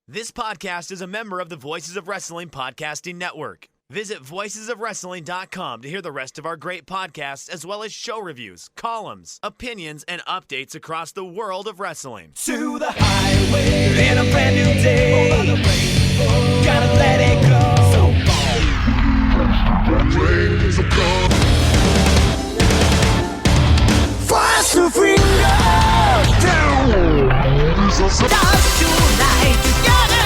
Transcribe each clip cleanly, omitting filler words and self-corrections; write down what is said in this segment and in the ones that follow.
This podcast is a member of the Voices of Wrestling Podcasting Network. Visit voicesofwrestling.com to hear the rest of our great podcasts, as well as show reviews, columns, opinions, and updates across the world of wrestling. To the highway in a brand new day. Over the rainbow, gotta let it go. So fast to finger down. Dance tonight together.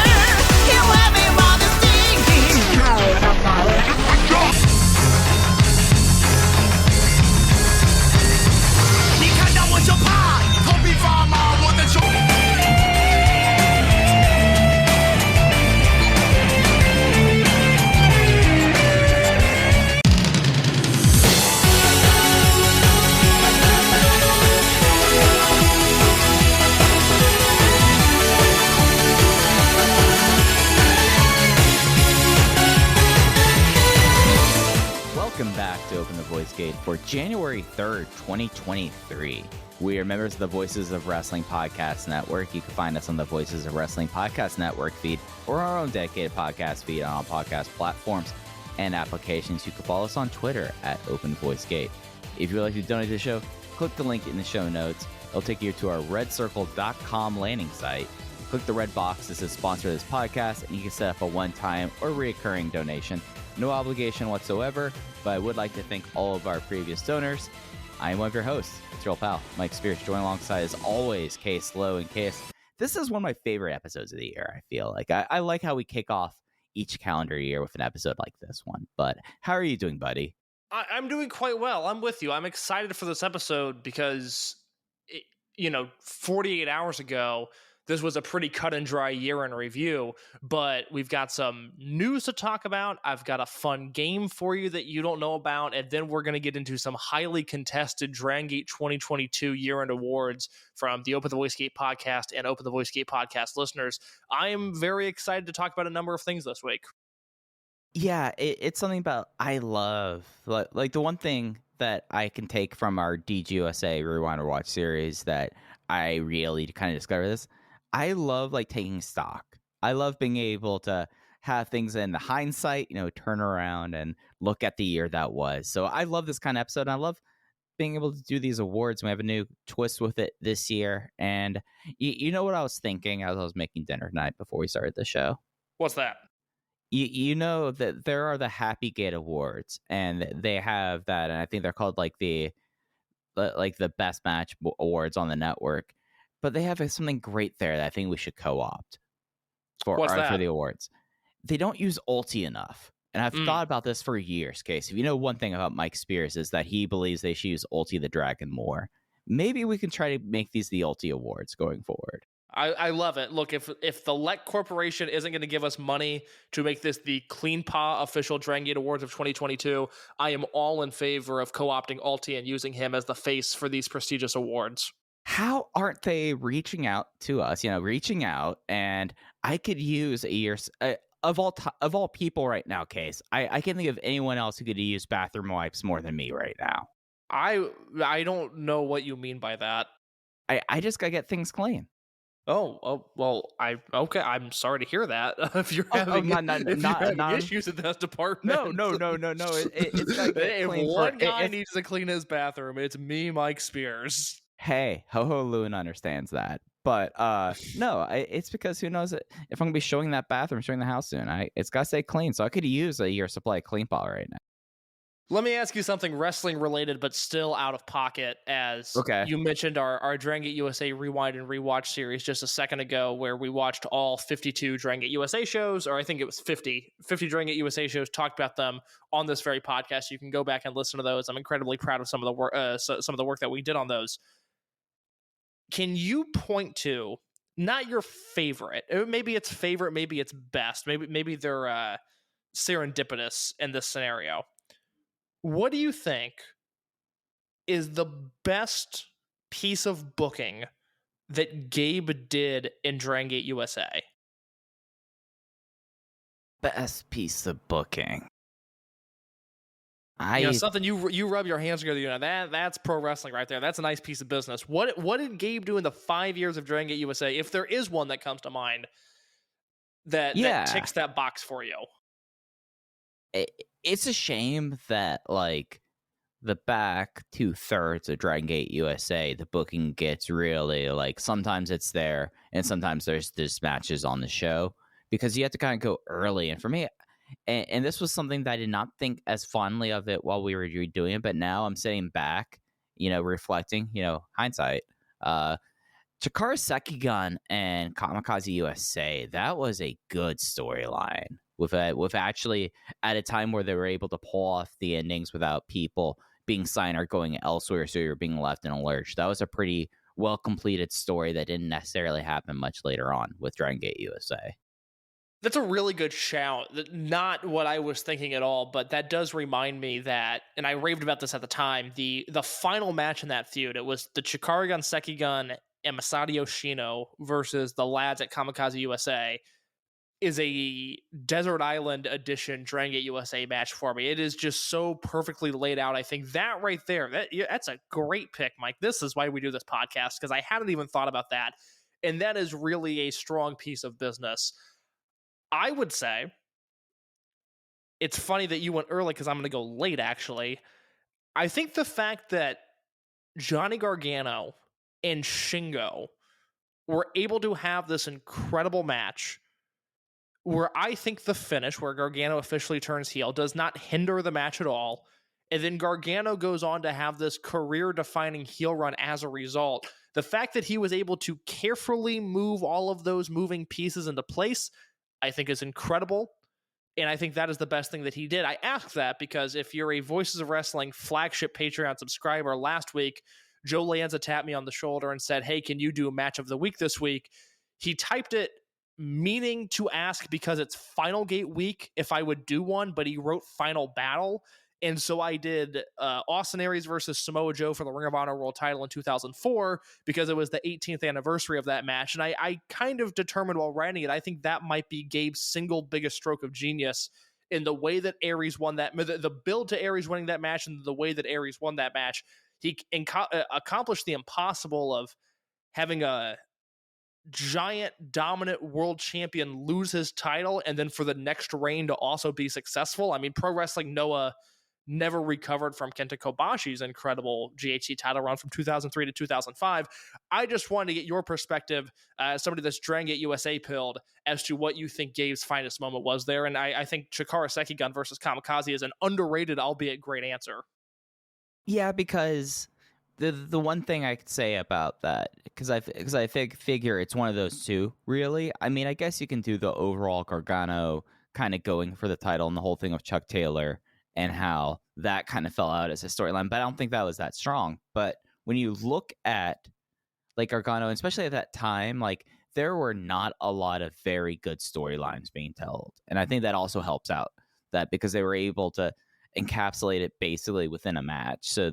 Here everyone is singing. 你看到我就怕，头皮发麻，我的手。Welcome back to Open the Voice Gate for January 3rd, 2023. We are members of the Voices of Wrestling Podcast Network. You can find us on the Voices of Wrestling Podcast Network feed or our own dedicated podcast feed on all podcast platforms and applications. You can follow us on Twitter at Open Voice Gate. If you would like to donate to the show, click the link in the show notes. It'll take you to our redcircle.com landing site. Click the red box that says sponsor this podcast, and you can set up a one-time or recurring donation. No obligation whatsoever, but I would like to thank all of our previous donors. I am one of your hosts, it's your old pal, Mike Spears, joined alongside, as always, Case Lowe. And Case, this is one of my favorite episodes of the year, I feel like. I like how we kick off each calendar year with an episode like this one. But how are you doing, buddy? I'm doing quite well. I'm with you. I'm excited for this episode because, 48 hours ago, this was a pretty cut and dry year in review, but we've got some news to talk about. I've got a fun game for you that you don't know about, and then we're going to get into some highly contested Dragongate 2022 year-end awards from the Open the Voice Gate podcast and Open the Voice Gate podcast listeners. I am very excited to talk about a number of things this week. Yeah, it's something about I love, like the one thing that I can take from our DGUSA Rewind or Watch series that I really kind of discovered this. I love like taking stock. I love being able to have things in the hindsight, turn around and look at the year that was. So I love this kind of episode. And I love being able to do these awards. We have a new twist with it this year. And you know what I was thinking as I was making dinner tonight before we started the show? What's that? You know that there are the Happy Gate Awards, and they have that, and I think they're called like the best match awards on the network. But they have something great there that I think we should co-opt for the awards. They don't use Ulty enough. And I've thought about this for years, Case. If you know one thing about Mike Spears is that he believes they should use Ulty the Dragon more. Maybe we can try to make these the Ulty Awards going forward. I love it. Look, if the Lek Corporation isn't going to give us money to make this the Clean Paw official Dragongate Awards of 2022, I am all in favor of co-opting Ulty and using him as the face for these prestigious awards. How aren't they reaching out to us? Reaching out, and I could use a year of all people right now. Case, I can't think of anyone else who could use bathroom wipes more than me right now. I don't know what you mean by that. I just gotta get things clean. Oh well, I'm sorry to hear that. If you're having issues in that department, no. It's gotta get if clean. One guy needs to clean his bathroom, it's me, Mike Spears. Hey, Ho Loon understands that, but no, it's because who knows if I'm gonna be showing that bathroom, showing the house soon. It's gotta stay clean, so I could use a year supply of Clean Paw right now. Let me ask you something wrestling related, but still out of pocket. As you mentioned our Dragongate USA Rewind and Rewatch series just a second ago, where we watched all 52 Dragongate USA shows, or I think it was 50 Dragongate USA shows, talked about them on this very podcast. You can go back and listen to those. I'm incredibly proud of some of the work, that we did on those. Can you point to not your favorite? Maybe it's favorite, maybe it's best. Maybe they're serendipitous in this scenario. What do you think is the best piece of booking that Gabe did in Dragongate USA? Best piece of booking. Something you rub your hands together. That's pro wrestling right there. That's a nice piece of business. What did Gabe do in the 5 years of Dragongate USA? If there is one that comes to mind, that ticks that box for you. It's a shame that like the back 2/3 of Dragongate USA, the booking gets really like sometimes it's there and sometimes there's matches on the show because you have to kind of go early. And for me, and this was something that I did not think as fondly of it while we were doing it, but now I'm sitting back, reflecting, hindsight. Chikara Sekigun and Kamikaze USA, that was a good storyline with actually at a time where they were able to pull off the endings without people being signed or going elsewhere, so you're being left in a lurch. That was a pretty well completed story that didn't necessarily happen much later on with Dragongate USA. That's a really good shout. Not what I was thinking at all, but that does remind me that, and I raved about this at the time, the final match in that feud, it was the Chikara Sekigun and Masato Yoshino versus the lads at Kamikaze USA, is a Desert Island edition Dragongate USA match for me. It is just so perfectly laid out. I think that right there, that's a great pick, Mike. This is why we do this podcast, because I hadn't even thought about that. And that is really a strong piece of business. I would say, it's funny that you went early because I'm going to go late, actually. I think the fact that Johnny Gargano and Shingo were able to have this incredible match where I think the finish, where Gargano officially turns heel, does not hinder the match at all. And then Gargano goes on to have this career-defining heel run as a result. The fact that he was able to carefully move all of those moving pieces into place, I think is incredible. And I think that is the best thing that he did. I ask that because if you're a Voices of Wrestling flagship Patreon subscriber, last week, Joe Lanza tapped me on the shoulder and said, hey, can you do a match of the week this week? He typed it meaning to ask because it's Final Gate week if I would do one, but he wrote Final Battle. And so I did Austin Aries versus Samoa Joe for the Ring of Honor World title in 2004 because it was the 18th anniversary of that match. And I kind of determined while writing it, I think that might be Gabe's single biggest stroke of genius in the way that Aries won that, the build to Aries winning that match and the way that Aries won that match. He accomplished the impossible of having a giant dominant world champion lose his title and then for the next reign to also be successful. I mean, Pro Wrestling Noah never recovered from Kenta Kobashi's incredible GHC title run from 2003 to 2005. I just wanted to get your perspective as somebody that's Dragongate USA pilled as to what you think Gabe's finest moment was there. And I think Chikara Sekigun versus Kamikaze is an underrated, albeit great answer. Yeah, because the one thing I could say about that, because I figure it's one of those two, really. I mean, I guess you can do the overall Gargano kind of going for the title and the whole thing of Chuck Taylor and how that kind of fell out as a storyline, but I don't think that was that strong. But when you look at like Gargano, especially at that time, like there were not a lot of very good storylines being told. And I think that also helps out that because they were able to encapsulate it basically within a match. So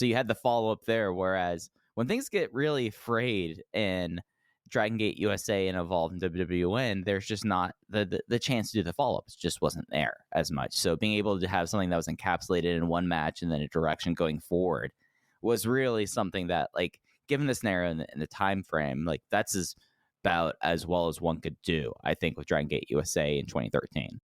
you had the follow-up there, whereas when things get really frayed in Dragongate USA and Evolve and WWN, there's just not the chance to do the follow-ups just wasn't there as much. So being able to have something that was encapsulated in one match and then a direction going forward was really something that, like, given the scenario and the time frame, like that's about as well as one could do, I think, with Dragongate USA in 2013.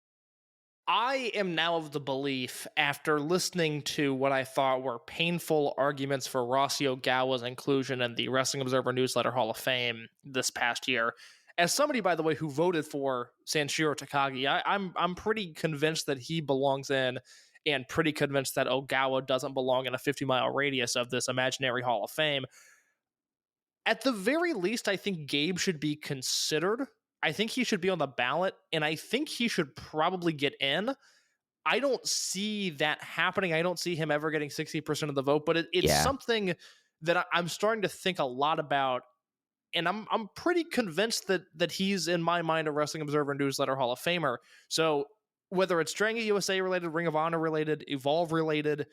I am now of the belief, after listening to what I thought were painful arguments for Rossi Ogawa's inclusion in the Wrestling Observer Newsletter Hall of Fame this past year, as somebody, by the way, who voted for Sanshiro Takagi, I'm pretty convinced that he belongs in, and pretty convinced that Ogawa doesn't belong in a 50-mile radius of this imaginary Hall of Fame. At the very least, I think Gabe should be considered. I think he should be on the ballot, and I think he should probably get in. I don't see that happening. I don't see him ever getting 60% of the vote, but it's something that I'm starting to think a lot about, and I'm pretty convinced that he's, in my mind, a Wrestling Observer Newsletter Hall of Famer. So whether it's Dragongate USA related, Ring of Honor related, Evolve related,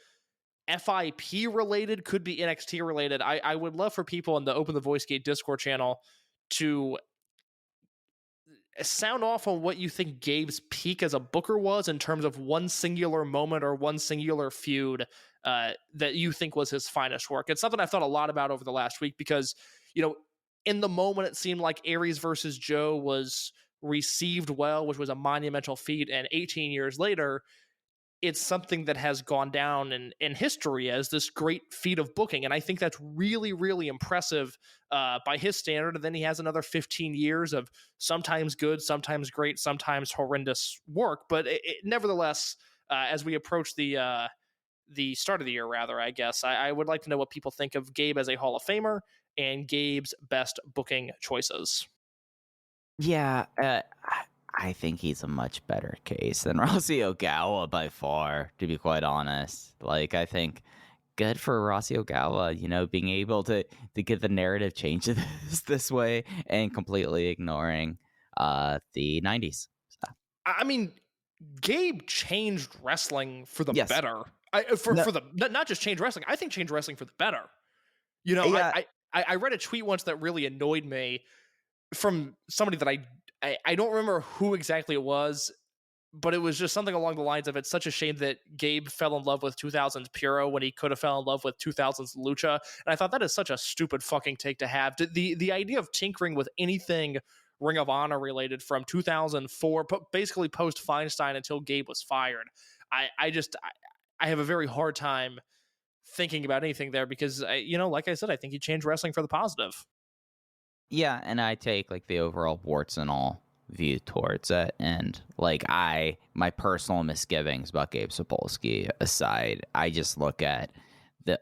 FIP related, could be NXT related, I would love for people in the Open the Voice Gate Discord channel to sound off on what you think Gabe's peak as a booker was in terms of one singular moment or one singular feud that you think was his finest work. It's something I've thought a lot about over the last week because, in the moment it seemed like Aries versus Joe was received well, which was a monumental feat. And 18 years later, it's something that has gone down in history as this great feat of booking. And I think that's really, really impressive by his standard. And then he has another 15 years of sometimes good, sometimes great, sometimes horrendous work. But nevertheless, as we approach the start of the year, rather, I guess, I would like to know what people think of Gabe as a Hall of Famer and Gabe's best booking choices. Yeah, I think he's a much better case than Rossi Ogawa by far, to be quite honest. Like, I think good for Rossi Ogawa, being able to get the narrative change this way and completely ignoring the 90s. So. I mean, Gabe changed wrestling for the better. For the not just change wrestling. I think change wrestling for the better. Yeah. I read a tweet once that really annoyed me from somebody that I don't remember who exactly it was, but it was just something along the lines of, it's such a shame that Gabe fell in love with 2000s Puro when he could have fell in love with 2000s Lucha. And I thought that is such a stupid fucking take to have. The idea of tinkering with anything Ring of Honor related from 2004, basically post Feinstein until Gabe was fired. I have a very hard time thinking about anything there because, like I said, I think he changed wrestling for the positive. Yeah, and I take like the overall warts and all view towards it, and like my personal misgivings about Gabe Sapolsky aside, I just look at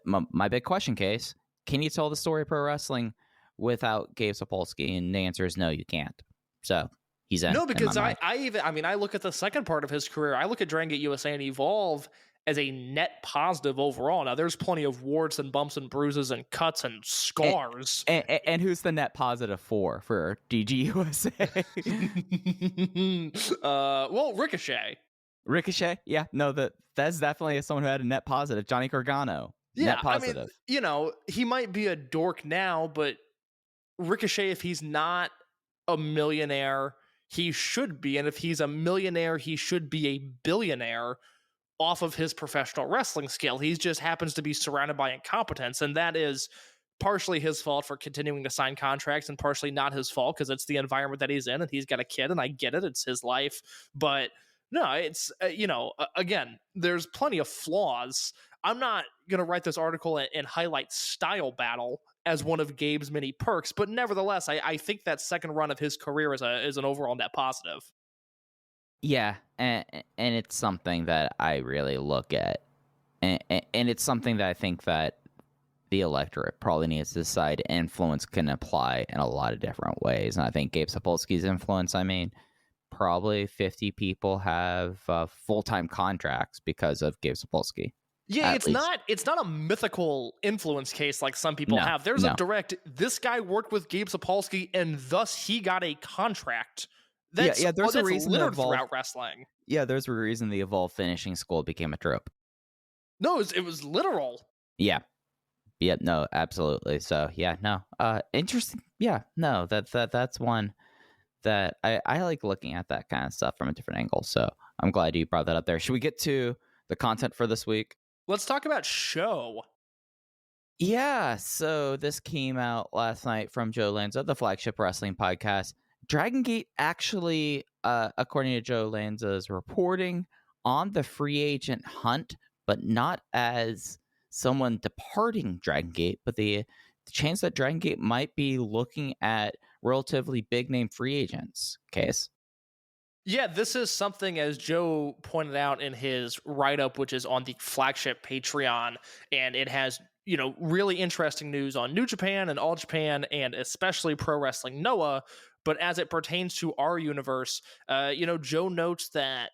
my big question case: can you tell the story of pro wrestling without Gabe Sapolsky? And the answer is no, you can't. So he's in. No, because I look at the second part of his career. I look at Dragongate USA and Evolve as a net positive overall. Now, there's plenty of warts and bumps and bruises and cuts and scars. And who's the net positive for DG USA? Well, Ricochet. Ricochet? Yeah, no, that's definitely someone who had a net positive. Johnny Gargano. Yeah, net positive. I mean, he might be a dork now, but Ricochet, if he's not a millionaire, he should be. And if he's a millionaire, he should be a billionaire off of his professional wrestling skill. He just happens to be surrounded by incompetence, and that is partially his fault for continuing to sign contracts and partially not his fault because it's the environment that he's in and he's got a kid, and I get it. It's his life. But no, it's, again, there's plenty of flaws. I'm not going to write this article and highlight style battle as one of Gabe's many perks, but nevertheless, I think that second run of his career is an overall net positive. Yeah, and it's something that I really look at, and it's something that I think that the electorate probably needs to decide. Influence can apply in a lot of different ways, and I think Gabe Sapolsky's influence, probably 50 people have full-time contracts because of Gabe Sapolsky. Yeah, it's not a mythical influence case like some people have. There's a direct, this guy worked with Gabe Sapolsky and thus he got a contract. There's a reason littered throughout wrestling. Yeah, there's a reason the Evolve finishing school became a trope. No, it was literal. Yeah. Yeah, no, absolutely. So, yeah, no. Interesting. Yeah, no, that's one that I like looking at that kind of stuff from a different angle. So, I'm glad you brought that up there. Should we get to the content for this week? Let's talk about Show. Yeah, so this came out last night from Joe Lanza, the Flagship Wrestling Podcast. Dragongate actually, according to Joe Lanza's reporting, on the free agent hunt, but not as someone departing Dragongate, but the chance that Dragongate might be looking at relatively big name free agents. Case. Yeah, this is something, as Joe pointed out in his write-up, which is on the Flagship Patreon, and it has, really interesting news on New Japan and All Japan, and especially Pro Wrestling Noah. But as it pertains to our universe, Joe notes that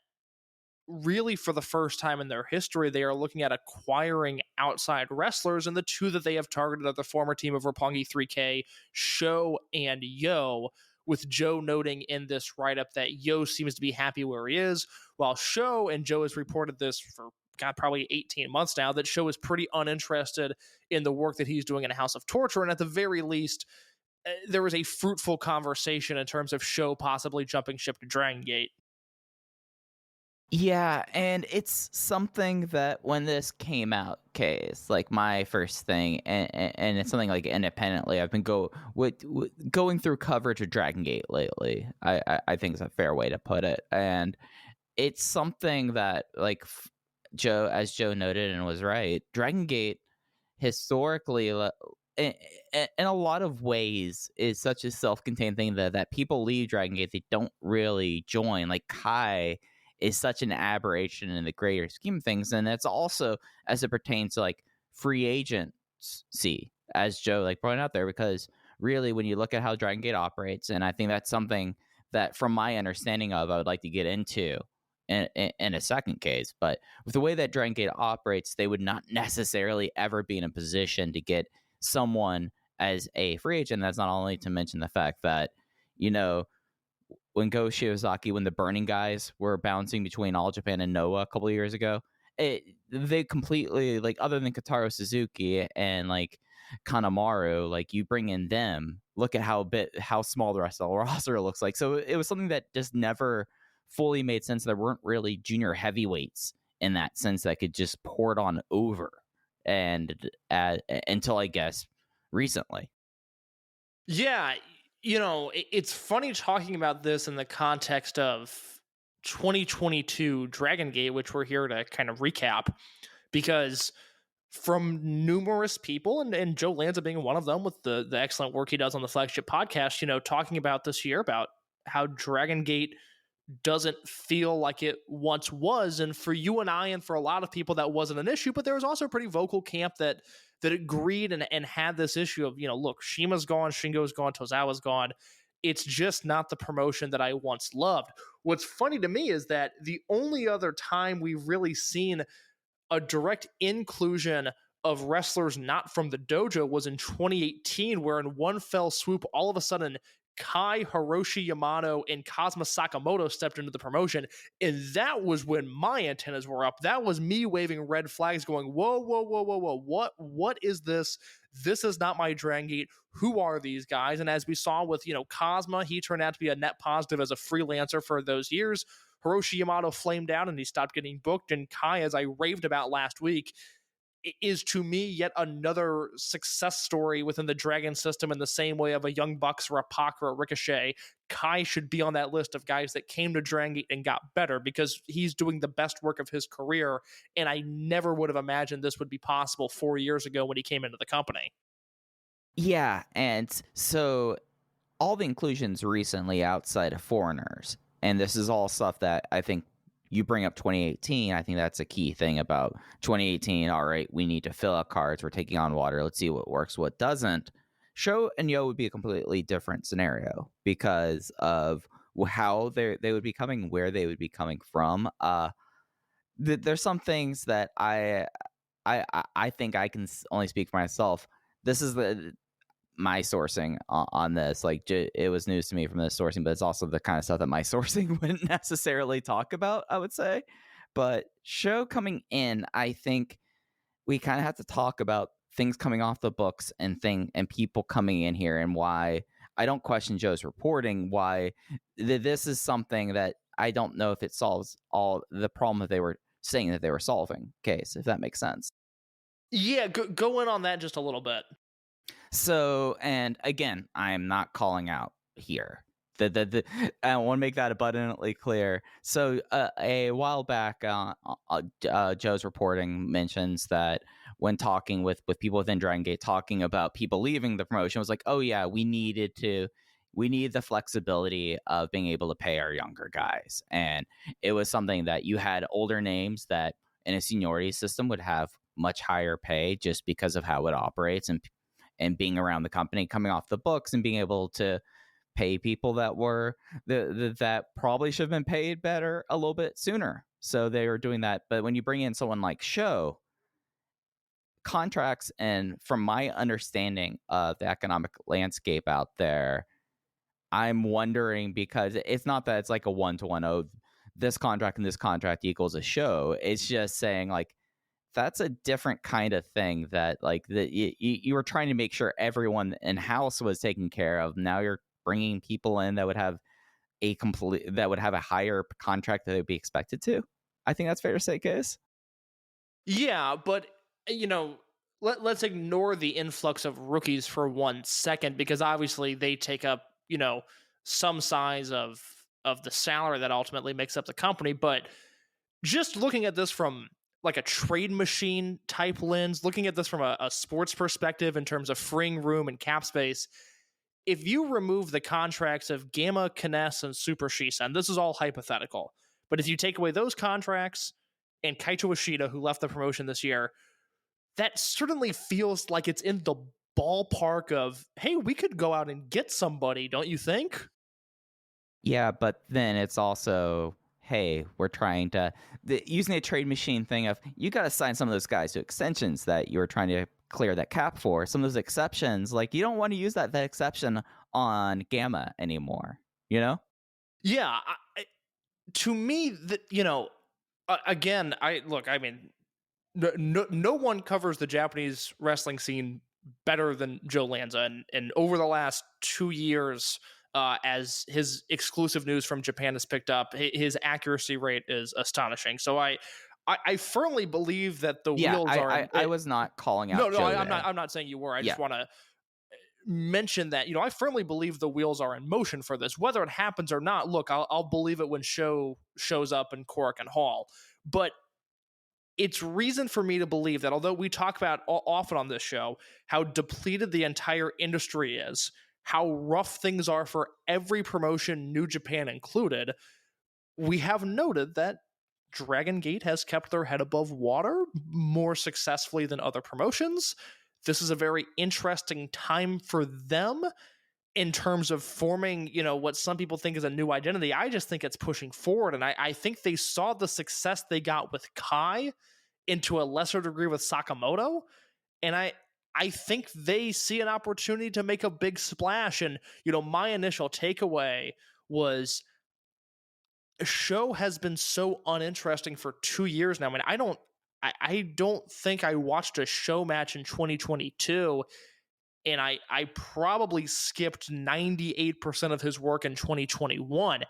really for the first time in their history, they are looking at acquiring outside wrestlers, and the two that they have targeted are the former team of Roppongi 3K, Sho and Yo, with Joe noting in this write-up that Yo seems to be happy where he is, while Sho, and Joe has reported this for probably 18 months now, that Sho is pretty uninterested in the work that he's doing in House of Torture, and at the very least, there was a fruitful conversation in terms of Sho possibly jumping ship to Dragongate. Yeah, and it's something that when this came out, it's like my first thing, and it's something like independently. I've been going through coverage of Dragongate lately. I think is a fair way to put it, and it's something that like Joe noted and was right. Dragongate historically, in a lot of ways, is such a self-contained thing that people leave Dragongate, they don't really join. Like Kai is such an aberration in the greater scheme of things, and it's also as it pertains to like free agency, as Joe like pointed out there, because really when you look at how Dragongate operates, and I think that's something that from my understanding of I would like to get into in a second case, but with the way that Dragongate operates, they would not necessarily ever be in a position to get someone as a free agent. That's not only to mention the fact that, when Go Shiozaki, when the Burning guys were bouncing between All Japan and Noah a couple of years ago, they completely, like, other than Kotaro Suzuki and like Kanemaru, like you bring in them, look at how small the rest of the roster looks like. So it was something that just never fully made sense. There weren't really junior heavyweights in that sense that could just pour it on over, and until I guess recently. Yeah, it's funny talking about this in the context of 2022 Dragongate, which we're here to kind of recap, because from numerous people, and Joe Lanza being one of them with the excellent work he does on the Flagship podcast, talking about this year about how Dragongate doesn't feel like it once was. And for you and I, and for a lot of people, that wasn't an issue, but there was also a pretty vocal camp that agreed and had this issue of, look, Shima's gone, Shingo's gone, Tozawa's gone. It's just not the promotion that I once loved. What's funny to me is that the only other time we've really seen a direct inclusion of wrestlers not from the dojo was in 2018, where in one fell swoop, all of a sudden, Kai, Hiroshi Yamato, and Kazuma Sakamoto stepped into the promotion. And that was when my antennas were up. That was me waving red flags going, whoa, whoa, whoa, whoa, whoa. What is this? This is not my Dragongate. Who are these guys? And as we saw with, Kazuma, he turned out to be a net positive as a freelancer for those years. Hiroshi Yamato flamed out and he stopped getting booked. And Kai, as I raved about last week, is to me yet another success story within the Dragon system in the same way of a Young Bucks or a Pac or a Ricochet. Kai should be on that list of guys that came to Dragongate and got better because he's doing the best work of his career. And I never would have imagined this would be possible 4 years ago when he came into the company. Yeah, and so all the inclusions recently outside of foreigners, and this is all stuff that I think you bring up 2018. I think that's a key thing about 2018. All right, we need to fill out cards. We're taking on water. Let's see what works, what doesn't. Sho and Yo would be a completely different scenario because of how they would be coming, where they would be coming from. There's some things that I think I can only speak for myself. This is my sourcing on this. Like, it was news to me from the sourcing, but it's also the kind of stuff that my sourcing wouldn't necessarily talk about, I would say. But Sho coming in, I think we kind of have to talk about things coming off the books and people coming in here, and why I don't question Joe's reporting, why this is something that I don't know if it solves all the problem that they were saying that they were solving, case, if that makes sense. Yeah, go in on that just a little bit. So, and again, I'm not calling out here. I want to make that abundantly clear. So, a while back, Joe's reporting mentions that when talking with people within Dragongate, talking about people leaving the promotion, was like, oh yeah, we need the flexibility of being able to pay our younger guys. And it was something that you had older names that in a seniority system would have much higher pay just because of how it operates, and being around the company, coming off the books, and being able to pay people that were that probably should have been paid better a little bit sooner. So they were doing that. But when you bring in someone like Sho, contracts, and from my understanding of the economic landscape out there, I'm wondering, because it's not that it's like a 1-to-1, oh, this contract and this contract equals a Sho. It's just saying, like, that's a different kind of thing that, like, you were trying to make sure everyone in house was taken care of. Now you're bringing people in that would have a higher contract that they'd be expected to. I think that's fair to say, Case. Yeah, but let's ignore the influx of rookies for 1 second, because obviously they take up some size of the salary that ultimately makes up the company. But just looking at this from like a trade machine type lens, looking at this from a sports perspective in terms of freeing room and cap space, if you remove the contracts of Gamma, Kness, and Super Shisa, and this is all hypothetical, but if you take away those contracts and Kaito Ishida, who left the promotion this year, that certainly feels like it's in the ballpark of, hey, we could go out and get somebody, don't you think? Yeah, but then it's also, hey, we're trying to using a trade machine thing of, you got to sign some of those guys to extensions that you're trying to clear that cap for. Some of those exceptions, like, you don't want to use that exception on Gamma anymore, Yeah, to me, again, no one covers the Japanese wrestling scene better than Joe Lanza, and over the last 2 years, as his exclusive news from Japan has picked up, his accuracy rate is astonishing. So I firmly believe that the wheels are. I was not calling out. No, I'm not saying you were. I just want to mention that I firmly believe the wheels are in motion for this. Whether it happens or not, look, I'll believe it when shows up in Cork and Hall. But it's reason for me to believe that, although we talk about often on this show how depleted the entire industry is, how rough things are for every promotion, New Japan included, we have noted that Dragongate has kept their head above water more successfully than other promotions. This is a very interesting time for them in terms of forming, what some people think is a new identity. I just think it's pushing forward. And I think they saw the success they got with Kai into a lesser degree with Sakamoto. And I think they see an opportunity to make a big splash. And, my initial takeaway was, show has been so uninteresting for 2 years now. I mean, I don't think I watched a show match in 2022, and I probably skipped 98% of his work in 2021.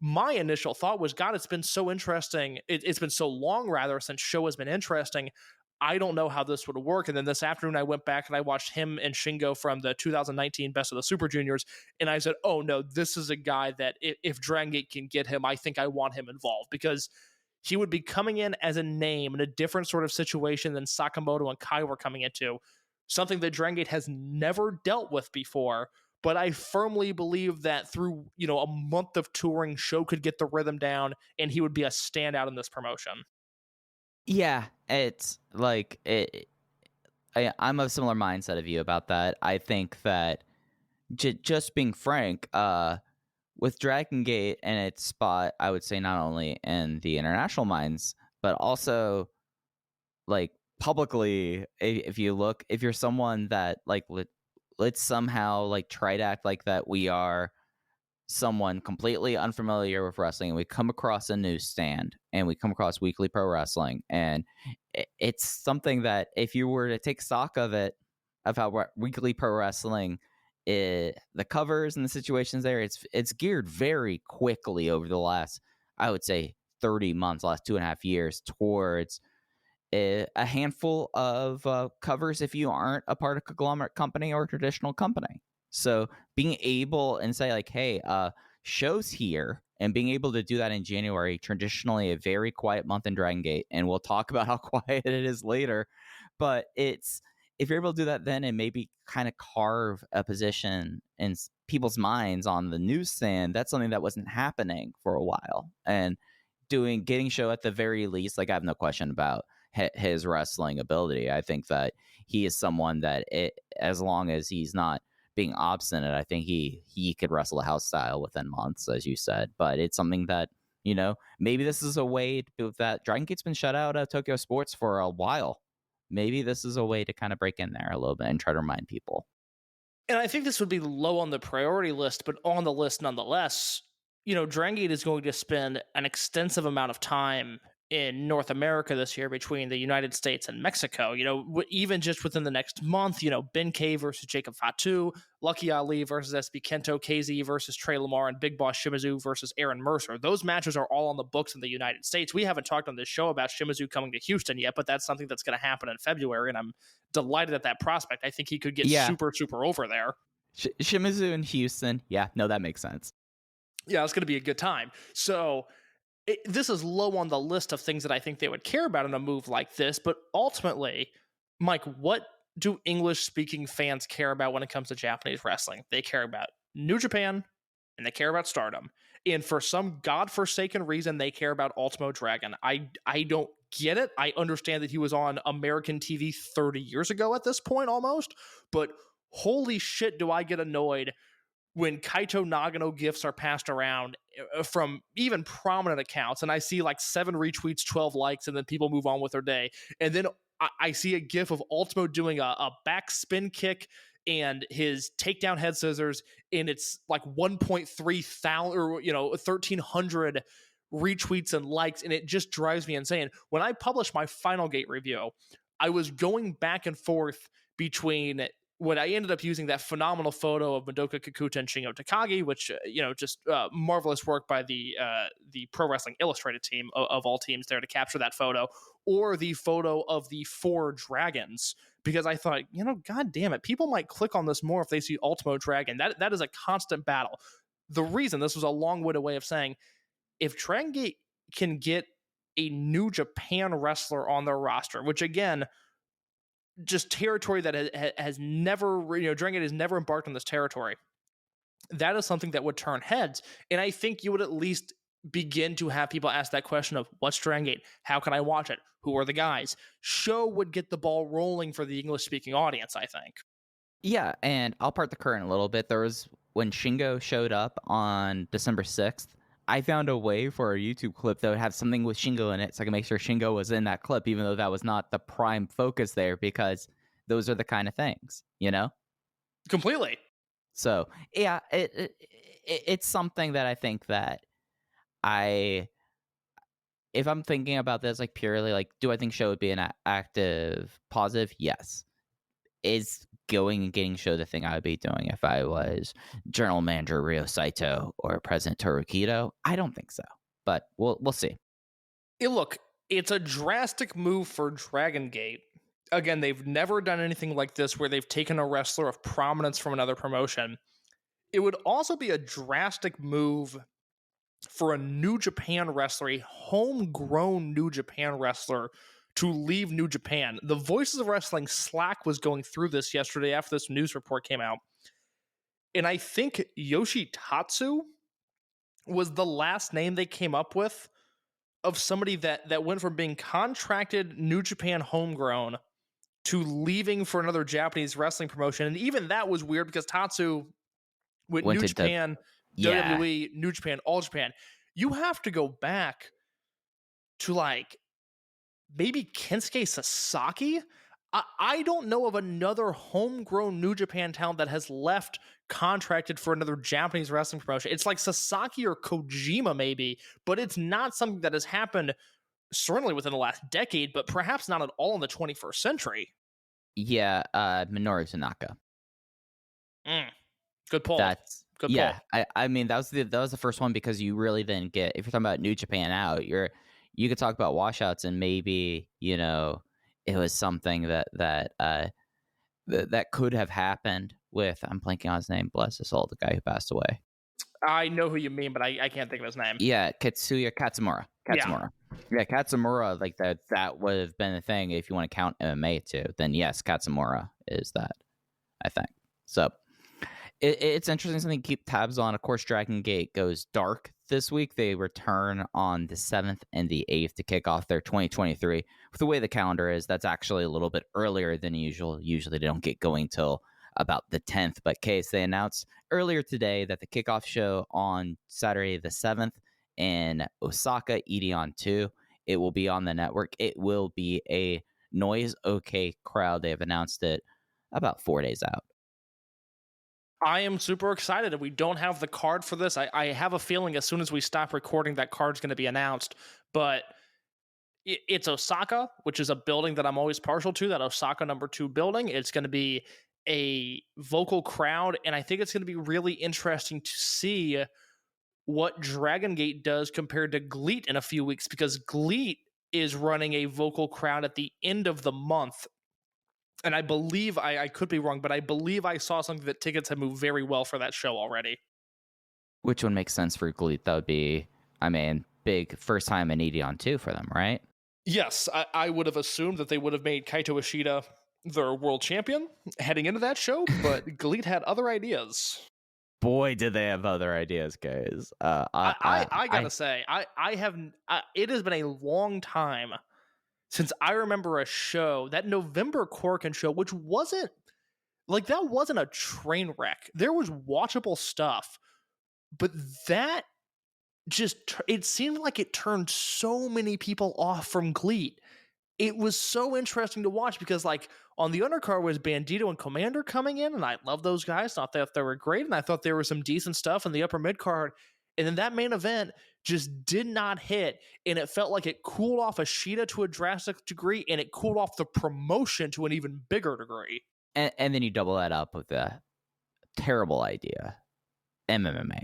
My initial thought was, God, it's been so interesting. It's been so long, rather, since show has been interesting. I don't know how this would work. And then this afternoon, I went back and I watched him and Shingo from the 2019 Best of the Super Juniors. And I said, oh, no, this is a guy that if Dragongate can get him, I think I want him involved, because he would be coming in as a name in a different sort of situation than Sakamoto and Kai were coming into, something that Dragongate has never dealt with before. But I firmly believe that through, a month of touring, show could get the rhythm down and he would be a standout in this promotion. Yeah, it's like I'm of a similar mindset of you about that. I think that just being frank, with Dragongate and its spot, I would say not only in the international minds, but also like publicly, if you're someone that like let's somehow like try to act like that we are someone completely unfamiliar with wrestling, and we come across a newsstand and we come across Weekly Pro Wrestling, and it's something that if you were to take stock of it, of how Weekly Pro Wrestling, the covers and the situations there, it's geared very quickly over the last, I would say, 30 months, last 2.5 years, towards a handful of covers if you aren't a part of a conglomerate company or a traditional company. So being able and say like, hey, show's here, and being able to do that in January, traditionally a very quiet month in Dragongate, and we'll talk about how quiet it is later, but if you're able to do that then and maybe kind of carve a position in people's minds on the newsstand, that's something that wasn't happening for a while. And getting show at the very least, like, I have no question about his wrestling ability. I think that he is someone that as long as he's not being obstinate, I think he could wrestle a house style within months, as you said. But it's something that, maybe this is a way to do that. Dragongate's been shut out of Tokyo Sports for a while. Maybe this is a way to kind of break in there a little bit and try to remind people. And I think this would be low on the priority list, but on the list nonetheless. Dragongate is going to spend an extensive amount of time in North America this year between the United States and Mexico. Even just within the next month, Ben K versus Jacob Fatu, Lucky Ali versus SB Kento, KZ versus Trey Lamar, and Big Boss Shimizu versus Aaron Mercer. Those matches are all on the books in the United States. We haven't talked on this show about Shimizu coming to Houston yet, but that's something that's going to happen in February, and I'm delighted at that prospect. I think he could get super, super over there. Shimizu in Houston. Yeah, no, that makes sense. Yeah, it's going to be a good time. So this is low on the list of things that I think they would care about in a move like this. But ultimately, Mike, what do English-speaking fans care about when it comes to Japanese wrestling? They care about New Japan, and they care about Stardom. And for some godforsaken reason, they care about Ultimo Dragon. I don't get it. I understand that he was on American TV 30 years ago at this point almost. But holy shit, do I get annoyed when Kaito Nagano gifs are passed around from even prominent accounts, and I see like 7 retweets, 12 likes, and then people move on with their day. And then I see a gif of Ultimo doing a back spin kick and his takedown head scissors, and it's like 1.3 thousand or 1,300 retweets and likes, and it just drives me insane. When I published my Final Gate review, I was going back and forth between when I ended up using that phenomenal photo of Madoka Kikuta and Shingo Takagi, which, just marvelous work by the Pro Wrestling Illustrated team of all teams there to capture that photo, or the photo of the 4 dragons, because I thought, God damn it, people might click on this more if they see Ultimo Dragon. That is a constant battle. The reason, this was a long-winded way of saying, if Dragongate can get a New Japan wrestler on their roster, which again, just territory that has never, Dragongate has never embarked on this territory, that is something that would turn heads. And I think you would at least begin to have people ask that question of, what's Dragongate? How can I watch it? Who are the guys? Show would get the ball rolling for the English-speaking audience, I think. Yeah, and I'll part the curtain a little bit. There was, when Shingo showed up on December 6th, I found a way for a YouTube clip that would have something with Shingo in it, so I can make sure Shingo was in that clip, even though that was not the prime focus there, because those are the kind of things, Completely. So yeah, it's something that I think that if I'm thinking about this like purely like, do I think Show would be an active positive? Yes. Is going and getting Show the thing I would be doing if I was general manager Ryo Saito or president Toru Kido? I don't think so, but we'll see. Look, it's a drastic move for Dragongate. Again, they've never done anything like this where they've taken a wrestler of prominence from another promotion. It would also be a drastic move for a New Japan wrestler, a homegrown New Japan wrestler, to leave New Japan. The Voices of Wrestling Slack was going through this yesterday after this news report came out. And I think Yoshitatsu was the last name they came up with of somebody that went from being contracted New Japan homegrown to leaving for another Japanese wrestling promotion. And even that was weird because Tatsu went New Japan, WWE, New Japan, All Japan. You have to go back to like maybe Kensuke Sasaki. I don't know of another homegrown New Japan talent that has left contracted for another Japanese wrestling promotion. It's like Sasaki or Kojima maybe, but it's not something that has happened certainly within the last decade, but perhaps not at all in the 21st century. Yeah, Minoru Tanaka. Good pull. Good pull. I mean that was the first one, because you really didn't get, if you're talking about New Japan out, you could talk about washouts, and maybe it was something that could have happened with, I'm blanking on his name, bless his soul, the guy who passed away. I know who you mean, but I can't think of his name. Yeah, Katsuya Katsumura. Yeah, Katsumura, like that would have been a thing if you want to count MMA too. Then yes, Katsumura is that, I think. So it's interesting, something to keep tabs on. Of course, Dragongate goes dark this week. They return on the 7th and the 8th to kick off their 2023. With the way the calendar is, that's actually a little bit earlier than usual. Usually they don't get going till about the 10th. But case, they announced earlier today that the kickoff show on Saturday the 7th in Osaka, Edion 2, it will be on the network. It will be a noise okay crowd. They have announced it about 4 days out. I am super excited, and we don't have the card for this. I have a feeling as soon as we stop recording, that card's going to be announced. But it's Osaka, which is a building that I'm always partial to, that Osaka #2 building. It's going to be a vocal crowd, and I think it's going to be really interesting to see what Dragongate does compared to GLEAT in a few weeks, because GLEAT is running a vocal crowd at the end of the month. And I believe, I could be wrong, but I believe I saw something that tickets have moved very well for that show already. Which one makes sense for GLEAT? That would be, I mean, big first time in Edeon 2 for them, right? Yes, I would have assumed that they would have made Kaito Ishida their world champion heading into that show, but GLEAT had other ideas. Boy, did they have other ideas, guys. I gotta say, it has been a long time since I remember a show, that November Corkin show, which wasn't a train wreck. There was watchable stuff, but that it seemed like it turned so many people off from GLEAT. It was so interesting to watch because, like, on the undercard was Bandito and Commander coming in, and I love those guys. Thought that they were great, and I thought there was some decent stuff in the upper mid card. And then that main event just did not hit, and it felt like it cooled off Ishida to a drastic degree, and it cooled off the promotion to an even bigger degree. And then you double that up with a terrible idea, MMA.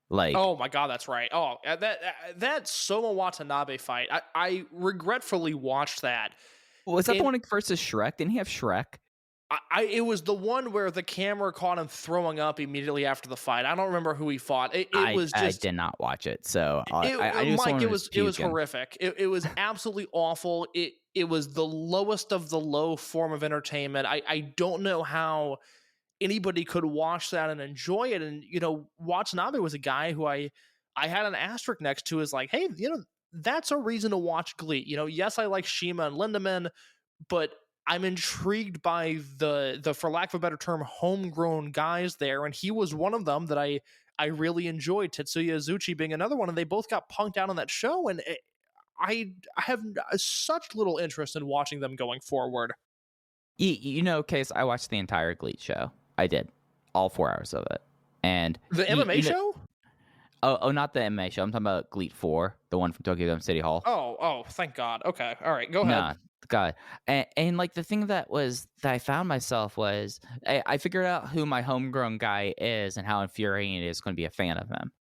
Like, oh my god, that's right. Oh, that Soma Watanabe fight, I regretfully watched that. Was that the one versus Shrek? Didn't he have Shrek? It was the one where the camera caught him throwing up immediately after the fight. I don't remember who he fought. I did not watch it, so Mike, it was horrific. It was absolutely awful. It was the lowest of the low form of entertainment. I don't know how anybody could watch that and enjoy it. And, you know, Watanabe was a guy who I had an asterisk next to, is like, hey, you know, that's a reason to watch GLEAT. You know, yes, I like Shima and Lindemann, but I'm intrigued by the for lack of a better term, homegrown guys there. And he was one of them that I really enjoyed. Tetsuya Azuchi being another one. And they both got punked out on that show. And I have such little interest in watching them going forward. You know, Case, I watched the entire GLEAT show. I did. All 4 hours of it. And the MMA show? Oh, not the MMA show. I'm talking about GLEAT 4, the one from Tokyo Dome City Hall. Oh, thank God. Okay. All right, go ahead. Nah, God. And like the thing that I found myself was I figured out who my homegrown guy is and how infuriating it is going to be a fan of him.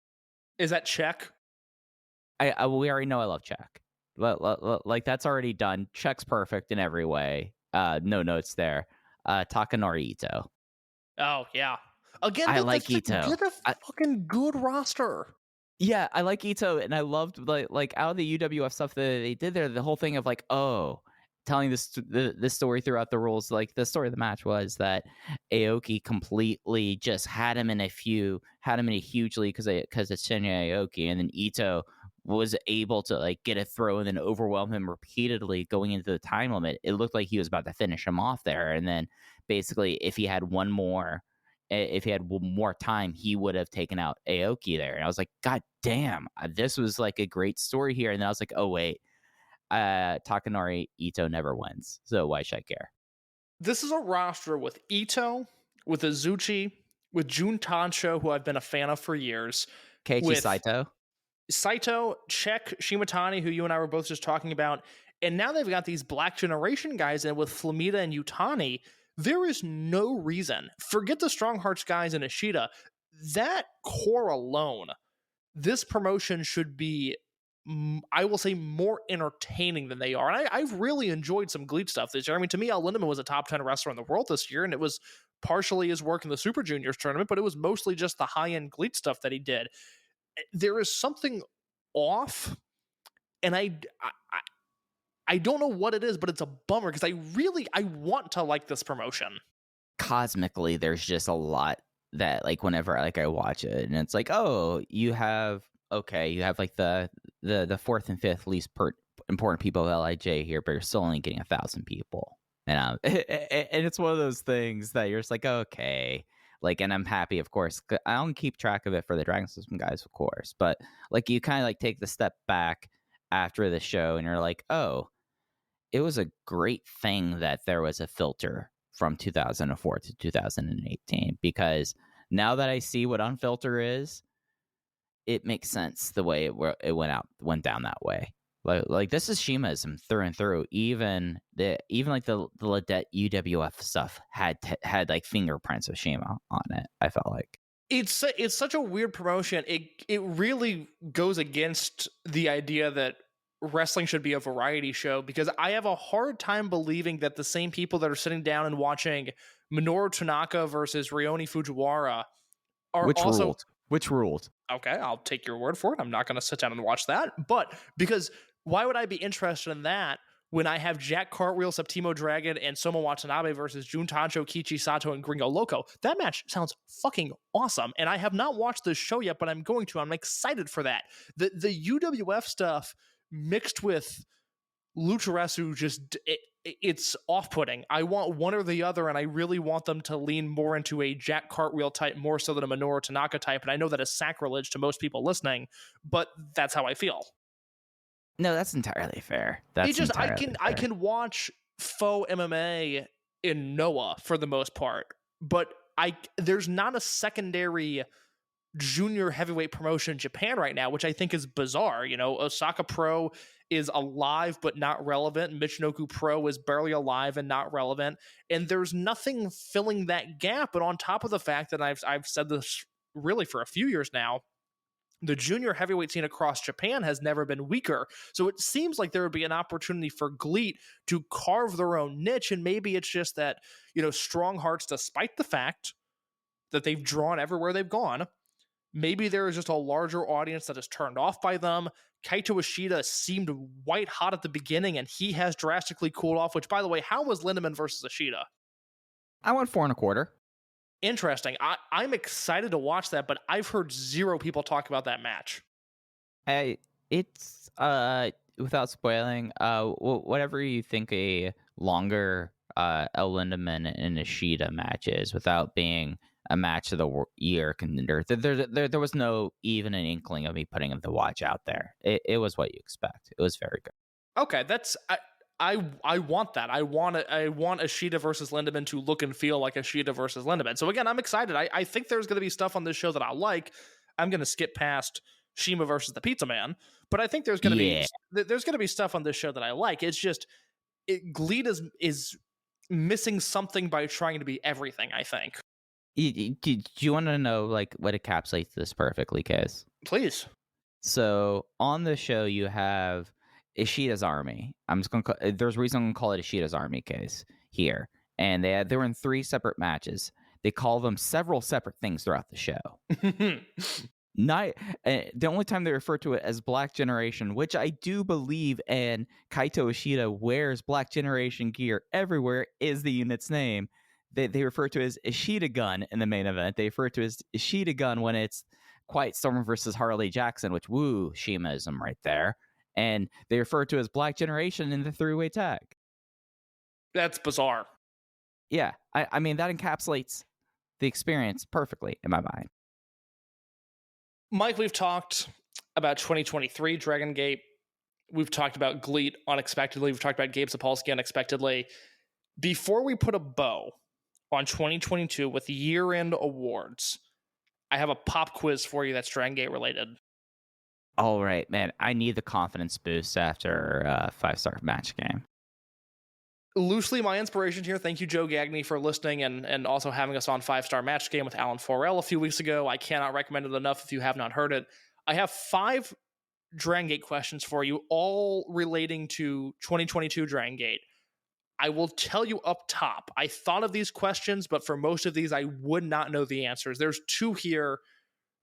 Is that Czech? We already know I love Czech. Like that's already done. Czech's perfect in every way. No notes there. Takanori Ito. Oh yeah. Again, I like Ito. Get a fucking good roster. Yeah, I like Ito, and I loved like out of the UWF stuff that they did there. The whole thing of like, telling this story throughout the rules. Like the story of the match was that Aoki completely just had him in a huge lead because it's Shinya Aoki, and then Ito was able to like get a throw and then overwhelm him repeatedly going into the time limit. It looked like he was about to finish him off there, and then basically if he had more time, he would have taken out Aoki there. And I was like, God damn, this was like a great story here. And then I was like, oh wait, Takanori Ito never wins, so why should I care? This is a roster with Ito, with Azuchi, with Jun Tancho, who I've been a fan of for years, Keiichi Saito, Czech, Shimatani, who you and I were both just talking about, and now they've got these Black Generation guys in with Flamita and Yutani. There is no reason, forget the Strong Hearts guys and Ishida, that core alone, this promotion should be, I will say, more entertaining than they are. And I've really enjoyed some GLEAT stuff this year. I mean, to me, Al Lindemann was a top 10 wrestler in the world this year, and it was partially his work in the Super Juniors tournament, but it was mostly just the high-end GLEAT stuff that he did. There is something off, and I don't know what it is, but it's a bummer because I want to like this promotion. Cosmically, there's just a lot that like whenever like I watch it, and it's like, oh, you have like the fourth and fifth least important people of LIJ here, but you're still only getting 1,000 people, and it's one of those things that you're just like, okay. Like, and I'm happy, of course. I don't keep track of it for the Dragon System guys, of course. But, like, you kind of, like, take the step back after the show, and you're like, oh, it was a great thing that there was a filter from 2004 to 2018. Because now that I see what Unfilter is, it makes sense the way it went down that way. Like this is Shimaism through and through. Even like the Ledette UWF stuff had like fingerprints of Shima on it. I felt like it's such a weird promotion. It really goes against the idea that wrestling should be a variety show, because I have a hard time believing that the same people that are sitting down and watching Minoru Tanaka versus Rioni Fujiwara are which ruled. Okay, I'll take your word for it. I'm not going to sit down and watch that. But because why would I be interested in that when I have Jack Cartwheel, Septimo Dragon, and Soma Watanabe versus Jun Tancho, Kichi Sato, and Gringo Loco? That match sounds fucking awesome. And I have not watched this show yet, but I'm going to. I'm excited for that. The UWF stuff mixed with Lucharesu, it's off-putting. I want one or the other, and I really want them to lean more into a Jack Cartwheel type more so than a Minoru Tanaka type. And I know that is sacrilege to most people listening, but that's how I feel. No, that's entirely fair. I can watch faux MMA in Noah for the most part, but there's not a secondary junior heavyweight promotion in Japan right now, which I think is bizarre. You know, Osaka Pro is alive but not relevant. Michinoku Pro is barely alive and not relevant. And there's nothing filling that gap. But on top of the fact that I've said this really for a few years now, the junior heavyweight scene across Japan has never been weaker. So it seems like there would be an opportunity for GLEAT to carve their own niche. And maybe it's just that, you know, Strong Hearts, despite the fact that they've drawn everywhere they've gone, maybe there is just a larger audience that is turned off by them. Kaito Ishida seemed white hot at the beginning, and he has drastically cooled off, which, by the way, how was Lindemann versus Ishida? I went 4 1/4. Interesting. I'm excited to watch that, but I've heard zero people talk about that match. It's without spoiling, whatever you think a longer El Lindemann and Ishida match is, without being a match of the year contender, there was no even an inkling of me putting the watch out there. It was what you expect. It was very good. Okay, that's I want that. I want Ishida versus Lindemann to look and feel like Ishida versus Lindemann. So again, I'm excited. I think there's going to be stuff on this show that I like. I'm going to skip past Shima versus the Pizza Man, but I think there's going to be stuff on this show that I like. It's just GLEAT is missing something by trying to be everything, I think. Do you want to know like what encapsulates this perfectly, Kaz? Please. So on the show you have Ishida's Army. I'm just gonna there's a reason I'm gonna call it Ishida's Army case here, and they were in 3 separate matches. They call them several separate things throughout the show. The only time they refer to it as Black Generation, which I do believe, and Kaito Ishida wears Black Generation gear everywhere, is the unit's name. They refer to it as Ishida Gun in the main event. They refer to it as Ishida Gun when it's Quiet Storm versus Harley Jackson, which woo, Shimaism right there. And they refer to it as Black Generation in the 3-way tag. That's bizarre. Yeah, I mean, that encapsulates the experience perfectly in my mind. Mike, we've talked about 2023 Dragongate. We've talked about GLEAT unexpectedly. We've talked about Gabe Sapolsky unexpectedly. Before we put a bow on 2022 with the year-end awards, I have a pop quiz for you that's Dragongate related. All right, man. I need the confidence boost after a 5-star match game. Loosely my inspiration here. Thank you, Joe Gagney, for listening and also having us on 5-star match game with Alan Forel a few weeks ago. I cannot recommend it enough if you have not heard it. I have 5 Dragongate questions for you, all relating to 2022 Dragongate. I will tell you up top, I thought of these questions, but for most of these, I would not know the answers. There's 2 here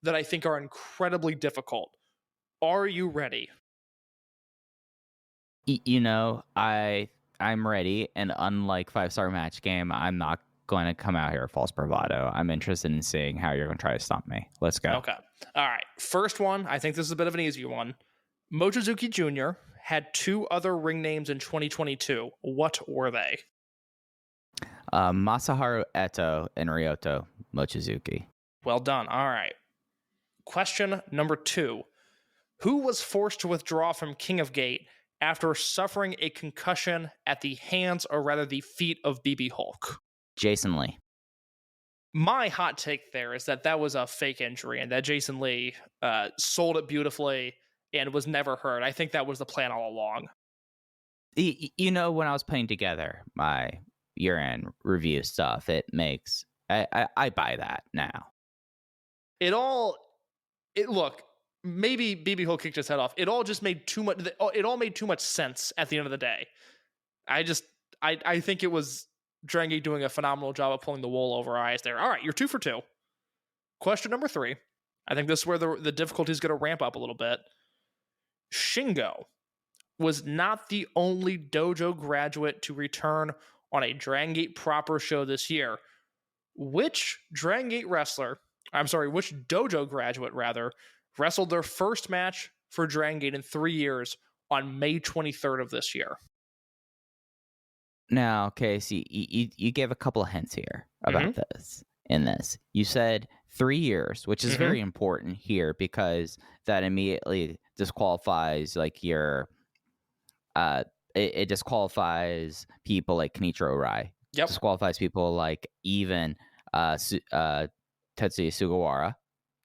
that I think are incredibly difficult. Are you ready? You know, I'm ready, and unlike 5-star match game, I'm not going to come out here false bravado. I'm interested in seeing how you're going to try to stump me. Let's go. Okay. All right. First one, I think this is a bit of an easier one. Mochizuki Jr. had 2 other ring names in 2022. What were they? Masaharu Eto and Ryoto Mochizuki. Well done. All right. Question number 2. Who was forced to withdraw from King of Gate after suffering a concussion at the hands, or rather the feet, of BB Hulk? Jason Lee. My hot take there is that was a fake injury and that Jason Lee sold it beautifully and was never heard. I think that was the plan all along. You know, when I was putting together my year-end review stuff, it makes I buy that now. Look, maybe BB Hill kicked his head off. It all just made too much. It all made too much sense at the end of the day. I think it was Dragongate doing a phenomenal job of pulling the wool over our eyes there. All right, you're 2 for 2. Question number 3. I think this is where the difficulty is going to ramp up a little bit. Shingo was not the only dojo graduate to return on a Dragongate proper show this year. Which dojo graduate, wrestled their first match for Dragongate in 3 years on May 23rd of this year? Now, okay, so you gave a couple of hints here about this. In this, you said 3 years, which is very important here because that immediately disqualifies like your it disqualifies people like Kenichiro Rai. Yep. Disqualifies people like even Tetsuya Sugawara.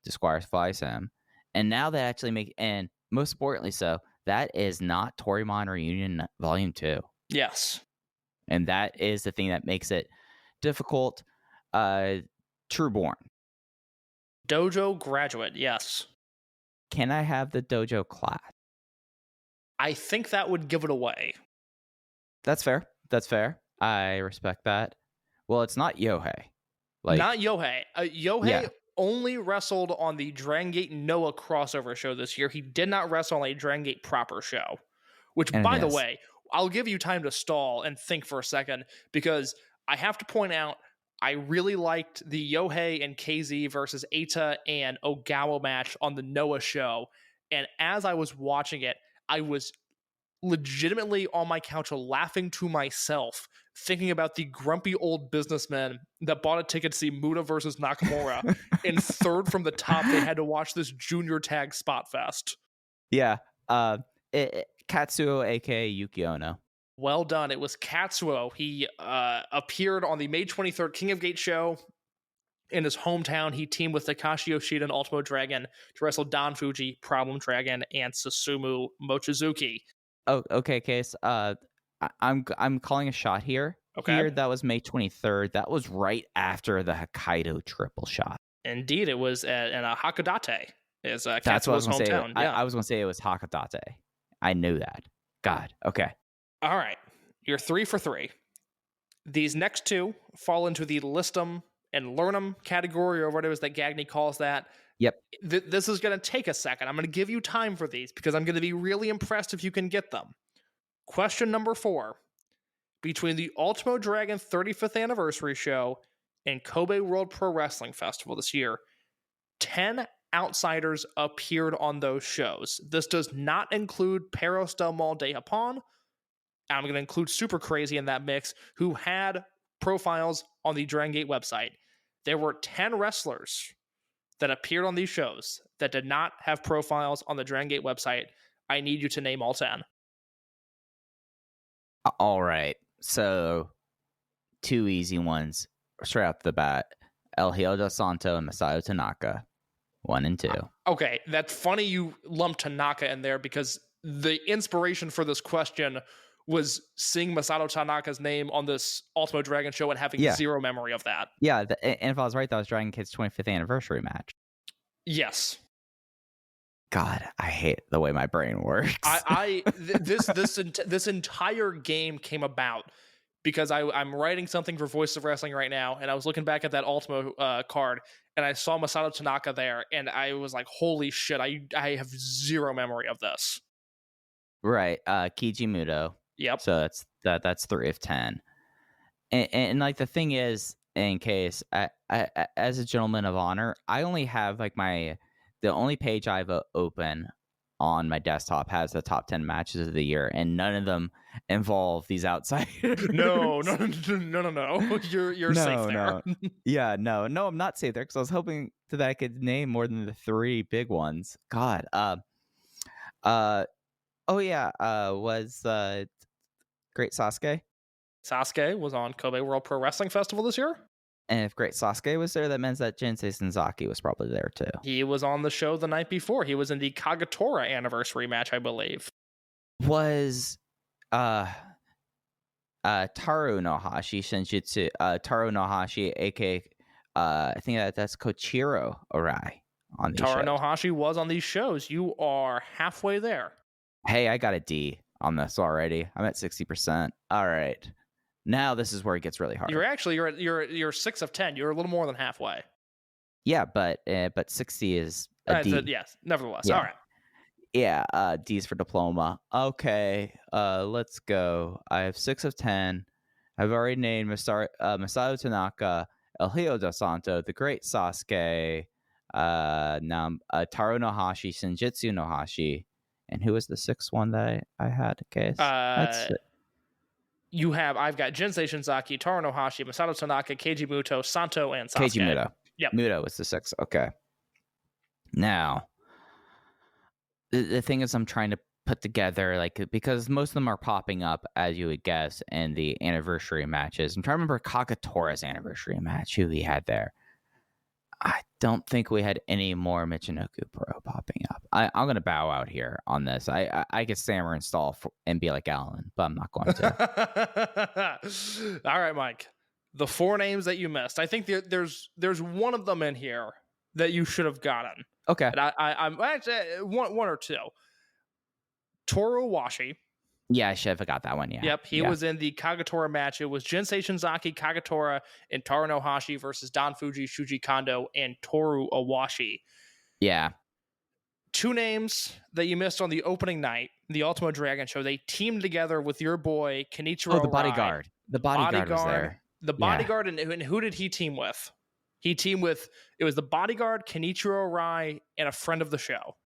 Disqualifies him. And now they actually and most importantly so, that is not Torimon Reunion Volume 2. Yes. And that is the thing that makes it difficult. Trueborn. Dojo graduate, yes. Can I have the dojo class? I think that would give it away. That's fair. I respect that. Well, it's not Yohei. Not Yohei. Yohei only wrestled on the Dragongate Noah crossover show this year. He did not wrestle on a Dragongate proper show. Which, by the way, I'll give you time to stall and think for a second, because I have to point out, I really liked the Yohei and KZ versus Eita and Ogawa match on the Noah show. And as I was watching it, I was legitimately on my couch laughing to myself, thinking about the grumpy old businessmen that bought a ticket to see Muta versus Nakamura. And third from the top, they had to watch this junior tag spot fest. Yeah. Katsuo, aka Yuki Ono. Well done. It was Katsuo. He appeared on the May 23rd King of Gate show in his hometown. He teamed with Takashi Yoshida and Ultimo Dragon to wrestle Don Fuji, Problem Dragon, and Susumu Mochizuki. Oh, okay, Case. I'm calling a shot here. Okay. Here, that was May 23rd. That was right after the Hokkaido triple shot. Indeed, it was in Hakodate. That's what I was going to say. Yeah. I was going to say it was Hakodate. I knew that. God. Okay. All right. You're 3 for 3. These next two fall into the list 'em and learn 'em category, or whatever it is that Gagny calls that. Yep. This is going to take a second. I'm going to give you time for these because I'm going to be really impressed if you can get them. Question number 4. Between the Ultimo Dragon 35th anniversary show and Kobe World Pro Wrestling Festival this year, 10 outsiders appeared on those shows. This does not include Perros del Mal de Japón. I'm going to include Super Crazy in that mix, who had profiles on the Dragongate website. There were 10 wrestlers that appeared on these shows that did not have profiles on the Dragongate website. I need you to name all 10. All right. So, 2 easy ones straight off the bat. El Hijo del Santo and Masayo Tanaka. 1 and 2. Okay, that's funny you lumped Tanaka in there because the inspiration for this question was seeing Masato Tanaka's name on this Ultimo Dragon show and having zero memory of that. Yeah, and if I was right, that was Dragongate's 25th anniversary match. Yes. God, I hate the way my brain works. This entire game came about because I'm writing something for Voice of Wrestling right now, and I was looking back at that Ultimo card, and I saw Masato Tanaka there, and I was like, holy shit, I have zero memory of this. Right. Kiji Muto. Yep. So that's 3 of 10. And like the thing is, in case I as a gentleman of honor, I only have like the only page I've open on my desktop has the top 10 matches of the year, and none of them involve these outsiders. No. You're safe there. No. Yeah, no, I'm not safe there because I was hoping that I could name more than the 3 big ones. God. Was Great Sasuke? Sasuke was on Kobe World Pro Wrestling Festival this year. And if Great Sasuke was there, that means that Jinsei Senzaki was probably there too. He was on the show the night before. He was in the Kagetora anniversary match, I believe. Was Taru Nohashi Shinjitsu, Taru Nohashi, aka I think that's Koichiro Arai on these Taru shows. Nohashi was on these shows. You are halfway there. Hey, I got a D on this already. I'm at 60%. All right. Now this is where it gets really hard. You're 6 of 10. You're a little more than halfway. Yeah, but 60 is a D. Yes, nevertheless. Yeah. All right. Yeah, D's for diploma. Okay, let's go. I have 6 of 10. I've already named Masato Tanaka, El Hijo del Santo, the Great Sasuke, now Taro Nohashi, Senjutsu Nohashi, and who was the 6th one that I had? Okay, that's it. I've got Jinsei Shinzaki, Taro Nohashi, Masato Tanaka, Keiji Muto, Santo, and Sasuke. Keiji Muto. Yep. Muto was the 6th. Okay. Now, the thing is, I'm trying to put together, because most of them are popping up, as you would guess, in the anniversary matches. I'm trying to remember Kagetora's anniversary match, who he had there. I don't think we had any more Michinoku Pro popping up. I'm going to bow out here on this. I could stammer and stall and be like Alan, but I'm not going to. All right, Mike. The 4 names that you missed. I think there's one of them in here that you should have gotten. Okay. And I'm actually one or two. Toru Owashi. Yeah, I should have got that one. Yeah. Yep. He was in the Kagetora match. It was Jinsei Shinzaki, Kagetora, and Taru Nohashi versus Don Fuji, Shuji Kondo, and Toru Owashi. Yeah. 2 names that you missed on the opening night, the Ultimo Dragon show. They teamed together with your boy Kenichiro. Oh, the bodyguard. The bodyguard was there. The bodyguard, and who did he team with? He teamed with, it was the bodyguard, Kenichiro Arai, and a friend of the show.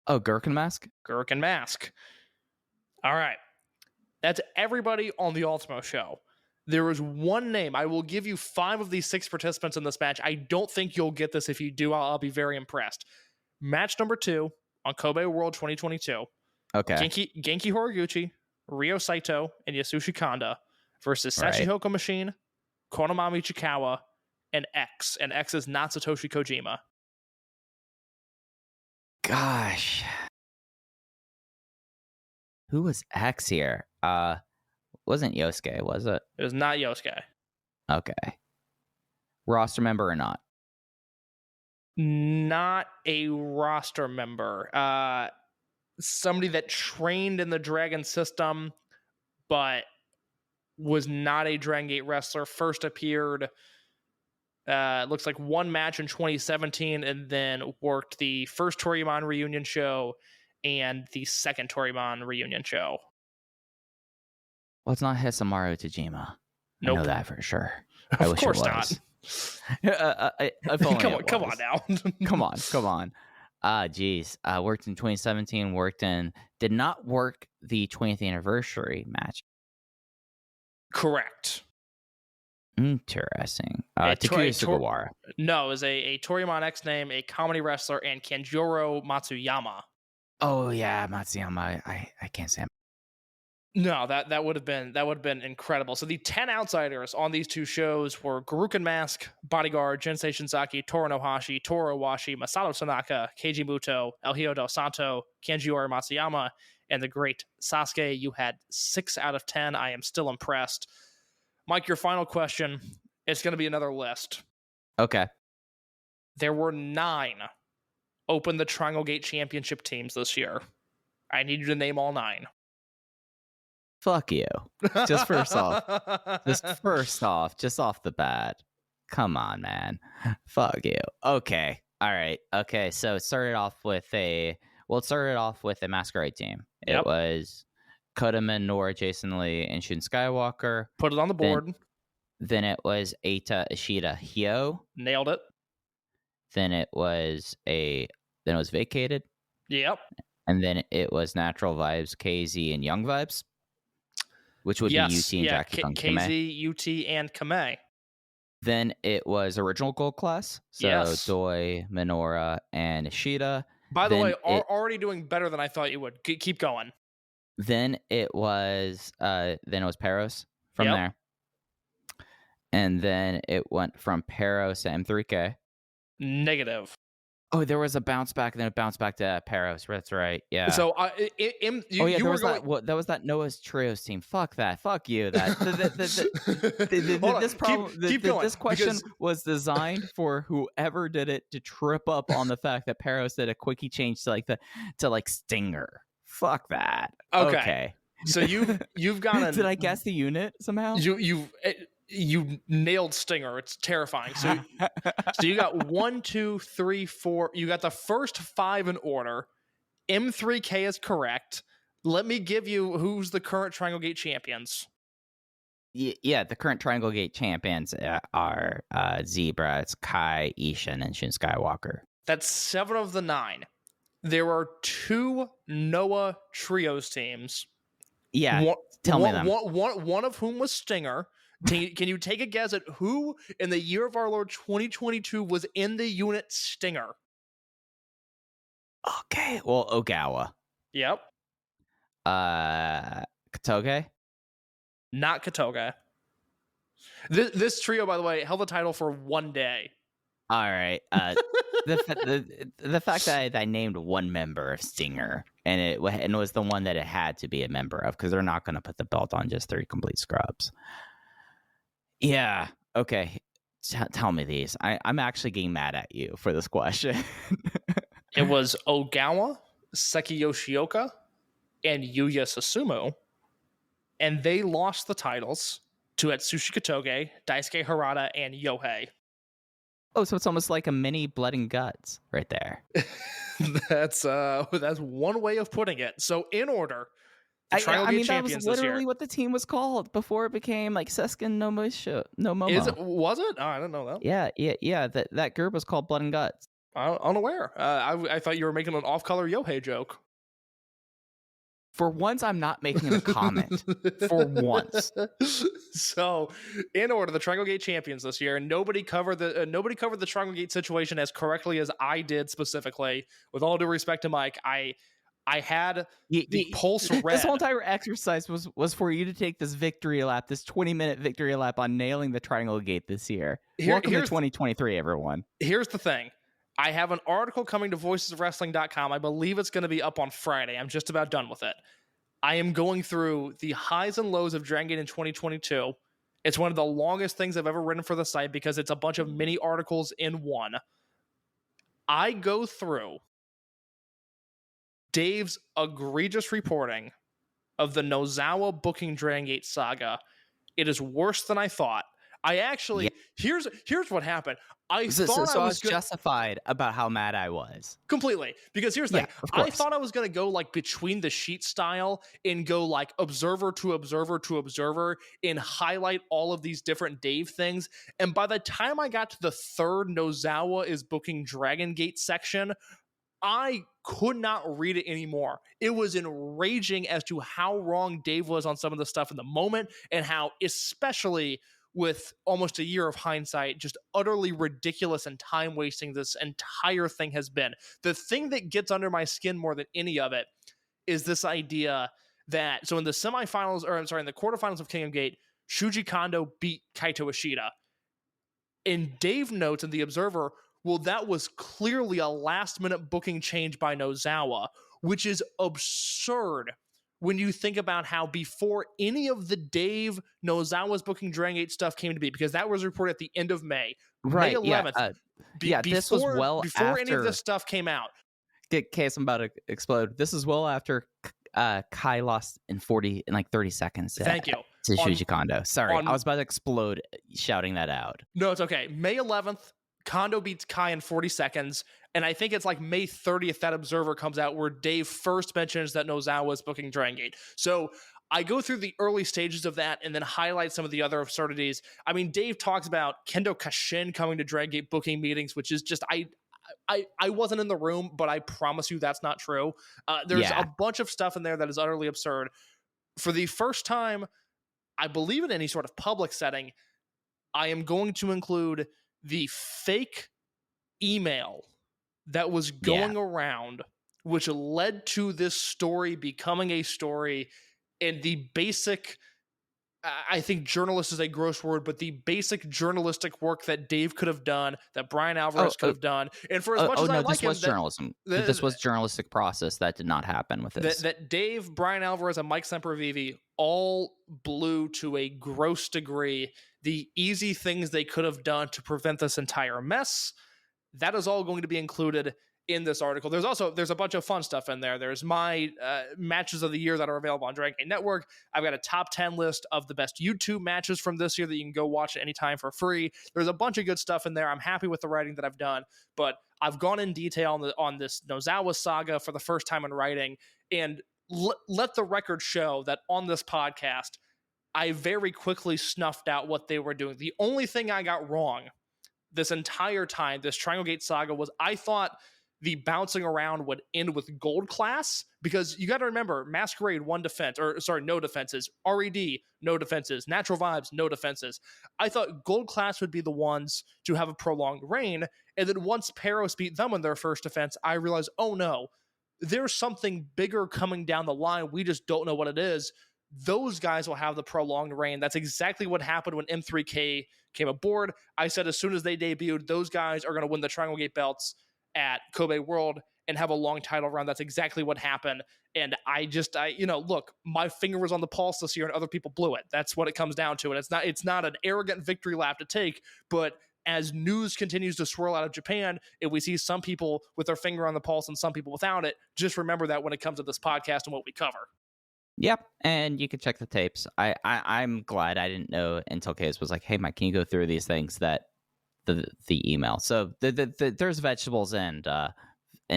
Oh, Gherkin Mask? Gherkin Mask. All right. That's everybody on the Ultimo show. There is one name. I will give you 5 of these 6 participants in this match. I don't think you'll get this. If you do, I'll be very impressed. Match number 2 on Kobe World 2022. Okay. Genki Horiguchi, Ryo Saito, and Yasushi Kanda versus Sachihoko Machine, Konomami Chikawa, and X. And X is not Satoshi Kojima. Gosh. Who was X here? Wasn't Yosuke, was it? It was not Yosuke. Okay. Roster member or not? Not a roster member. Somebody that trained in the Dragon system, but was not a Dragon Gate wrestler. First appeared, looks like 1 match in 2017, and then worked the first Toryumon reunion show and the second Toryumon reunion show. Well, it's not Hisamaru Tajima. Nope. I know that for sure. Of course not. Come on now. come on. Geez. Worked in 2017. Did not work the 20th anniversary match. Correct. Interesting. Takuya Sugawara. No, it was a Toryumon X name, a comedy wrestler, and Kenjiro Matsuyama. Oh yeah, Matsuyama. I can't say him. No, that would have been incredible. So the 10 outsiders on these 2 shows were Gurukun Mask, Bodyguard, Jinsei Shinzaki, Toru Nohashi, Toru Owashi, Masato Tanaka, Keiji Muto, El Hijo del Santo, Kenjiro Matsuyama, and the great Sasuke. You had 6 out of 10. I am still impressed. Mike, your final question. It's going to be another list. Okay. There were 9 Open the Dragongate Championship teams this year. I need you to name all 9. Fuck you. Just first off, just off the bat. Come on, man. Fuck you. Okay. All right. Okay. So it started off with a masquerade team. Yep. It was Kota Minoura, Jason Lee, and Shun Skywalker. Put it on the board. Then it was Eita, Ishida, Hyo. Nailed it. Then it was Vacated. Yep. And then it was Natural Vibes, KZ, and Young Vibes. Which would be UT and Jackie Kong KZ, UT, and Kamei. Then it was Original Gold Class. So Doi, Minoura, and Ishida. By the way, already doing better than I thought you would. Keep going. Then it was Peros from there. And then it went from Peros to M3K. Negative. Oh, there was a bounce back, and then it bounced back to Peros. That's right. Yeah. So that was that Noah's Trios team. Fuck that. Fuck you. This problem. Keep going, this question was designed for whoever did it to trip up on the fact that Peros did a quickie change to Stinger. Fuck that. Okay. So you've got Did I guess the unit somehow? You nailed Stinger. It's terrifying. So you got 1, 2, 3, 4. You got the first 5 in order. M3K is correct. Let me give you who's the current Triangle Gate champions. Yeah, the current Triangle Gate champions are Zebra, it's Kai, Ishin, and Shun Skywalker. That's 7 of the 9. There are 2 Noah Trios teams. Yeah, tell me them. One of whom was Stinger. Can you take a guess at who in the year of our Lord 2022 was in the unit Stinger? Okay, well, Ogawa. Yep. Katoge? Not Katoge. This trio, by the way, held the title for 1 day. All right. The fact that I named one member of Stinger and it was the one that it had to be a member of, because they're not going to put the belt on just 3 complete scrubs. Yeah. Okay. Tell me these. I'm actually getting mad at you for this question. It was Ogawa, Seki Yoshioka, and Yuya Susumu. And they lost the titles to Atsushi Katoge, Daisuke Harada, and Yohei. Oh, so it's almost like a mini Blood and Guts right there. That's one way of putting it. So in order, the Triangle Gate champions that was literally this year. what the team was called before it became like Seskin no Momo. Was it? Oh, I didn't know that. Yeah. That group was called Blood and Guts. Unaware. I thought you were making an off-color Yohei joke. For once, I'm not making a comment. For once. So, in order, the Triangle Gate champions this year. Nobody covered the Triangle Gate situation as correctly as I did specifically. With all due respect to Mike, I had the pulse red. This whole entire exercise was for you to take this victory lap, this 20-minute victory lap on nailing the Triangle Gate this year. Welcome to 2023, everyone. Here's the thing. I have an article coming to voicesofwrestling.com. I believe it's going to be up on Friday. I'm just about done with it. I am going through the highs and lows of Dragongate in 2022. It's one of the longest things I've ever written for the site because it's a bunch of mini articles in one. I go through Dave's egregious reporting of the Nozawa booking Dragongate saga. It is worse than I thought. I actually, here's what happened. I was justified about how mad I was. Completely. Because here's the thing. I thought I was going to go like between the sheet style and go like observer to observer to observer and highlight all of these different Dave things. And by the time I got to the 3rd Nozawa is booking Dragongate section, I could not read it anymore. It was enraging as to how wrong Dave was on some of the stuff in the moment and how, especially with almost a year of hindsight, just utterly ridiculous and time-wasting this entire thing has been. The thing that gets under my skin more than any of it is this idea that, so in the semifinals, or I'm sorry, in the quarterfinals of Kingdom Gate, Shuji Kondo beat Kaito Ishida. And Dave notes in The Observer, well, that was clearly a last-minute booking change by Nozawa, which is absurd when you think about how before any of the Dave Nozawa's booking Dragongate stuff came to be, because that was reported at the end of May. May 11th. This was before after any of this stuff came out. Case, I'm about to explode. This is well after Kai lost in 30 seconds. Thank you. To Shuji Kondo. Sorry, I was about to explode shouting that out. No, it's okay. May 11th, Kondo beats Kai in 40 seconds. And I think it's like May 30th that Observer comes out where Dave first mentions that Nozawa is booking Dragongate. So I go through the early stages of that and then highlight some of the other absurdities. I mean, Dave talks about Kendo Kashin coming to Dragongate booking meetings, which is just, I wasn't in the room, but I promise you that's not true. There's a bunch of stuff in there that is utterly absurd. For the first time, I believe in any sort of public setting, I am going to include the fake email that was going around, which led to this story becoming a story, and the basic I think journalist is a gross word, but the basic journalistic work that Dave could have done, that Brian Alvarez could have done, and for as much as I like him, this was journalism. This was journalistic process that did not happen with this. That Dave, Brian Alvarez, and Mike Sempervive all blew to a gross degree the easy things they could have done to prevent this entire mess. That is all going to be included in this article. There's a bunch of fun stuff in there. There's my matches of the year that are available on Dragongate Network. I've got a top 10 list of the best YouTube matches from this year that you can go watch at any time for free. There's a bunch of good stuff in there. I'm happy with the writing that I've done, but I've gone in detail on this Nozawa saga for the first time in writing, and let the record show that on this podcast, I very quickly snuffed out what they were doing. The only thing I got wrong this entire time, this Dragongate saga, was I thought the bouncing around would end with gold class, because you got to remember, Masquerade no defenses, RED no defenses, Natural Vibes no defenses. I thought gold class would be the ones to have a prolonged reign, and then once Peros beat them in their first defense, I realized, oh no, there's something bigger coming down the line. We just don't know what it is. Those guys will have the prolonged reign. That's exactly what happened when M3K came aboard. I said as soon as they debuted, those guys are going to win the Dragongate belts at Kobe World and have a long title run. That's exactly what happened. And look, my finger was on the pulse this year and other people blew it. That's what it comes down to. And it's not an arrogant victory lap to take, but as news continues to swirl out of Japan, if we see some people with their finger on the pulse and some people without it, just remember that when it comes to this podcast and what we cover. Yep, and you can check the tapes. I'm glad I didn't know until Case was like, hey, Mike, can you go through these things that the email. So there's vegetables and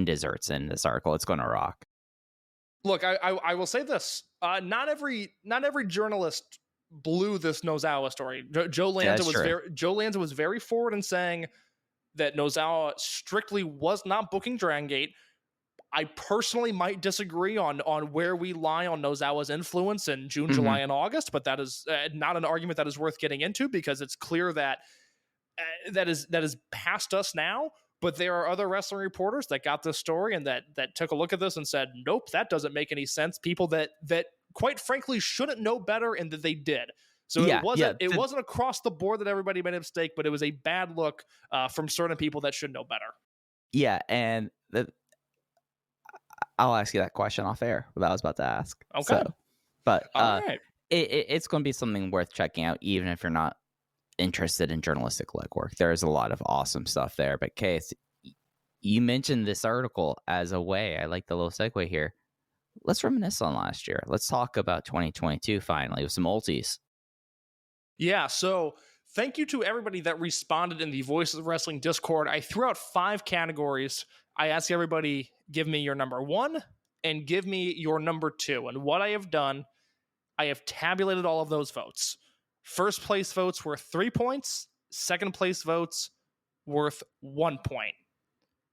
desserts in this article. It's going to rock. Look, I will say this: not every journalist blew this Nozawa story. Joe Lanza was very forward in saying that Nozawa strictly was not booking Dragongate. I personally might disagree on where we lie on Nozawa's influence in June, July, and August, but that is not an argument that is worth getting into, because it's clear that that is past us now. But there are other wrestling reporters that got this story and that took a look at this and said, nope, that doesn't make any sense. People that quite frankly shouldn't know better, and that they did. So it wasn't across the board that everybody made a mistake, but it was a bad look from certain people that should know better. Yeah, and I'll ask you that question off air, what I was about to ask. Okay. But it's going to be something worth checking out, even if you're not interested in journalistic legwork. There's a lot of awesome stuff there. But Case, you mentioned this article as a way. I like the little segue here. Let's reminisce on last year. Let's talk about 2022 finally with some Ulties. Yeah, so thank you to everybody that responded in the Voices of Wrestling Discord. I threw out 5 categories. I asked everybody, give me your number 1 and give me your number 2. And what I have done, I have tabulated all of those votes. First place votes worth 3 points. Second place votes worth 1 point.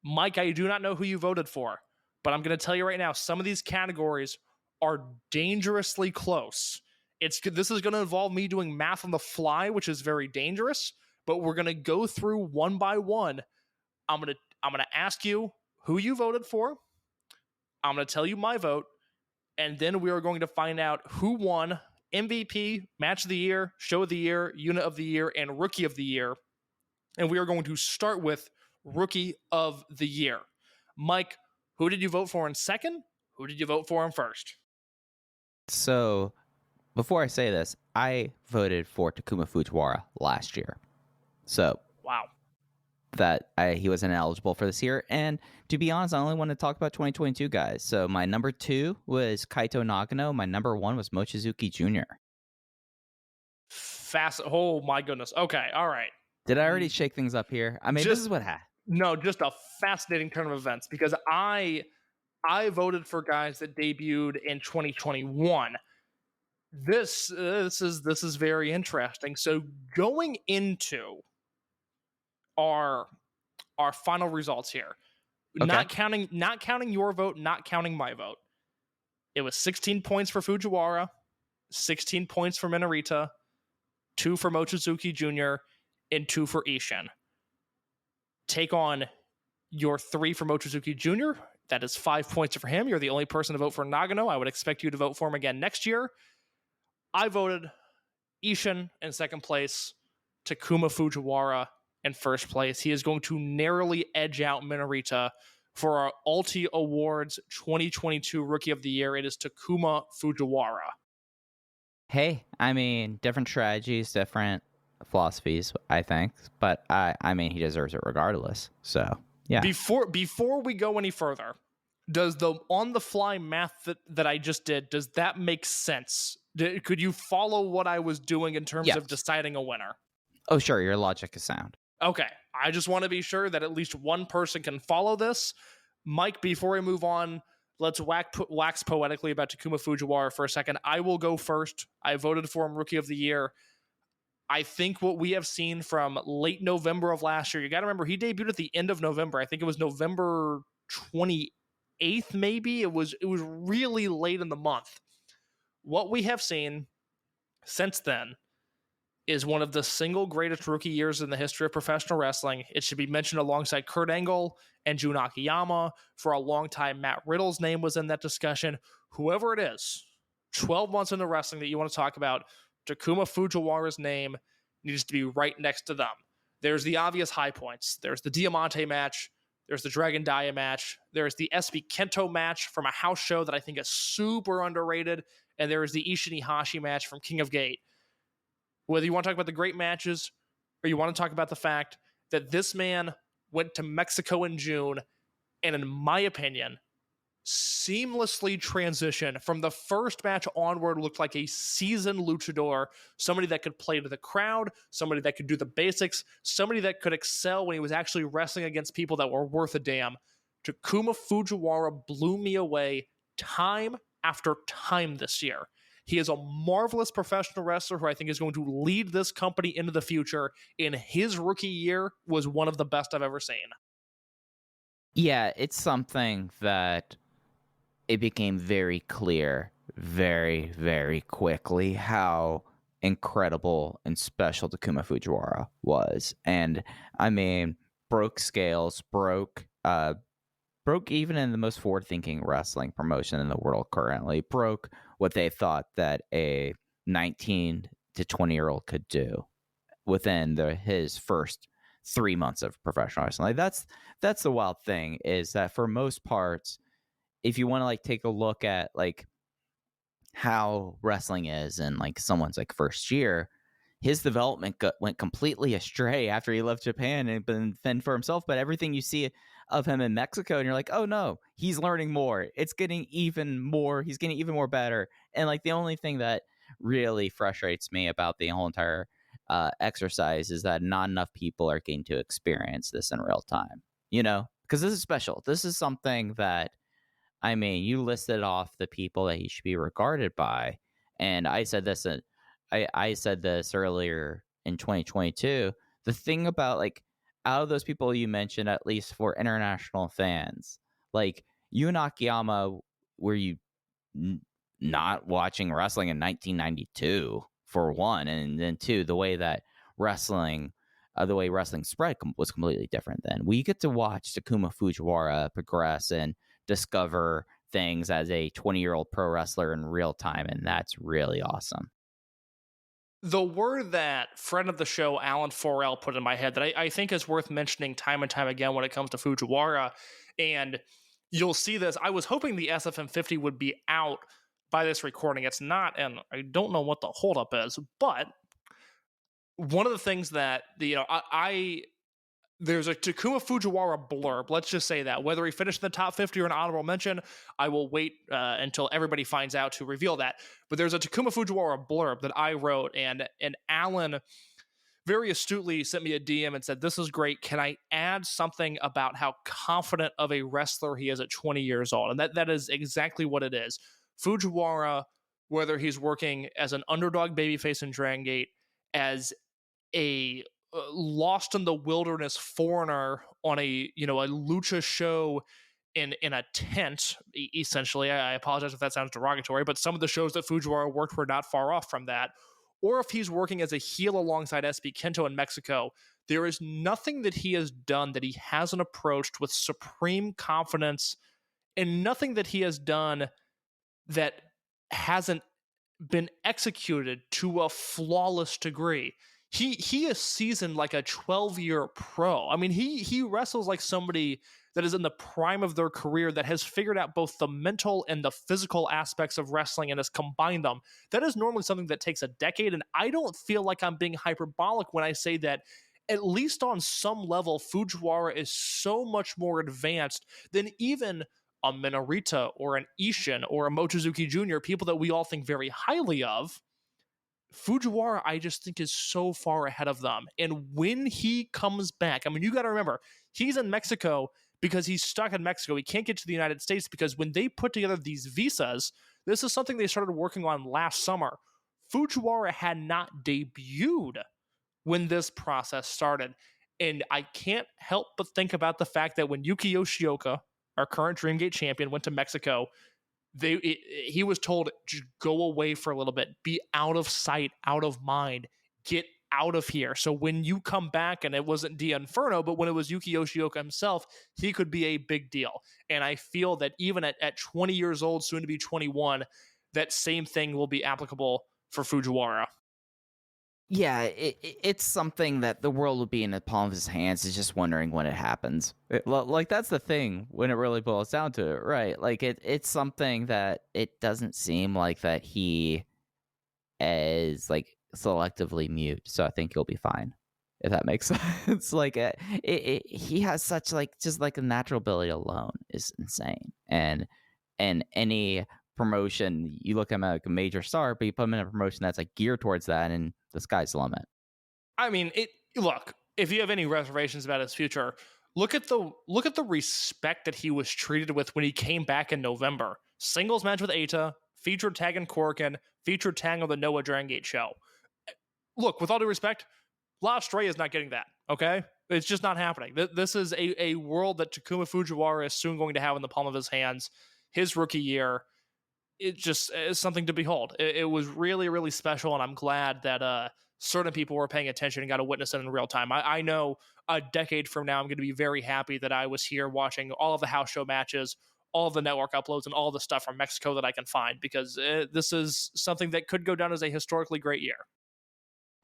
Mike, I do not know who you voted for, but I'm going to tell you right now, some of these categories are dangerously close. This is going to involve me doing math on the fly, which is very dangerous, but we're going to go through one by one. I'm going to ask you who you voted for. I'm going to tell you my vote, and then we are going to find out who won MVP, Match of the Year, Show of the Year, Unit of the Year, and Rookie of the Year. And we are going to start with Rookie of the Year. Mike, who did you vote for in second? Who did you vote for in first? So, before I say this, I voted for Takuma Fujiwara last year. So, wow. That he was ineligible for this year. And to be honest, I only want to talk about 2022 guys. So my number 2 was Kaito Nagano. My number 1 was Mochizuki Jr. Oh my goodness. Okay. All right. Did I already shake things up here? I mean, this is what happened. No, just a fascinating turn of events, because I voted for guys that debuted in 2021. This is very interesting. So going into our final results here, okay. not counting your vote, not counting my vote, it was 16 points for Fujiwara, 16 points for Minorita, 2 for Mochizuki Jr., and 2 for Ishin. Take on your 3 for Mochizuki Jr. That is 5 points for him. You're the only person to vote for Nagano. I would expect you to vote for him again next year. I voted Ishin in second place, Takuma Fujiwara in first place. He is going to narrowly edge out Minorita for our Ulty Awards 2022 Rookie of the Year. It is Takuma Fujiwara. Hey, I mean, different strategies, different philosophies, I think. But I mean, he deserves it regardless. So, yeah. Before we go any further, does the on-the-fly math that I just did, does that make sense? Could you follow what I was doing in terms of deciding a winner? Oh, sure. Your logic is sound. Okay. I just want to be sure that at least one person can follow this. Mike, before we move on, let's wax poetically about Takuma Fujiwara for a second. I will go first. I voted for him Rookie of the Year. I think what we have seen from late November of last year, you got to remember, he debuted at the end of November. I think it was November 28th, maybe. It was really late in the month. What we have seen since then is one of the single greatest rookie years in the history of professional wrestling. It should be mentioned alongside Kurt Angle and Jun Akiyama. For a long time, Matt Riddle's name was in that discussion. Whoever it is, 12 months into wrestling that you want to talk about, Takuma Fujiwara's name needs to be right next to them. There's the obvious high points. There's the Diamante match. There's the Dragon Dia match. There's the SB Kento match from a house show that I think is super underrated. And there is the Ishin Ihashi match from King of Gate. Whether you want to talk about the great matches or you want to talk about the fact that this man went to Mexico in June and, in my opinion, seamlessly transitioned from the first match onward, looked like a seasoned luchador, somebody that could play to the crowd, somebody that could do the basics, somebody that could excel when he was actually wrestling against people that were worth a damn. Takuma Fujiwara blew me away time after time this year. He is a marvelous professional wrestler who I think is going to lead this company into the future. In his rookie year was one of the best I've ever seen. Yeah, it's something that it became very clear very, very quickly how incredible and special Takuma Fujiwara was. And I mean, broke scales, broke even in the most forward-thinking wrestling promotion in the world currently, broke what they thought that a 19 to 20-year-old could do within his first 3 months of professional wrestling. Like that's the wild thing, is that for most parts, if you want to like take a look at like how wrestling is in like someone's like first year, his development went completely astray after he left Japan and been fend for himself. But everything you see of him in Mexico, and you're like, oh no, he's learning more. It's getting even more. He's getting even more better. And like the only thing that really frustrates me about the whole entire exercise is that not enough people are getting to experience this in real time. You know, because this is special. This is something that, I mean, you listed off the people that he should be regarded by, and I said this. I said this earlier in 2022. The thing about like, out of those people you mentioned, at least for international fans, like Jun Akiyama, were you not watching wrestling in 1992 for one, and then two, the way wrestling spread was completely different then. We get to watch Takuma Fujiwara progress and discover things as a 20-year-old pro wrestler in real time, and that's really awesome. The word that friend of the show, Alan Forel, put in my head that I think is worth mentioning time and time again when it comes to Fujiwara, and you'll see this. I was hoping the SFM 50 would be out by this recording. It's not, and I don't know what the holdup is, but one of the things that, there's a Takuma Fujiwara blurb, let's just say that. Whether he finished in the top 50 or an honorable mention, I will wait until everybody finds out to reveal that. But there's a Takuma Fujiwara blurb that I wrote, and Alan very astutely sent me a DM and said, this is great. Can I add something about how confident of a wrestler he is at 20 years old? And that is exactly what it is. Fujiwara, whether he's working as an underdog babyface in Dragongate, as a lost in the wilderness foreigner on a lucha show in a tent, essentially. I apologize if that sounds derogatory, but some of the shows that Fujiwara worked were not far off from that. Or if he's working as a heel alongside SB Kento in Mexico, there is nothing that he has done that he hasn't approached with supreme confidence, and nothing that he has done that hasn't been executed to a flawless degree. He is seasoned like a 12-year pro. I mean, he wrestles like somebody that is in the prime of their career, that has figured out both the mental and the physical aspects of wrestling and has combined them. That is normally something that takes a decade, and I don't feel like I'm being hyperbolic when I say that at least on some level, Fujiwara is so much more advanced than even a Minorita or an Ishin or a Mochizuki Jr., people that we all think very highly of. Fujiwara, I just think, is so far ahead of them. And when he comes back, I mean, you got to remember, he's in Mexico because he's stuck in Mexico. He can't get to the United States because when they put together these visas, this is something they started working on last summer. Fujiwara had not debuted when this process started. And I can't help but think about the fact that when Yuki Yoshioka, our current Dreamgate champion, went to Mexico, he was told, just go away for a little bit, be out of sight, out of mind, get out of here. So when you come back, and it wasn't Dia Inferno, but when it was Yuki Yoshioka himself, he could be a big deal. And I feel that even at 20 years old, soon to be 21, that same thing will be applicable for Fujiwara. Yeah, it's something that the world will be in the palm of his hands. Is just wondering when it happens. Like, that's the thing when it really boils down to it, right? Like, it's something that it doesn't seem like that he is like selectively mute. So I think he'll be fine, if that makes sense. Like, he has such like just like a natural ability alone is insane, and any promotion, you look at him like a major star, but you put him in a promotion that's like geared towards that, and the sky's the limit. I mean, look, if you have any reservations about his future, look at the respect that he was treated with when he came back in November. Singles match with Eita, featured tag in Corkin, featured tag on the Noah Dragongate show. Look, with all due respect, La Estrella is not getting that, okay? It's just not happening. This is a world that Takuma Fujiwara is soon going to have in the palm of his hands. His rookie year, it just is something to behold. It was really, really special, and I'm glad that certain people were paying attention and got to witness it in real time. I know a decade from now, I'm going to be very happy that I was here watching all of the house show matches, all of the network uploads, and all the stuff from Mexico that I can find, because this is something that could go down as a historically great year.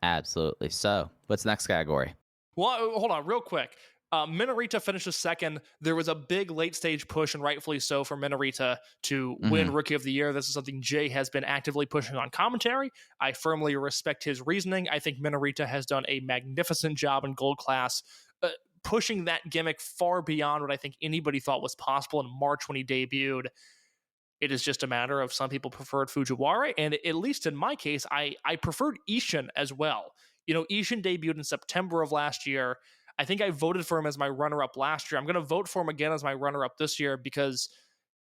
Absolutely. So, what's the next category? Well, hold on, real quick. Minorita finishes second. There was a big late stage push, and rightfully so, for Minorita to win Rookie of the Year. This is something Jay has been actively pushing on commentary. I firmly respect his reasoning. I think Minorita has done a magnificent job in Gold Class, pushing that gimmick far beyond what I think anybody thought was possible in March when he debuted. It is just a matter of some people preferred Fujiwara, and at least in my case, I preferred Ishin as well. You know, Ishin debuted in September of last year. I think I voted for him as my runner-up last year. I'm going to vote for him again as my runner-up this year, because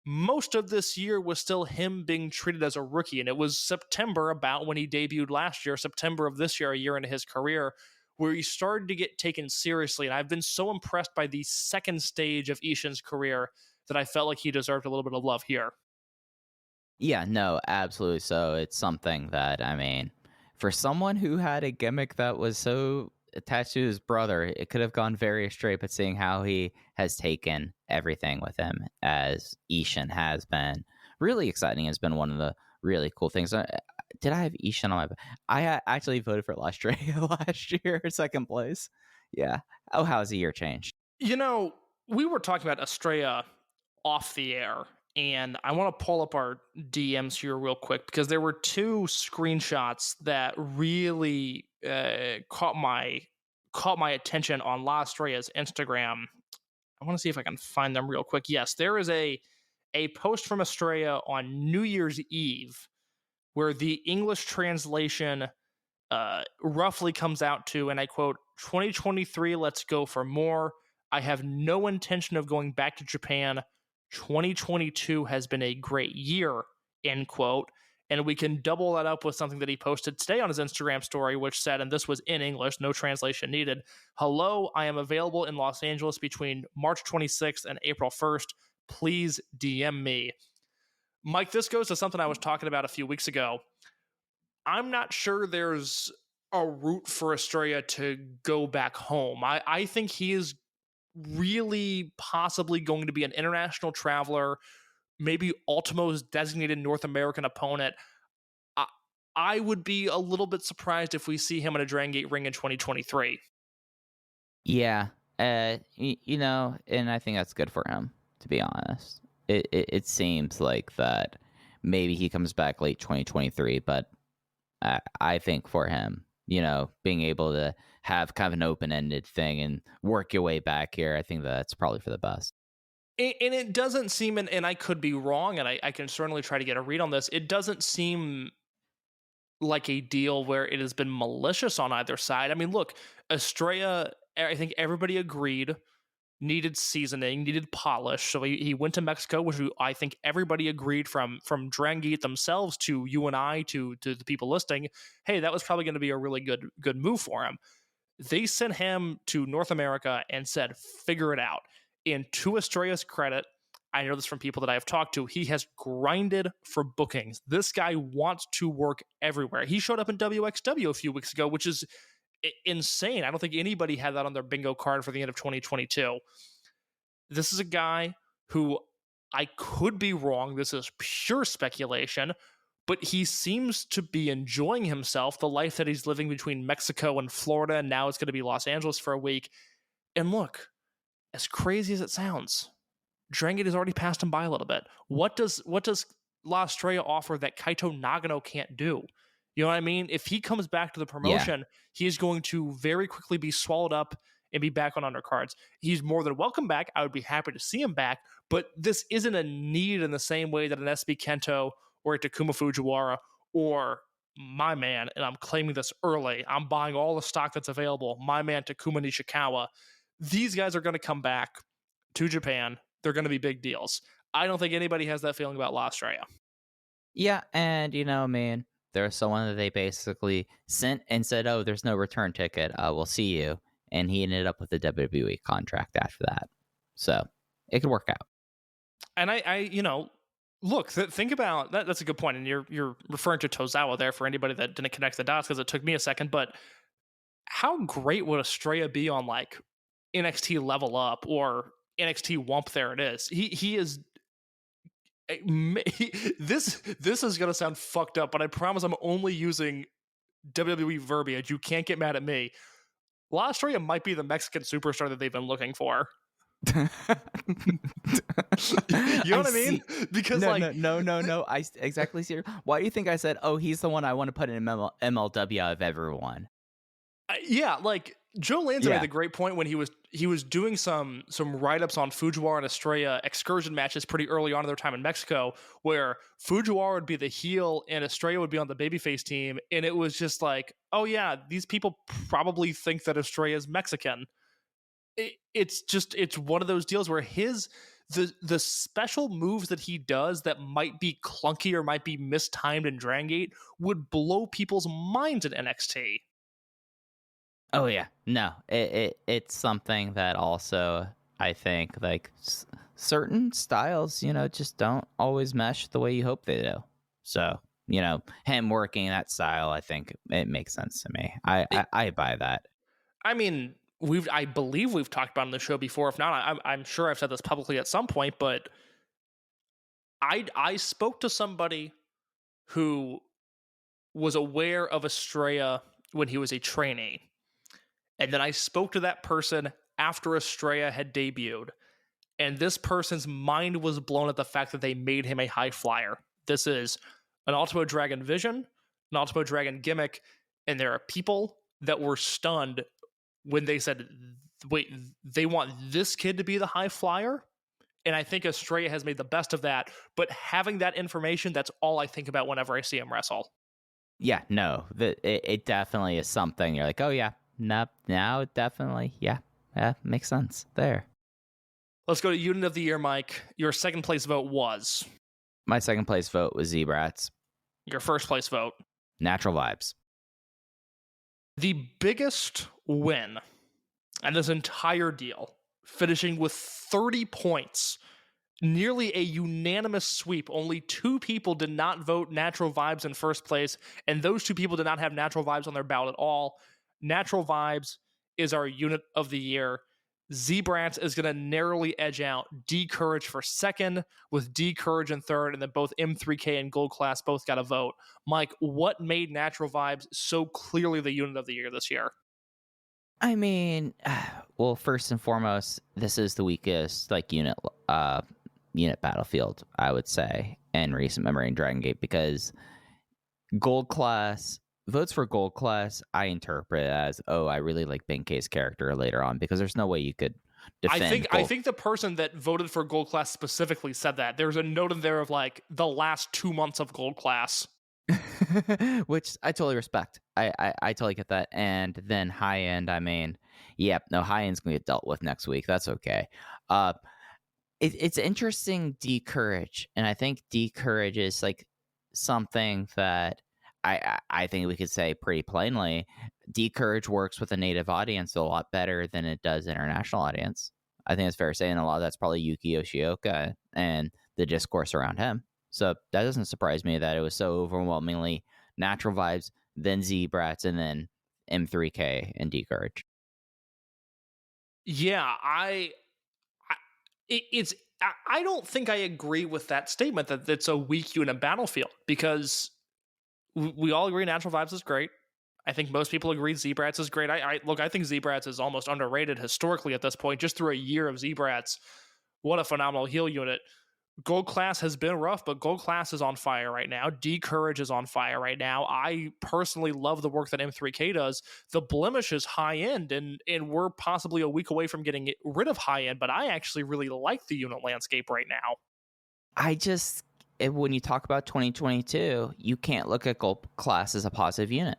most of this year was still him being treated as a rookie, and it was September, about when he debuted last year, September of this year, a year into his career, where he started to get taken seriously. And I've been so impressed by the second stage of Ishin's career that I felt like he deserved a little bit of love here. Yeah, no, absolutely. So it's something that, I mean, for someone who had a gimmick that was so attached to his brother, it could have gone very astray, but seeing how he has taken everything with him, as Ishin has been really exciting, has been one of the really cool things. Did I have Ishin on my... I actually voted for La Estrella last year, second place. Yeah. Oh, how's the year changed? You know, we were talking about Estrella off the air, and I want to pull up our DMs here real quick, because there were two screenshots that really caught my attention on La Estrella's Instagram. I want to see if I can find them real quick. Yes, there is a post from Estrella on New Year's Eve where the English translation roughly comes out to, and I quote, "2023, let's go for more. I have no intention of going back to Japan. 2022 has been a great year," end quote. And we can double that up with something that he posted today on his Instagram story, which said, and this was in English, no translation needed, "Hello, I am available in Los Angeles between March 26th and April 1st. Please DM me." Mike, this goes to something I was talking about a few weeks ago. I'm not sure there's a route for Estrella to go back home. I think he is really possibly going to be an international traveler, maybe Ultimo's designated North American opponent. I would be a little bit surprised if we see him in a Dragongate ring in 2023. Yeah, and I think that's good for him, to be honest. It seems like that maybe he comes back late 2023, but I think for him, being able to have kind of an open-ended thing and work your way back here, I think that's probably for the best. And it doesn't seem, and I could be wrong, and I can certainly try to get a read on this, it doesn't seem like a deal where it has been malicious on either side. I mean, look, Estrella, I think everybody agreed, needed seasoning, needed polish. So he went to Mexico, which I think everybody agreed from Dragongate themselves to you and I to the people listening, hey, that was probably going to be a really good move for him. They sent him to North America and said, figure it out. And to Estrella's credit, I know this from people that I have talked to, he has grinded for bookings. This guy wants to work everywhere. He showed up in WXW a few weeks ago, which is insane. I don't think anybody had that on their bingo card for the end of 2022. This is a guy who, I could be wrong, this is pure speculation, but he seems to be enjoying himself, the life that he's living between Mexico and Florida, and now it's going to be Los Angeles for a week. And look, as crazy as it sounds, Dragongate has already passed him by a little bit. What does La Estrella offer that Kaito Nagano can't do? You know what I mean? If he comes back to the promotion, he is going to very quickly be swallowed up and be back on undercards. He's more than welcome back. I would be happy to see him back, but this isn't a need in the same way that an SB Kento or a Takuma Fujiwara or my man, and I'm claiming this early, I'm buying all the stock that's available, my man Takuma Nishikawa. These guys are going to come back to Japan. They're going to be big deals. I don't think anybody has that feeling about La Estrella. Yeah, and there's someone that they basically sent and said, oh, there's no return ticket. We'll see you. And he ended up with a WWE contract after that. So it could work out. And I look, think about that. That's a good point. And you're referring to Tozawa there for anybody that didn't connect the dots, because it took me a second. But how great would Estrella be on like NXT Level Up or NXT Wump? There it is. He is. This is gonna sound fucked up, but I promise I'm only using WWE verbiage. You can't get mad at me. La Estrella might be the Mexican superstar that they've been looking for. You know what I mean? Because no. I exactly see. Why do you think I said, oh, he's the one I want to put in MLW of everyone? Yeah, like Joe Lanza made a great point when he was doing some write-ups on Fujiwara and Estrella excursion matches pretty early on in their time in Mexico, where Fujiwara would be the heel and Estrella would be on the babyface team, and it was just like, oh yeah, these people probably think that Estrella is Mexican. It's one of those deals where the special moves that he does that might be clunky or might be mistimed in Dragongate would blow people's minds in NXT. Oh yeah, no, it's something that also I think like certain styles, just don't always mesh the way you hope they do. So him working that style, I think it makes sense to me. I buy that. I mean, I believe we've talked about it on the show before. If not, I'm sure I've said this publicly at some point. But I spoke to somebody who was aware of Estrella when he was a trainee. And then I spoke to that person after Estrella had debuted. And this person's mind was blown at the fact that they made him a high flyer. This is an Ultimo Dragon vision, an Ultimo Dragon gimmick. And there are people that were stunned when they said, wait, they want this kid to be the high flyer? And I think Estrella has made the best of that. But having that information, that's all I think about whenever I see him wrestle. Yeah, no, it definitely is something. You're like, oh yeah. Nope. Now, definitely. Yeah, makes sense there. Let's go to Unit of the Year, Mike. Your second place vote was? My second place vote was Z-Brats. Your first place vote? Natural Vibes. The biggest win and this entire deal, finishing with 30 points, nearly a unanimous sweep. Only 2 people did not vote Natural Vibes in first place, and those 2 people did not have Natural Vibes on their ballot at all. Natural Vibes is our Unit of the Year. Z-Brats is going to narrowly edge out D-Courage for second, with D-Courage in third, and then both M3K and Gold Class both got a vote. Mike, what made Natural Vibes so clearly the unit of the year this year? I mean, well, first and foremost, this is the weakest unit battlefield, I would say, in recent memory in Dragongate, because Gold Class votes for Gold Class I interpret as, I really like Benkei's character later on, because there's no way you could defend I think the person that voted for Gold Class specifically said that. There's a note in there of the last 2 months of Gold Class. Which I totally respect. I totally get that. And then high end, I mean, high end's gonna get dealt with next week. That's okay. It's interesting, D-Courage, and I think D-Courage is something that I think we could say pretty plainly. D-Courage works with a native audience a lot better than it does international audience. I think it's fair to say, and a lot of that's probably Yuki Yoshioka and the discourse around him. So that doesn't surprise me that it was so overwhelmingly Natural Vibes, then Z-Brats, and then M3K and D-Courage. Yeah, I don't think I agree with that statement that it's a weak unit battlefield, because we all agree Natural Vibes is great. I think most people agree Z-Brats is great. I think Z-Brats is almost underrated historically at this point, just through a year of Z-Brats. What a phenomenal heal unit. Gold Class has been rough, but Gold Class is on fire right now. D-Courage is on fire right now. I personally love the work that M3K does. The blemish is high end, and we're possibly a week away from getting rid of high end, but I actually really like the unit landscape right now. When you talk about 2022, you can't look at Gold Class as a positive unit.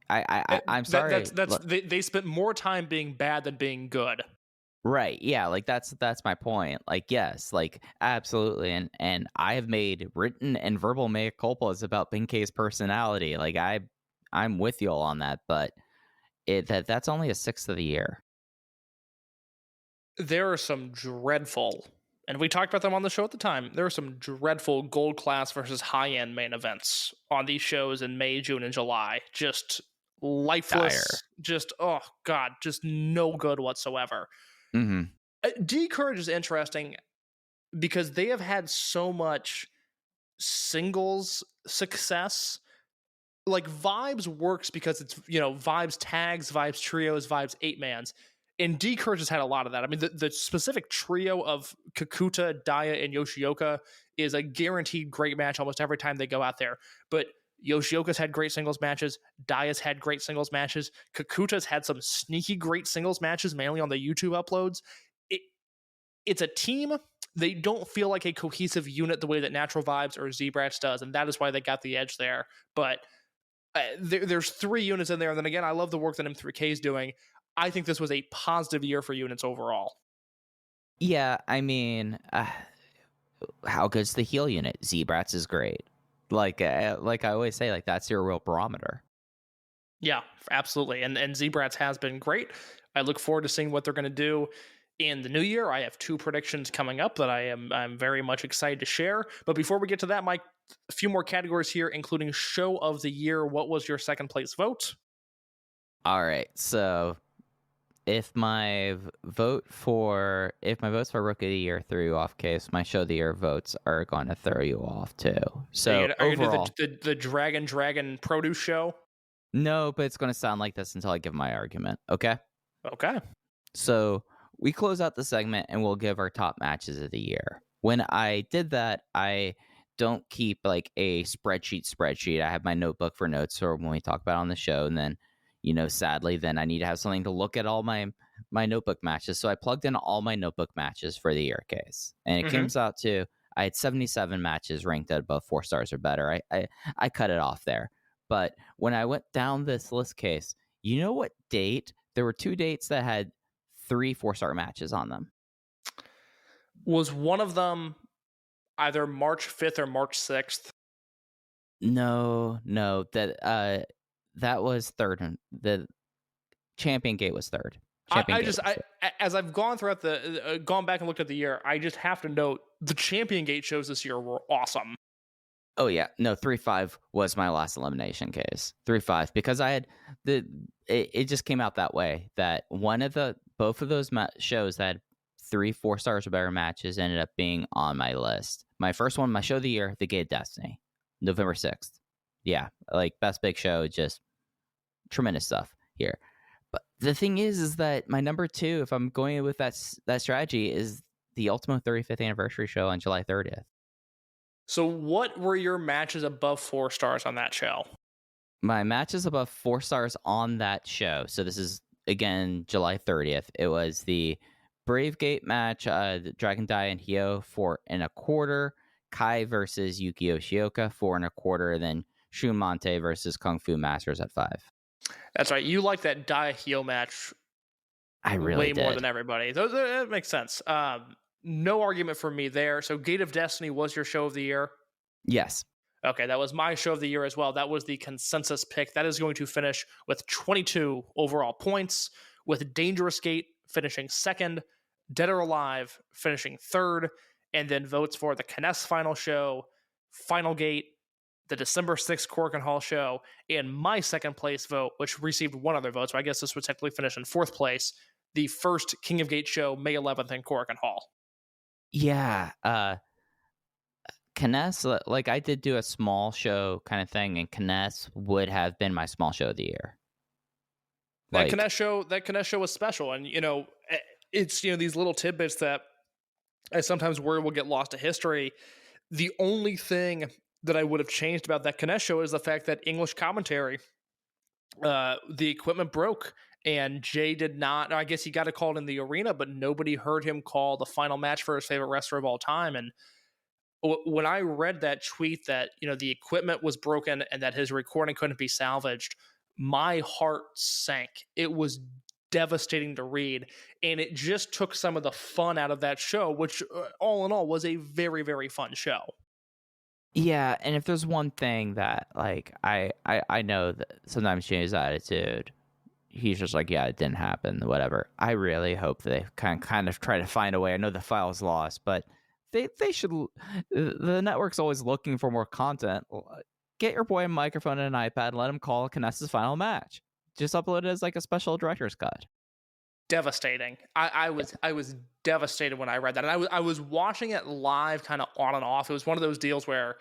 I'm sorry. They spent more time being bad than being good. Right. Yeah. That's my point. Yes, absolutely. And I have made written and verbal mea culpas about Benkei's personality. I'm with you all on that, but that's only a sixth of the year. There are some dreadful, and we talked about them on the show at the time, there are some dreadful Gold Class versus high-end main events on these shows in May, June, and July. Just lifeless. Dire. Just, oh God, just no good whatsoever. Mm-hmm. D-Courage is interesting because they have had so much singles success. Vibes works because it's, Vibes tags, Vibes trios, Vibes 8-mans. And D-Courage has had a lot of that. I mean, the specific trio of Kakuta, Daya, and Yoshioka is a guaranteed great match almost every time they go out there. But Yoshioka's had great singles matches. Daya's had great singles matches. Kakuta's had some sneaky great singles matches, mainly on the YouTube uploads. It's a team. They don't feel like a cohesive unit the way that Natural Vibes or Z-Brats does, and that is why they got the edge there. But there's 3 units in there, and then again, I love the work that M3K is doing. I think this was a positive year for units overall. Yeah, I mean, how good's the heal unit? Z-Brats is great. Like I always say, that's your real barometer. Yeah, absolutely. And Z-Brats has been great. I look forward to seeing what they're going to do in the new year. I have 2 predictions coming up that I'm very much excited to share. But before we get to that, Mike, a few more categories here, including Show of the Year. What was your second place vote? All right, so if my votes for Rookie of the Year threw you off, Case, my Show of the Year votes are going to throw you off too. So are you going to do the Dragon produce show? No, but it's going to sound like this until I give my argument. Okay. So we close out the segment and we'll give our top matches of the year. When I did that, I don't keep a spreadsheet. I have my notebook for notes for when we talk about it on the show, and then sadly, then I need to have something to look at all my notebook matches. So I plugged in all my notebook matches for the year, Case. And it comes out to, I had 77 matches ranked at above 4 stars or better. I cut it off there. But when I went down this list, Case, you know what date? There were 2 dates that had 3 4-star matches on them. Was one of them either March 5th or March 6th? No. That was third. The Champion Gate was third. As I've gone throughout gone back and looked at the year, I just have to note the Champion Gate shows this year were awesome. Oh yeah, no, 3-5 was my last elimination, Case. 3-5 because I had it just came out that way that one of the both of those shows that had 3 4-stars or better matches ended up being on my list. My first one, my show of the year, The Gate of Destiny, November 6th. Yeah, like best big show, just tremendous stuff here. But the thing is that my number 2, if I'm going with that strategy, is the Ultimo 35th anniversary show on July 30th. So what were your matches above 4 stars on that show? My matches above 4 stars on that show. So this is, again, July 30th. It was the Brave Gate match, Dragon Dai and Hyo 4 1/4, Kai versus Yuki Yoshioka 4 1/4, then Shun Monte versus Kung Fu Masters at 5. That's right. You like that Dai Hyo match I really way more than everybody. That makes sense. No argument for me there. So Gate of Destiny was your show of the year? Yes. Okay, that was my show of the year as well. That was the consensus pick. That is going to finish with 22 overall points, with Dangerous Gate finishing 2nd, Dead or Alive finishing 3rd, and then votes for the Kness Final Show, Final Gate, the December 6th Korakuen Hall show, and my 2nd place vote, which received 1 other vote, so I guess this would technically finish in 4th place, the first King of Gate show, May 11th in Korakuen Hall. Yeah, Kness, like I did do a small show kind of thing, and Kness would have been my small show of the year. That Kness show was special, and it's these little tidbits that I sometimes worry will get lost to history. The only thing that I would have changed about that Kness show is the fact that English commentary, the equipment broke, and Jay did not. I guess he got a call in the arena, but nobody heard him call the final match for his favorite wrestler of all time. And when I read that tweet that the equipment was broken and that his recording couldn't be salvaged, my heart sank. It was devastating to read, and it just took some of the fun out of that show, which all in all was a very, very fun show. Yeah, and if there's one thing that like I know that sometimes Jay's attitude, he's just like, yeah, it didn't happen, whatever. I really hope they kind of try to find a way. I know the file's lost, but they should. The network's always looking for more content. Get your boy a microphone and an iPad and let him call Kness's final match. Just upload it as like a special director's cut. Devastating. I was devastated when I read that, and I was watching it live, kind of on and off. It was one of those deals where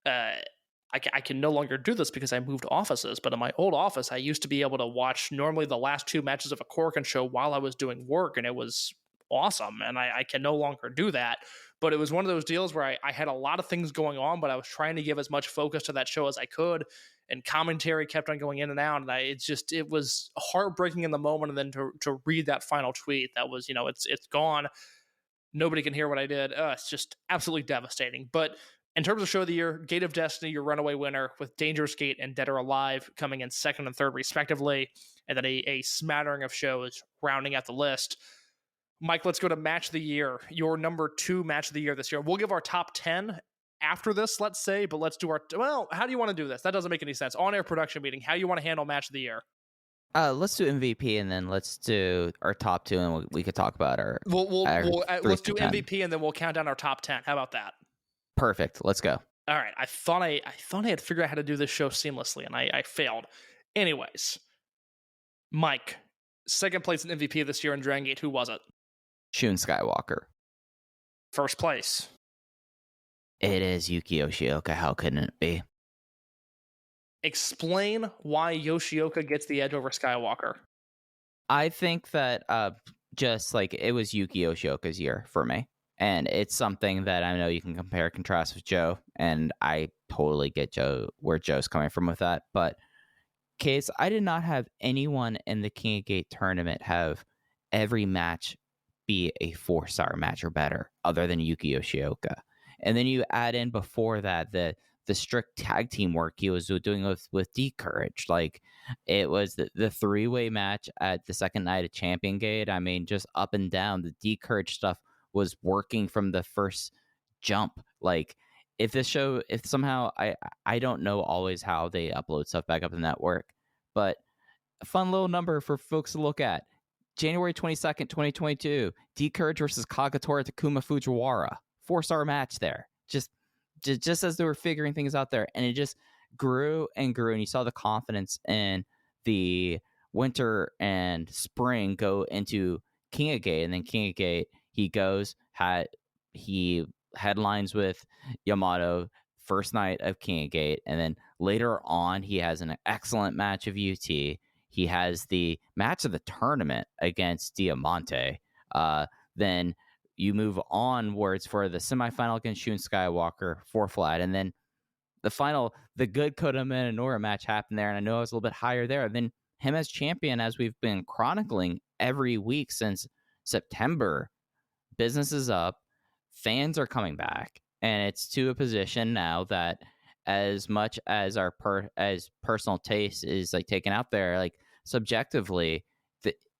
I can no longer do this because I moved offices. But in my old office, I used to be able to watch normally the last 2 matches of a Korakuen show while I was doing work, and it was awesome. And I can no longer do that. But it was one of those deals where I had a lot of things going on, but I was trying to give as much focus to that show as I could. And commentary kept on going in and out. And it was heartbreaking in the moment. And then to read that final tweet, that was, it's gone. Nobody can hear what I did. It's just absolutely devastating. But in terms of show of the year, Gate of Destiny, your runaway winner, with Dangerous Gate and Dead or Alive coming in 2nd and 3rd respectively. And then a smattering of shows rounding out the list. Mike, let's go to match of the year. Your number 2 match of the year this year. We'll give our top 10 after this, let's say, but let's do how do you want to do this? That doesn't make any sense. On-air production meeting, how do you want to handle match of the year? Let's do MVP, and then let's do our top 2, and we could talk about our. Let's do MVP, and then we'll count down our top 10. How about that? Perfect. Let's go. All right. I thought I had figured out how to do this show seamlessly, and I failed. Anyways, Mike, 2nd place in MVP this year in Dragongate. Who was it? Shun Skywalker. 1st place. It is Yuki Yoshioka. How couldn't it be? Explain why Yoshioka gets the edge over Skywalker. I think that just like it was Yuki Yoshioka's year for me. And it's something that I know you can compare and contrast with Joe. And I totally get where Joe's coming from with that. But Case, I did not have anyone in the King of Gate tournament have every match be a 4-star match or better other than Yuki Yoshioka. And then you add in before that the strict tag team work he was doing with D-Courage. Like, it was the 3-way match at the second night of Champion Gate. I mean, just up and down, the D-Courage stuff was working from the first jump. Like, if somehow, I don't know always how they upload stuff back up the network, but a fun little number for folks to look at. January 22nd, 2022, D-Courage versus Kagatora Takuma Fujiwara. 4-star match there. Just as they were figuring things out there. And it just grew and grew. And you saw the confidence in the winter and spring go into King of Gate, and then King of Gate, he headlines with Yamato first night of King of Gate, and then later on he has an excellent match of UT. He has the match of the tournament against Diamante. Then you move onwards for the semifinal against Shun Skywalker, 4 flat, and then the good Kota Minoura match happened there, and I know I was a little bit higher there. And then him as champion, as we've been chronicling every week since September, business is up, fans are coming back, and it's to a position now that as much as our as personal taste is like taken out there, like subjectively,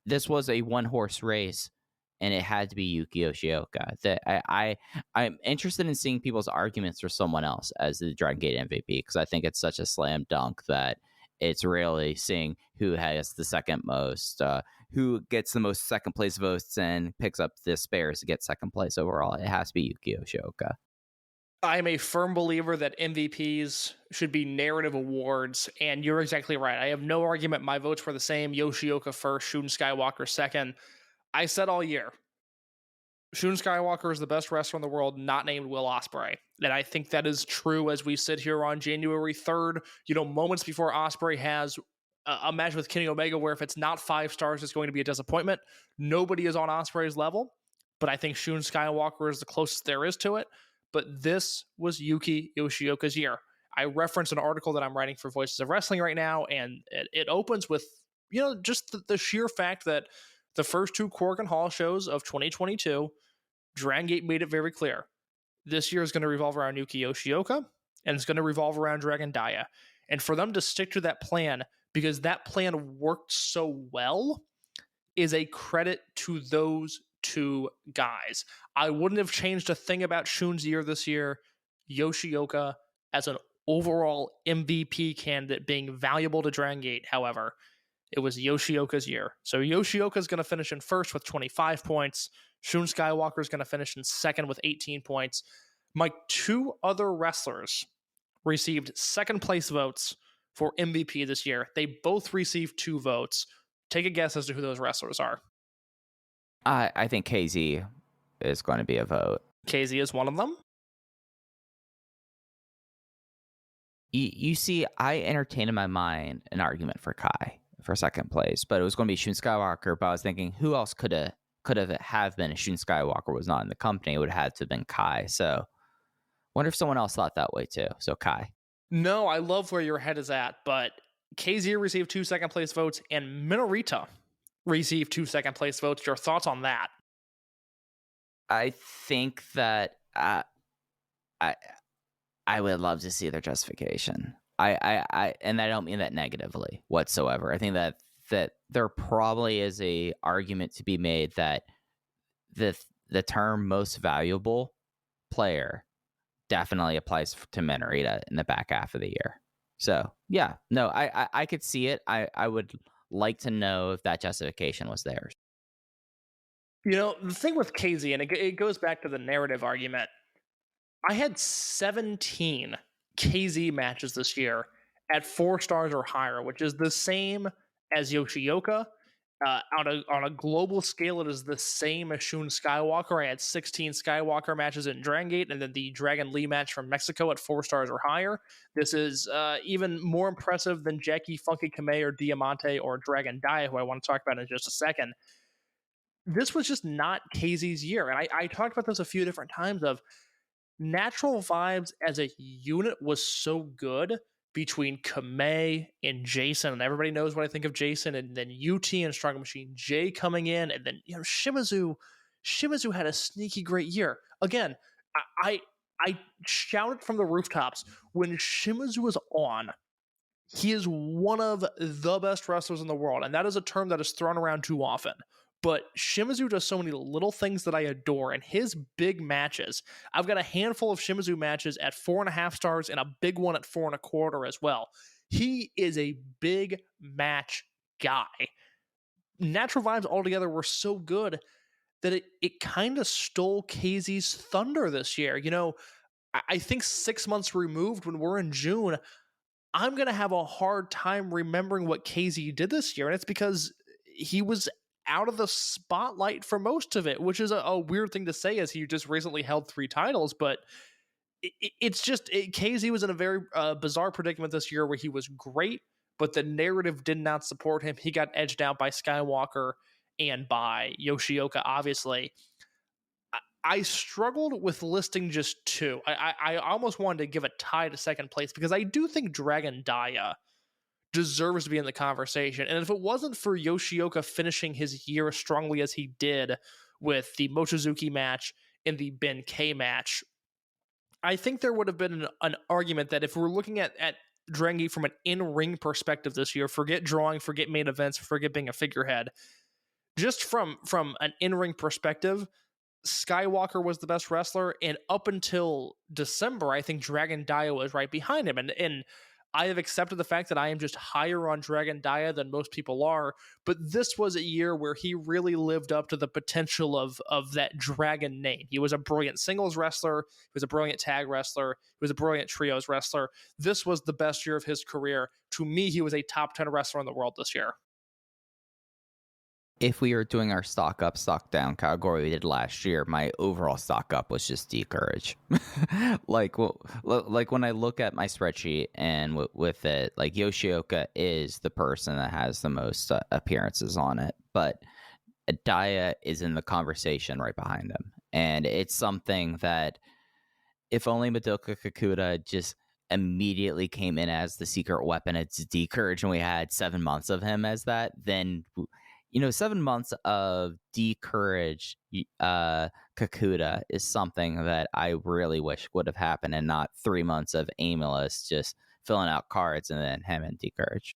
this was a 1-horse race, and it had to be Yuki Yoshioka. That I'm interested in seeing people's arguments for someone else as the Dragongate MVP, because I think it's such a slam dunk that it's really seeing who has the second most, who gets the most second place votes and picks up the spares to get second place overall. It has to be Yuki Yoshioka. I'm a firm believer that MVPs should be narrative awards, and you're exactly right. I have no argument. My votes were the same. Yoshioka first, Shun Skywalker second. I said all year, Shun Skywalker is the best wrestler in the world, not named Will Ospreay. And I think that is true as we sit here on January 3rd, moments before Ospreay has a match with Kenny Omega, where if it's not 5 stars, it's going to be a disappointment. Nobody is on Ospreay's level, but I think Shun Skywalker is the closest there is to it. But this was Yuki Yoshioka's year. I referenced an article that I'm writing for Voices of Wrestling right now, and it opens with, just the sheer fact that the first 2 Korakuen Hall shows of 2022, Dragongate made it very clear. This year is going to revolve around Yuki Yoshioka, and it's going to revolve around Dragon Dia. And for them to stick to that plan, because that plan worked so well, is a credit to those 2 guys. I wouldn't have changed a thing about Shun's year this year. Yoshioka, as an overall MVP candidate, being valuable to Dragongate, however, it was Yoshioka's year. So Yoshioka's going to finish in first with 25 points. Shun Skywalker is going to finish in second with 18 points. My 2 other wrestlers received second place votes for MVP this year. They both received 2 votes. Take a guess as to who those wrestlers are. I think KZ is going to be a vote. KZ is one of them. You see, I entertained in my mind an argument for Kai for second place, but it was going to be Shun Skywalker. But I was thinking, who else could have been if Shun Skywalker was not in the company? It would have had to have been Kai. So, wonder if someone else thought that way too. So Kai. No, I love where your head is at, but KZ received 2 second place votes, and Minorita received 2 second place votes. Your thoughts on that? I think that I would love to see their justification. I and I don't mean that negatively whatsoever. I think that there probably is a argument to be made that the term most valuable player definitely applies to Minorita in the back half of the year. So yeah, no, I could see it. I would like to know if that justification was theirs. The thing with KZ, and it goes back to the narrative argument, I had 17 KZ matches this year at 4 stars or higher, which is the same as Yoshioka. On a global scale, it is the same as Shun Skywalker. I had 16 Skywalker matches in Dragongate, and then the Dragon Lee match from Mexico at 4 stars or higher. This is even more impressive than Jackie Funky Kamei or Diamante or Dragon Dia, who I want to talk about in just a second. This was just not KZ's year, and I talked about this a few different times of Natural Vibes as a unit was so good between Kamei and Jason, and everybody knows what I think of Jason, and then UT and Strong Machine J coming in, and then Shimizu had a sneaky great year. Again, I shouted from the rooftops when Shimizu was on. He is one of the best wrestlers in the world, and that is a term that is thrown around too often. But Shimizu does so many little things that I adore, and his big matches. I've got a handful of Shimizu matches at 4.5 stars and a big one at 4.25 as well. He is a big match guy. Natural Vibes altogether were so good that it kind of stole KZ's thunder this year. I think 6 months removed, when we're in June, I'm going to have a hard time remembering what KZ did this year, and it's because he was out of the spotlight for most of it, which is a weird thing to say as he just recently held 3 titles. But it's just KZ was in a very bizarre predicament this year where he was great, but the narrative did not support him. He got edged out by Skywalker and by Yoshioka, obviously. I struggled with listing just 2. I almost wanted to give a tie to second place because I do think Dragon Dia deserves to be in the conversation. And if it wasn't for Yoshioka finishing his year as strongly as he did with the Mochizuki match and the Ben K match, I think there would have been an argument that if we're looking at Dragongate from an in-ring perspective this year, forget drawing, forget main events, forget being a figurehead, just from an in-ring perspective, Skywalker was the best wrestler, and up until December, I think Dragon Dia was right behind him. And I have accepted the fact that I am just higher on Dragon Dia than most people are, but this was a year where he really lived up to the potential of that Dragon name. He was a brilliant singles wrestler, he was a brilliant tag wrestler, he was a brilliant trios wrestler. This was the best year of his career. To me, he was a top 10 wrestler in the world this year. If we were doing our stock up, stock down category we did last year, my overall stock up was just D-Courage. like when I look at my spreadsheet and with it, like Yoshioka is the person that has the most appearances on it, but Dia is in the conversation right behind him. And it's something that if only Madoka Kakuta just immediately came in as the secret weapon, it's D-Courage, and we had 7 months of him as that, then... 7 months of D-Courage Kakuta is something that I really wish would have happened, and not 3 months of aimless just filling out cards and then him and D-Courage.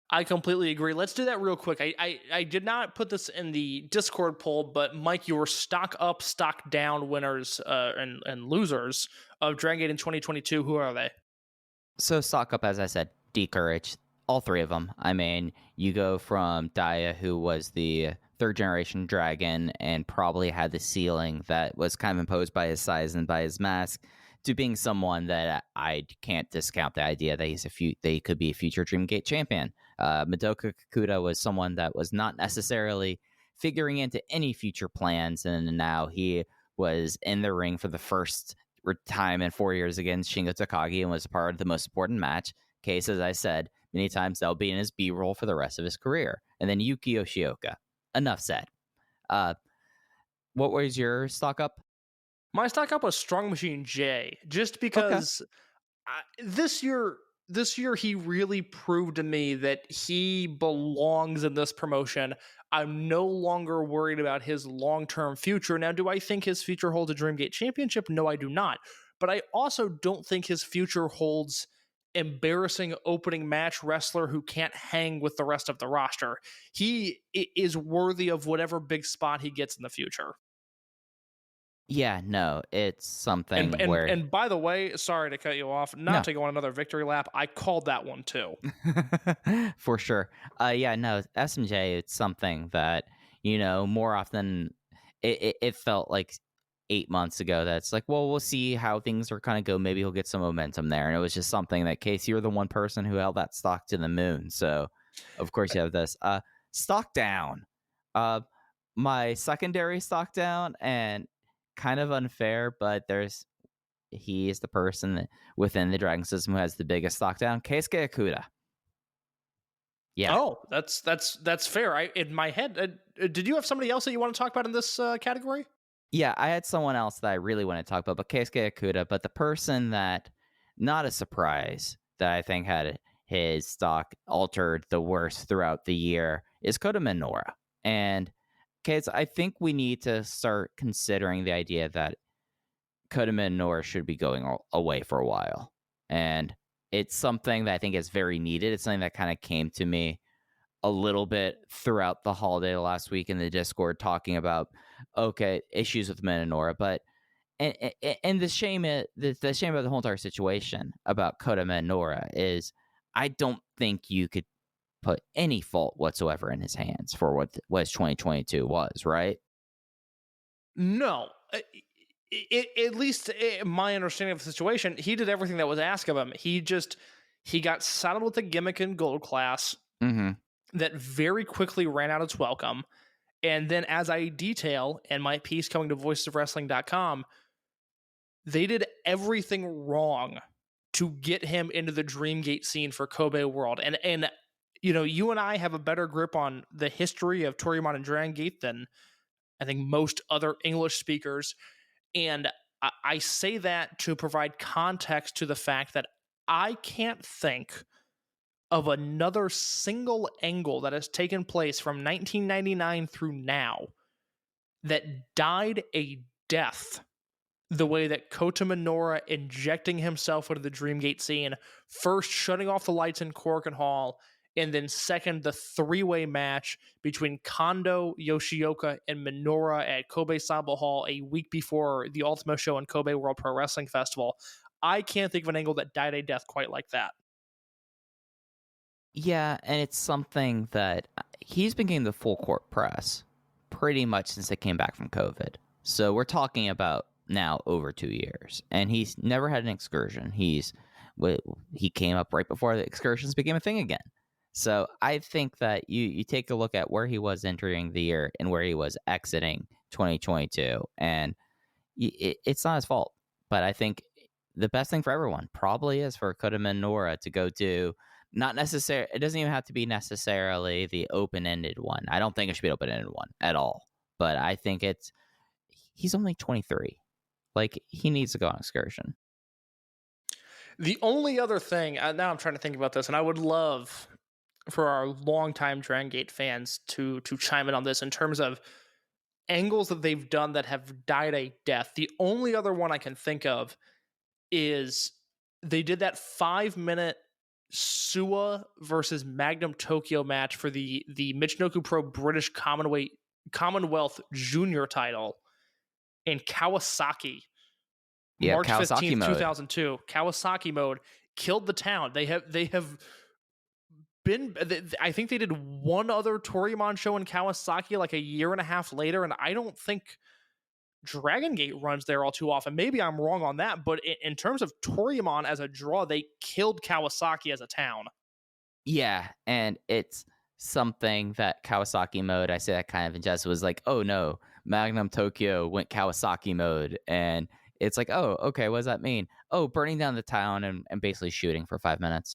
I completely agree. Let's do that real quick. I did not put this in the Discord poll, but Mike, your stock up, stock down winners and losers of Dragongate in 2022, who are they? So stock up, as I said, D-Courage. All 3 of them. I mean, you go from Dia, who was the 3rd generation dragon and probably had the ceiling that was kind of imposed by his size and by his mask, to being someone that I can't discount the idea that he could be a future Dreamgate champion. Madoka Kakuta was someone that was not necessarily figuring into any future plans, and now he was in the ring for the first time in 4 years against Shingo Takagi and was part of the most important match. Case, as I said many times, that'll be in his B-roll for the rest of his career. And then Yuki Yoshioka. Enough said. What was your stock up? My stock up was Strong Machine J, just because this year he really proved to me that he belongs in this promotion. I'm no longer worried about his long-term future. Now, do I think his future holds a Dreamgate Championship? No, I do not. But I also don't think his future holds embarrassing opening match wrestler who can't hang with the rest of the roster. He is worthy of whatever big spot he gets in the future. Yeah, no, it's something where... And by the way, sorry to cut you off, to go on another victory lap, I called that one too. For sure. SMJ, it's something that, more often it felt like 8 months ago that's like, well, we'll see how things are kind of go. Maybe he'll get some momentum there. And it was just something that, Casey, you're the one person who held that stock to the moon. So, of course, you have this. Stock down. My secondary stock down, and kind of unfair, but he is the person within the Dragon system who has the biggest stock down. Keisuke Okuda. Yeah. Oh, that's fair. In my head, did you have somebody else that you want to talk about in this category? Yeah, I had someone else that I really want to talk about, but Keisuke Okuda. But the person that, not a surprise, that I think had his stock altered the worst throughout the year is Kota Minoura. And, kids, I think we need to start considering the idea that Kota Minoura should be going away for a while. And it's something that I think is very needed. It's something that kind of came to me a little bit throughout the holiday last week in the Discord, talking about issues with Minoura, but and the shame of the whole entire situation about Kota Minoura is I don't think you could put any fault whatsoever in his hands for what 2022 was, right? No. At least my understanding of the situation, he did everything that was asked of him. He got saddled with a gimmick in Gold Class. Mm-hmm. that very quickly ran out its welcome. And then, as I detail in my piece coming to voicesofwrestling.com, they did everything wrong to get him into the Dreamgate scene for Kobe World. And you know, you and I have a better grip on the history of Toryumon and Dragongate than I think most other English speakers. And I say that to provide context to the fact that I can't think of another single angle that has taken place from 1999 through now that died a death the way that Kota Minoura injecting himself into the Dreamgate scene, first shutting off the lights in Korakuen Hall, and then second, the three-way match between Kondo, Yoshioka, and Minoura at Kobe Samba Hall a week before the Ultima show and Kobe World Pro Wrestling Festival. I can't think of an angle that died a death quite like that. Yeah, and it's something that he's been getting the full court press pretty much since they came back from COVID. So we're talking about now over 2 years, and he's never had an excursion. He came up right before the excursions became a thing again. So I think that you take a look at where he was entering the year and where he was exiting 2022, and it's not his fault. But I think the best thing for everyone probably is for Kota Minoura to go do, not necessarily, it doesn't even have to be necessarily the open-ended one. I don't think it should be an open-ended one at all. But I think he's only 23. Like, he needs to go on excursion. The only other thing, now I'm trying to think about this, and I would love for our longtime Dragongate fans to chime in on this in terms of angles that they've done that have died a death. The only other one I can think of is they did that 5-minute Suwa versus Magnum Tokyo match for the Michinoku Pro British Commonwealth Junior title in Kawasaki. Yeah, March Kawasaki 15th, mode. 2002. Kawasaki mode killed the town. They have been, I think they did one other Toryumon show in Kawasaki like a year and a half later, and I don't think Dragongate runs there all too often. Maybe I'm wrong on that, but in terms of Toryumon as a draw, they killed Kawasaki as a town. Yeah, and it's something that Kawasaki mode, I say that kind of in jest, was like, oh no, Magnum Tokyo went Kawasaki mode, and it's like, oh, okay, what does that mean? Oh, burning down the town and basically shooting for 5 minutes.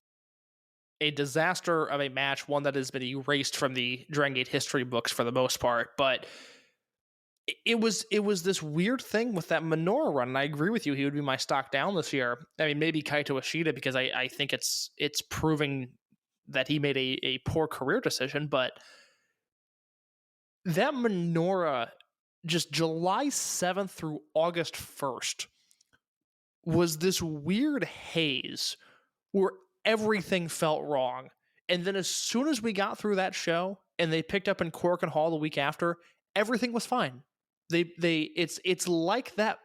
A disaster of a match, one that has been erased from the Dragongate history books for the most part, but it was this weird thing with that Minoura run, and I agree with you, he would be my stock down this year. I mean, maybe Kaito Ishida, because I think it's proving that he made a poor career decision, but that Minoura, just July 7th through August 1st, was this weird haze where everything felt wrong. And then as soon as we got through that show and they picked up in Korakuen Hall the week after, everything was fine. It's like that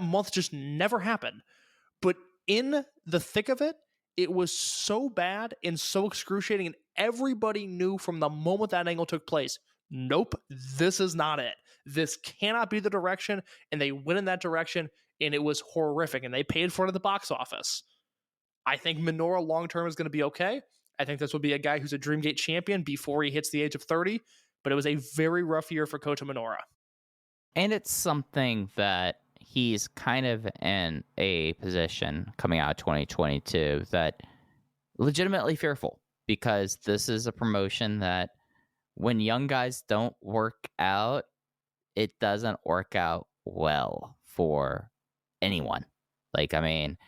month just never happened. But in the thick of it, it was so bad and so excruciating, and everybody knew from the moment that angle took place, nope, this is not it. This cannot be the direction, and they went in that direction, and it was horrific, and they paid for it at the box office. I think Minoura long-term is going to be okay. I think this will be a guy who's a Dreamgate champion before he hits the age of 30, but it was a very rough year for Kota Minoura. And it's something that he's kind of in a position coming out of 2022 that legitimately fearful, because this is a promotion that when young guys don't work out, it doesn't work out well for anyone. Like, I mean,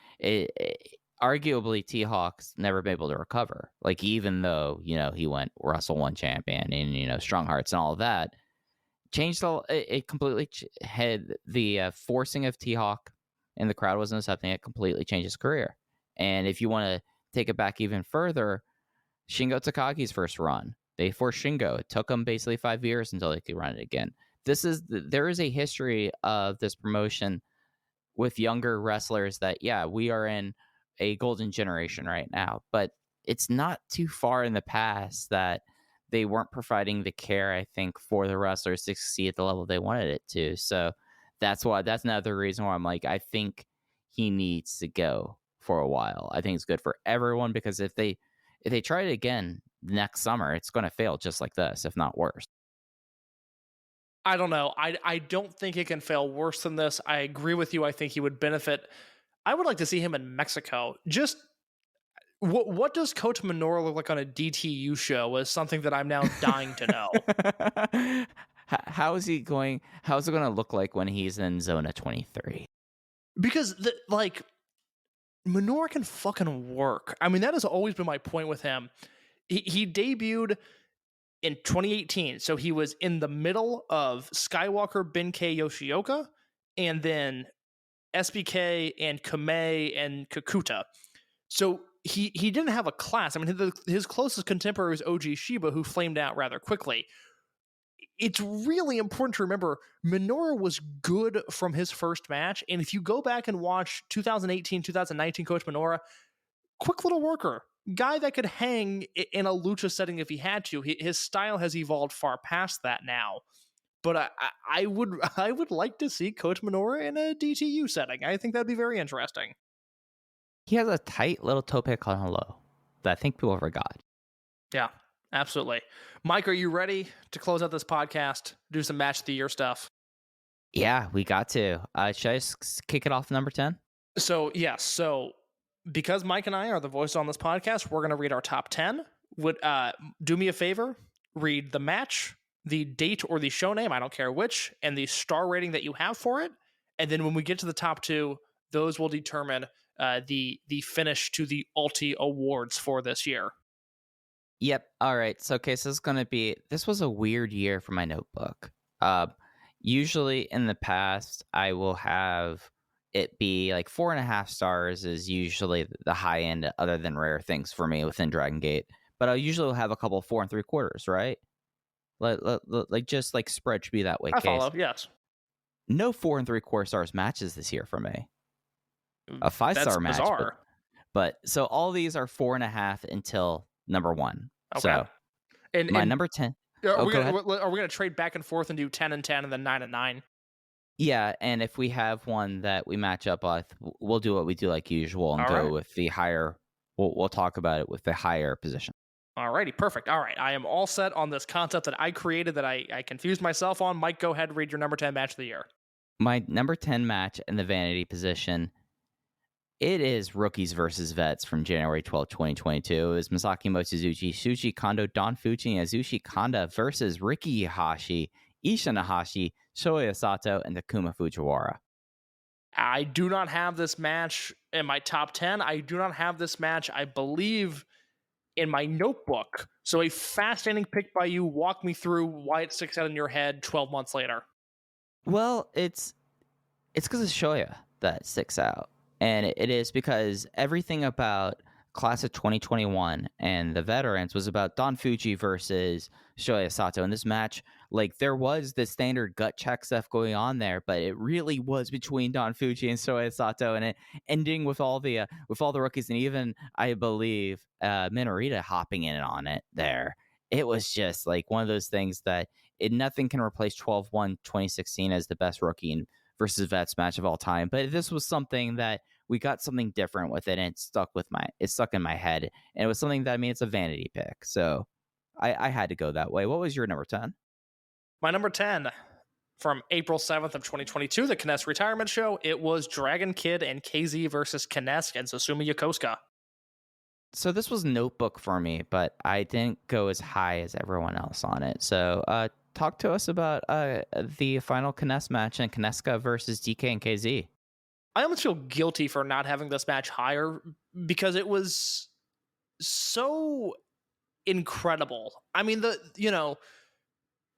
arguably T-Hawk's never been able to recover. Like, even though, you know, he went Wrestle 1 champion and, you know, Strong Hearts and all of that, it completely had the forcing of T-Hawk and the crowd wasn't accepting it, completely changed his career. And if you want to take it back even further, Shingo Takagi's first run, they forced Shingo. It took them basically 5 years until they could run it again. There is a history of this promotion with younger wrestlers that, yeah, we are in a golden generation right now, but it's not too far in the past that they weren't providing the care, I think, for the wrestlers to succeed at the level they wanted it to. So that's another reason why I'm like, I think he needs to go for a while. I think it's good for everyone, because if they try it again, next summer, it's going to fail just like this, if not worse. I don't know. I don't think it can fail worse than this. I agree with you. I think he would benefit. I would like to see him in Mexico. Just what does Coach Minoura look like on a DTU show is something that I'm now dying to know. How is it going to look like when he's in Zona 23? Because Minoura can fucking work. I mean, that has always been my point with him. He debuted in 2018, so he was in the middle of Skywalker, Benkei, Yoshioka, and then SBK and Kamei and Kakuta. So he didn't have a class. I mean, his closest contemporary was OG Shiba, who flamed out rather quickly. It's really important to remember Minoura was good from his first match. And if you go back and watch 2018, 2019 Coach Minoura, quick little worker, guy that could hang in a lucha setting if he had to. His style has evolved far past that now. But I would like to see Coach Minoura in a DTU setting. I think that'd be very interesting. He has a tight little tope con hilo that I think people forgot. Yeah, absolutely. Mike, are you ready to close out this podcast, do some match of the year stuff? Yeah, we got to. Should I just kick it off number 10? So, yes. So, because Mike and I are the voices on this podcast, we're going to read our top 10. Do me a favor, read the match, the date or the show name, I don't care which, and the star rating that you have for it. And then when we get to the top 2, those will determine the finish to the Ulty Awards for this year. Yep. All right. So, okay, so this was a weird year for my notebook. Usually in the past, I will have it be like 4.5 stars is usually the high end, other than rare things for me within Dragongate. But I usually have a couple 4 3/4, right? Like just like spread should be that way. I follow. Yes. No 4 3/4 stars matches this year for me. A 5-star match, but so all these are 4.5 until number 1. Okay. So, and number 10. Are we going to trade back and forth and do 10 and 10 and then 9 and 9? Yeah, and if we have one that we match up with, we'll do what we do like usual and go with the higher. We'll talk about it with the higher position. Alrighty, perfect. All right, I am all set on this concept that I created that I confused myself on. Mike, go ahead and read your number 10 match of the year. My number 10 match in the vanity position. It is Rookies versus Vets from January 12, 2022. It was Masaki Mochizuki, Shuji Kondo, Don Fuji, and Azushi Kanda versus Riki Ihashi, Isha Nahashi, Shoya Sato, and Takuma Fujiwara. I do not have this match in my top 10. I do not have this match, I believe, in my notebook. So a fascinating pick by you. Walk me through why it sticks out in your head 12 months later. Well, it's because of Shoya that sticks out. And it is because everything about class of 2021 and the veterans was about Don Fuji versus Shoya Sato. In this match, like, there was the standard gut check stuff going on there, but it really was between Don Fuji and Shoya Sato, and it ending with all the rookies, and even, I believe, Minorita hopping in on it there. It was just like one of those things that nothing can replace 12-1 2016 as the best rookie and versus vets match of all time. But this was something that we got something different with it, and it stuck in my head. And it was something that, I mean, it's a vanity pick. So I had to go that way. What was your number 10? My number 10 from April 7th of 2022, the Kness retirement show. It was Dragon Kid and KZ versus Kness and Susumu Yokosuka. So this was notebook for me, but I didn't go as high as everyone else on it. So talk to us about the final Kness match and Knesska versus DK and KZ. I almost feel guilty for not having this match higher because it was so incredible. I mean, the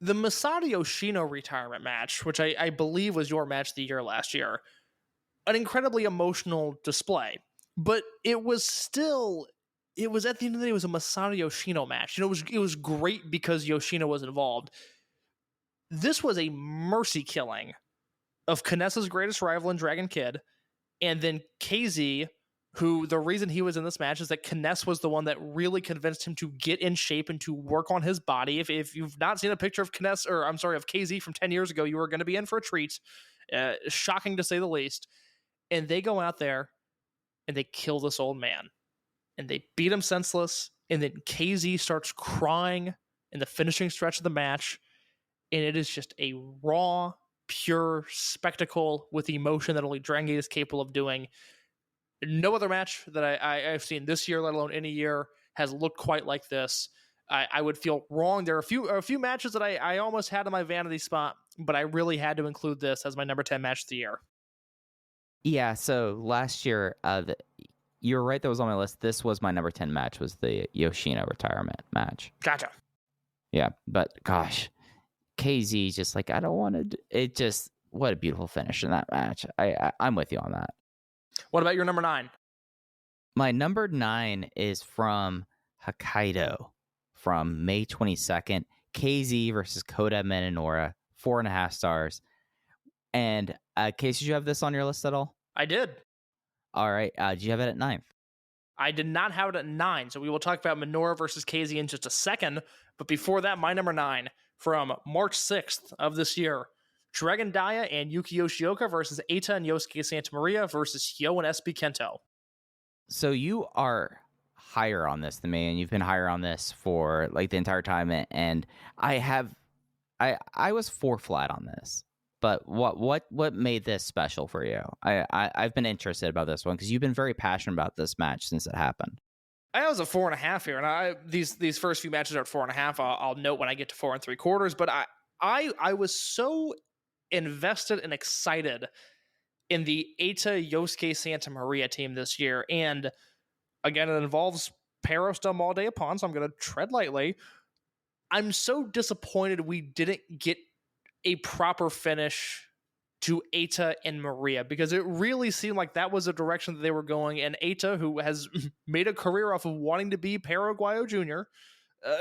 Masato Yoshino retirement match, which I believe was your match of the year last year, an incredibly emotional display. But it was at the end of the day, it was a Masato Yoshino match. It was great because Yoshino was involved. This was a mercy killing of Kness's greatest rival in Dragon Kid, and then KZ, who the reason he was in this match is that Kness was the one that really convinced him to get in shape and to work on his body. If you've not seen a picture of KZ from 10 years ago, you are going to be in for a treat. Shocking to say the least. And they go out there and they kill this old man. and they beat him senseless, and then KZ starts crying in the finishing stretch of the match, and it is just a raw, pure spectacle with emotion that only Dragongate is capable of doing. No other match that I've seen this year, let alone any year, has looked quite like this. I would feel wrong. There are a few matches that I almost had in my vanity spot, but I really had to include this as my number 10 match of the year. Yeah, so last year, you're right, that was on my list. This was my number 10 match, was the Yoshino retirement match. Gotcha. Yeah, but gosh, KZ just like, I don't want to. It just, what a beautiful finish in that match. I'm with you on that. What about your number 9? My number 9 is from Hokkaido from May 22nd. KZ versus Kota Minoura, 4.5 stars. And Case, did you have this on your list at all? I did. All right. Did you have it at 9th? I did not have it at 9, so we will talk about Minoura versus KZ in just a second. But before that, my number 9 from March 6th of this year, Dragon Dia and Yuki Yoshioka versus Eita and Yosuke Santa Maria versus Hyo and SB Kento. So you are higher on this than me, and you've been higher on this for like the entire time. And I was 4 flat on this. But what made this special for you? I've been interested about this one because you've been very passionate about this match since it happened. I was a 4.5 here, and these first few matches are at 4.5. I'll note when I get to 4 3/4. But I was so invested and excited in the Eita Yosuke Santa Maria team this year, and again, it involves Pero Del Mal Upon, so I'm going to tread lightly. I'm so disappointed we didn't get a proper finish to Eita and Maria, because it really seemed like that was the direction that they were going. And Eita, who has made a career off of wanting to be Pero Aguayo Jr.,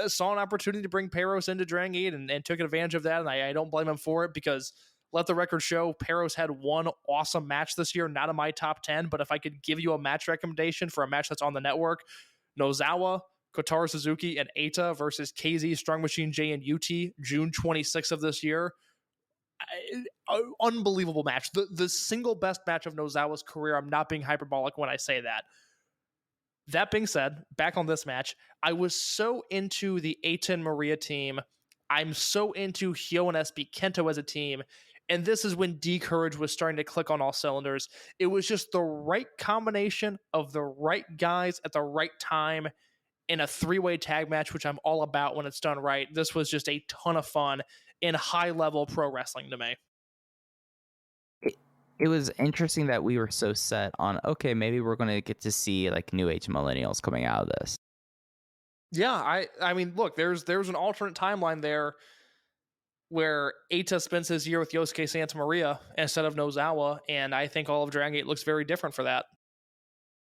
saw an opportunity to bring Peros into Dragongate and took advantage of that. And I don't blame him for it, because let the record show, Peros had one awesome match this year, not in my top 10. But if I could give you a match recommendation for a match that's on the network, Nozawa, Kotaro Suzuki, and Eita versus KZ, Strong Machine J, and UT, June 26th of this year. Unbelievable match. The single best match of Nozawa's career. I'm not being hyperbolic when I say that. That being said, back on this match, I was so into the Eita and Maria team. I'm so into Hyo and SB Kento as a team. And this is when D-Courage was starting to click on all cylinders. It was just the right combination of the right guys at the right time in a 3-way tag match, which I'm all about when it's done right. This was just a ton of fun in high-level pro wrestling to me. It was interesting that we were so set on, okay, maybe we're going to get to see like new age millennials coming out of this. Yeah, I mean, look, there's an alternate timeline there where Eita spends his year with Yosuke Santa Maria instead of Nozawa, and I think all of Dragongate looks very different for that.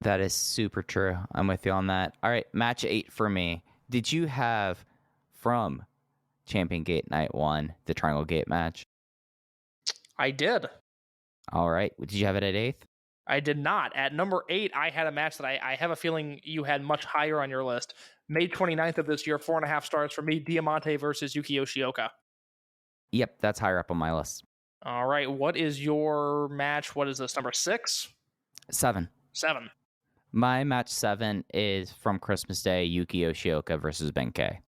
That is super true. I'm with you on that. All right, match 8 for me. Did you have from Champion Gate Night 1 the Triangle Gate match? I did. All right. Did you have it at 8th? I did not. At number 8, I had a match that I have a feeling you had much higher on your list. May 29th of this year, 4.5 stars for me, Diamante versus Yuki Yoshioka. Yep, that's higher up on my list. All right. What is your match? What is this, number 6? 7. My match 7 is from Christmas Day, Yuki Yoshioka versus Benkei.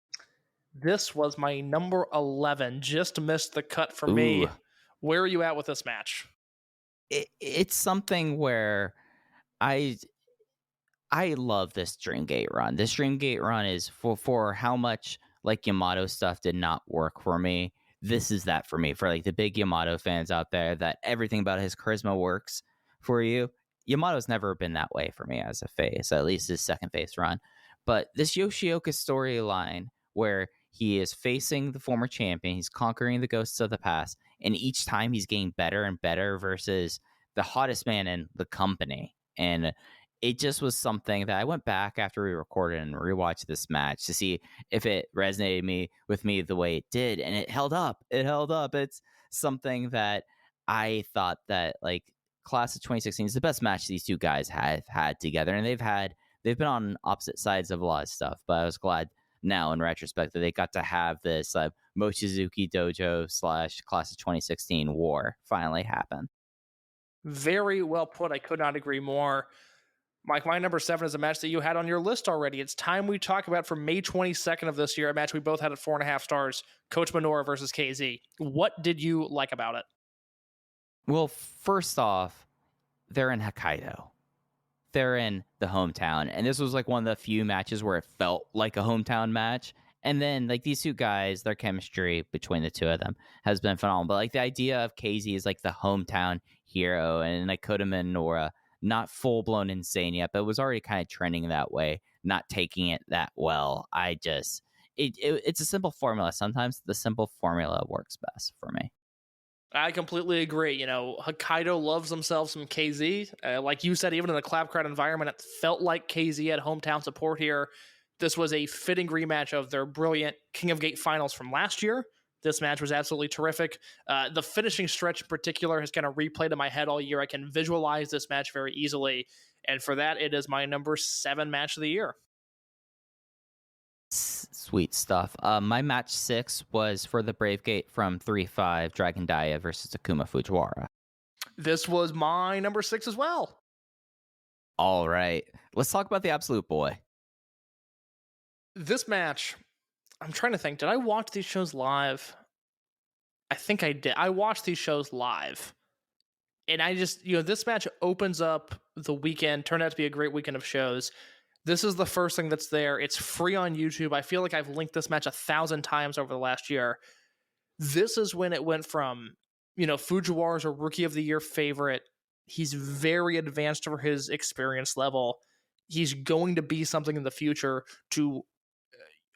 This was my number 11. Just missed the cut for me. Where are you at with this match? It's something where I love this Dreamgate run. This Dreamgate run is for how much like Yamato stuff did not work for me. This is that for me, for like the big Yamato fans out there, that everything about his charisma works for you. Yamato's never been that way for me as a face, at least his second face run. But this Yoshioka storyline where he is facing the former champion, he's conquering the ghosts of the past, and each time he's getting better and better versus the hottest man in the company. And it just was something that I went back after we recorded and rewatched this match to see if it resonated with me the way it did. And it held up. It's something that I thought that like class of 2016 is the best match these two guys have had together. And they've been on opposite sides of a lot of stuff, but I was glad now in retrospect that they got to have this Mochizuki Dojo / class of 2016 war finally happen. Very well put. I could not agree more. Mike, my number 7 is a match that you had on your list already. It's time we talk about, for May 22nd of this year, a match we both had at 4.5 stars, Coach Minoura versus KZ. What did you like about it? Well, first off, they're in Hokkaido. They're in the hometown. And this was like one of the few matches where it felt like a hometown match. And then like these two guys, their chemistry between the two of them has been phenomenal. But like the idea of KZ is like the hometown hero, and like Kota Minoura, not full-blown insane yet, but it was already kind of trending that way, not taking it that well. It's a simple formula. Sometimes the simple formula works best for me. I completely agree. Hokkaido loves themselves some KZ. Like you said, even in a clap crowd environment, it felt like KZ had hometown support here. This was a fitting rematch of their brilliant King of Gate finals from last year. This match was absolutely terrific. The finishing stretch in particular has kind of replayed in my head all year. I can visualize this match very easily. And for that, it is my number 7 match of the year. Sweet stuff. My match 6 was for the Brave Gate from 3-5, Dragon Dia versus Takuma Fujiwara. This was my number 6 as well. All right. Let's talk about the Absolute Boy. This match, I'm trying to think, did I watch these shows live? I think I did. I watched these shows live. And I just, this match opens up the weekend, turned out to be a great weekend of shows. This is the first thing that's there. It's free on YouTube. I feel like I've linked this match 1,000 times over the last year. This is when it went from, Fujiwara's a Rookie of the Year favorite. He's very advanced for his experience level. He's going to be something in the future, to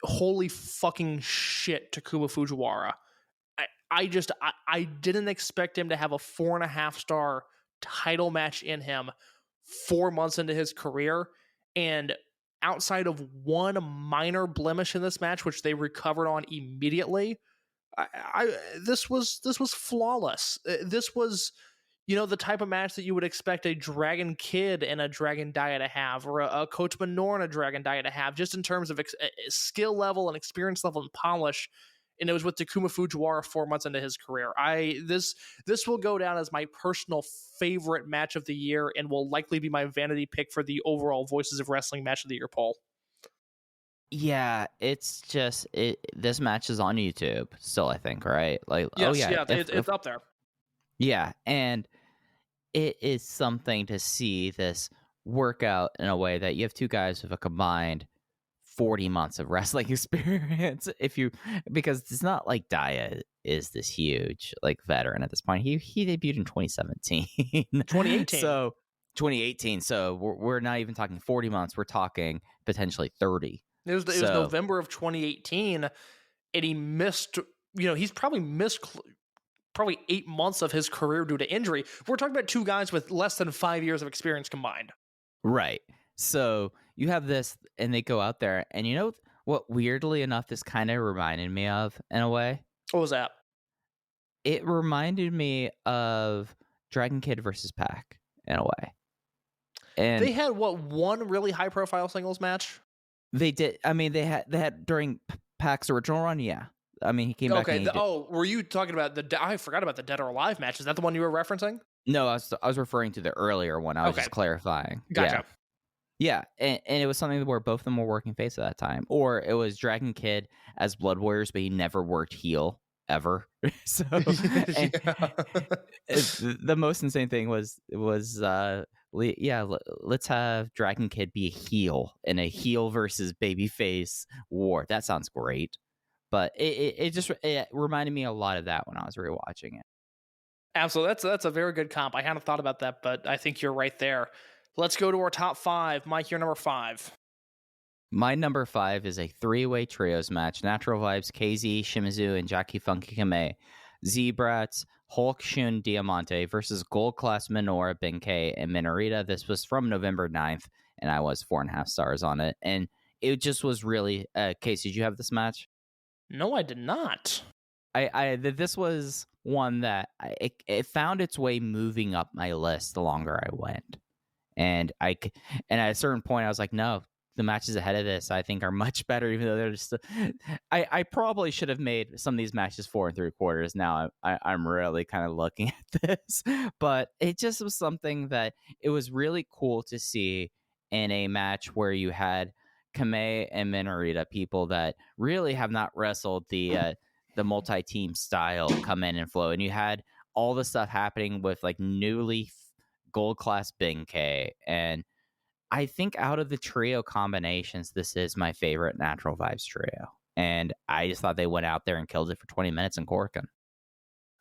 holy fucking shit, Takuma Fujiwara. I didn't expect him to have a 4.5 star title match in him 4 months into his career. And outside of one minor blemish in this match, which they recovered on immediately, this was flawless. This was, the type of match that you would expect a Dragon Kid and a Dragon Dia to have, or a Coach Minoura and a Dragon Dia to have, just in terms of skill level and experience level and polish. And it was with Takuma Fujiwara 4 months into his career. This will go down as my personal favorite match of the year, and will likely be my vanity pick for the overall Voices of Wrestling match of the year poll. Yeah, it's just this match is on YouTube still, I think, right? Like, yes, it's up there. Yeah, and it is something to see this work out in a way that you have two guys with a combined 40 months of wrestling experience. Because it's not like Dia is this huge like veteran at this point. He debuted in 2017. 2018. So 2018. So we're not even talking 40 months. We're talking potentially 30. It was November of 2018, and he missed. He's probably missed probably 8 months of his career due to injury. We're talking about two guys with less than 5 years of experience combined. Right. So you have this, and they go out there, and what, weirdly enough, this kind of reminded me of in a way? What was that? It reminded me of Dragon Kid versus Pac in a way. And they had one really high profile singles match? They did. I mean, they had during Pac's original run, yeah. I mean, he came back. Okay. Were you talking about I forgot about the Dead or Alive match. Is that the one you were referencing? No, I was referring to the earlier one. I was just clarifying. Gotcha. Yeah, and it was something where both of them were working face at that time. Or it was Dragon Kid as Blood Warriors, but he never worked heel ever. So the most insane thing was let's have Dragon Kid be a heel in a heel versus babyface war. That sounds great. But it reminded me a lot of that when I was rewatching it. Absolutely. That's a very good comp. I hadn't thought about that, but I think you're right there. Let's go to our top 5. Mike, your number 5. My number 5 is a 3-way trios match. Natural Vibes, KZ, Shimizu, and Jackie Funky Kame. Z-Brats, Hulk Shun Diamante versus Gold Class Minoura, Benkei, and Minorita. This was from November 9th, and I was 4.5 stars on it. And it just was really... Casey, did you have this match? No, I did not. This was one that it found its way moving up my list the longer I went. And at a certain point, I was like, no, the matches ahead of this, I think, are much better, even though they're just... I probably should have made some of these matches 4 3/4. Now I'm really kind of looking at this. But it just was something that it was really cool to see in a match where you had Kamei and Minorita, people that really have not wrestled the multi-team style, come in and flow. And you had all the stuff happening with like newly gold class Benkei. And I think out of the trio combinations, this is my favorite Natural Vibes trio. And I just thought they went out there and killed it for 20 minutes in Corkin.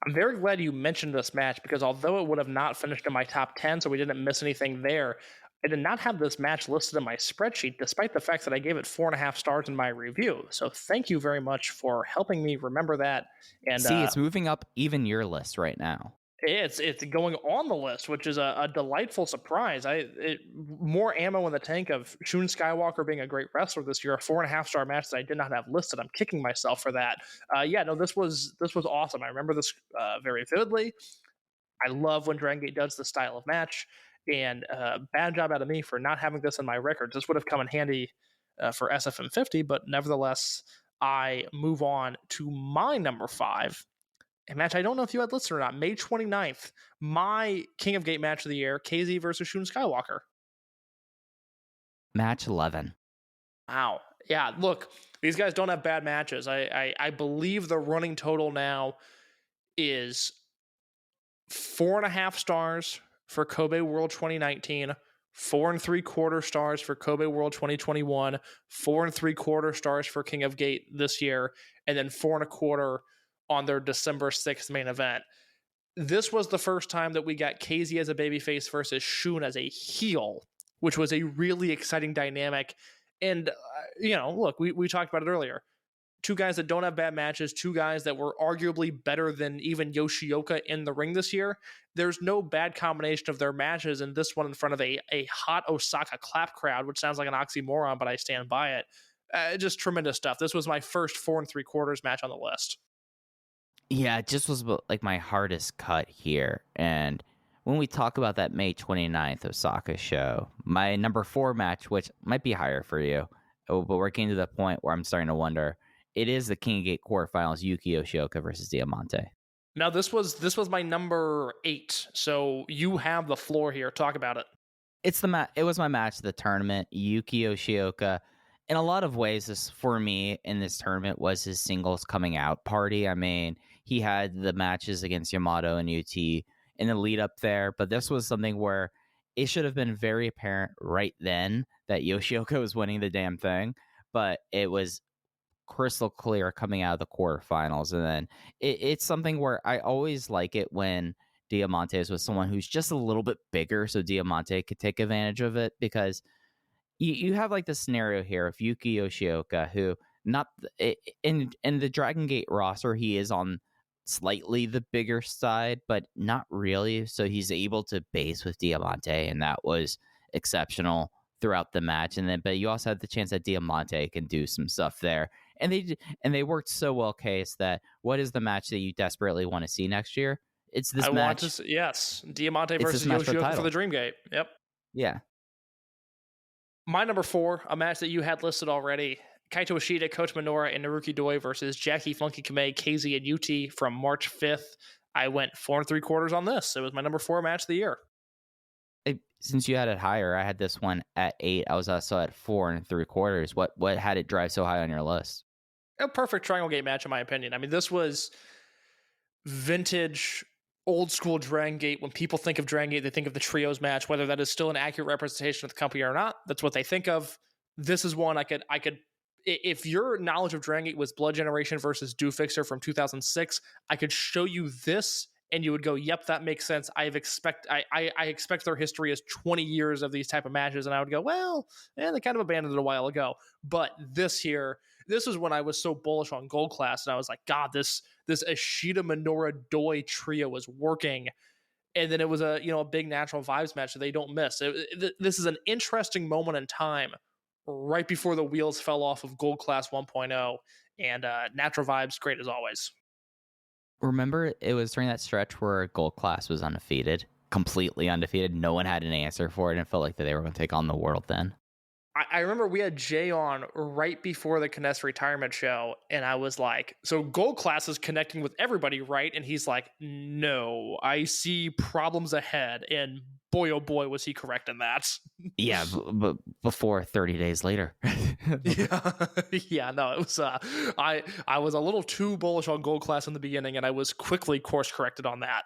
I'm very glad you mentioned this match, because although it would have not finished in my top 10, so we didn't miss anything there, I did not have this match listed in my spreadsheet, despite the fact that I gave it 4.5 stars in my review. So thank you very much for helping me remember that. And see, it's moving up even your list right now. It's going on the list, which is a delightful surprise. More ammo in the tank of Shun Skywalker being a great wrestler this year. A 4.5 star match that I did not have listed. I'm kicking myself for that. This was awesome. I remember this very vividly. I love when Dragongate does this style of match, and bad job out of me for not having this in my records. This would have come in handy for SFM 50, but nevertheless, I move on to my number 5. A match I don't know if you had listed or not. May 29th, my King of Gate match of the year, KZ versus Shun Skywalker. Match 11. Wow. Yeah, look, these guys don't have bad matches. I believe the running total now is 4.5 stars for Kobe World 2019, 4.75 stars for Kobe World 2021, 4.75 stars for King of Gate this year, and then 4.25 on their December 6th main event. This was the first time that we got KZ as a babyface versus Shun as a heel, which was a really exciting dynamic. And, look, we talked about it earlier. Two guys that don't have bad matches, two guys that were arguably better than even Yoshioka in the ring this year. There's no bad combination of their matches, and this one in front of a hot Osaka clap crowd, which sounds like an oxymoron, but I stand by it. Just tremendous stuff. This was my first 4.75 match on the list. Yeah, it just was like my hardest cut here. And when we talk about that May 29th Osaka show, my number 4 match, which might be higher for you, but we're getting to the point where I'm starting to wonder, it is the King of Gate quarterfinals, Yuki Yoshioka versus Diamante. Now, this was my number 8, so you have the floor here. Talk about it. It was my match of the tournament. Yuki Yoshioka, in a lot of ways, this for me in this tournament was his singles coming out party. I mean, he had the matches against Yamato and UT in the lead up there, but this was something where it should have been very apparent right then that Yoshioka was winning the damn thing, but it was crystal clear coming out of the quarterfinals. And then it's something where I always like it when Diamante is with someone who's just a little bit bigger, so Diamante could take advantage of it, because you have like the scenario here of Yuki Yoshioka, who not in the Dragongate roster, he is on slightly the bigger side, but not really. So he's able to base with Diamante, and that was exceptional throughout the match. And then, but you also had the chance that Diamante can do some stuff there, and they worked so well. Case that what is the match that you desperately want to see next year? It's this match. Yes, Diamante versus Yoshioka for the Dreamgate. Yep. Yeah. My number 4, a match that you had listed already. Kaito Ishida, Coach Minoura, and Naruki Doi versus Jackie Funky Kamei, KZ, and UT from March 5th. I went 4.75 on this. It was my number 4 match of the year. Since you had it higher, I had this one at 8. I was also at 4.75. What had it drive so high on your list? A perfect Dragongate match, in my opinion. I mean, this was vintage, old school Dragongate. When people think of Dragongate, they think of the trios match. Whether that is still an accurate representation of the company or not, that's what they think of. This is one I could. If your knowledge of Dragongate was Blood Generation versus Do Fixer from 2006, I could show you this and you would go, yep, that makes sense. I expect their history is 20 years of these type of matches. And I would go, well, they kind of abandoned it a while ago. But this was when I was so bullish on Gold Class. And I was like, God, this Ishida, Minoura, Doi trio was working. And then it was a big Natural Vibes match that they don't miss. This is an interesting moment in time right before the wheels fell off of Gold Class 1.0, and Natural Vibes, great as always. Remember, it was during that stretch where Gold Class was undefeated, completely undefeated. No one had an answer for it, and it felt like that they were going to take on the world then. I remember we had Jay on right before the Kness retirement show, and I was like, so Gold Class is connecting with everybody, right? And he's like, no, I see problems ahead. And boy, oh boy, was he correct in that. Yeah, but before 30 days later. Yeah, no, it was. I was a little too bullish on Gold Class in the beginning, and I was quickly course corrected on that.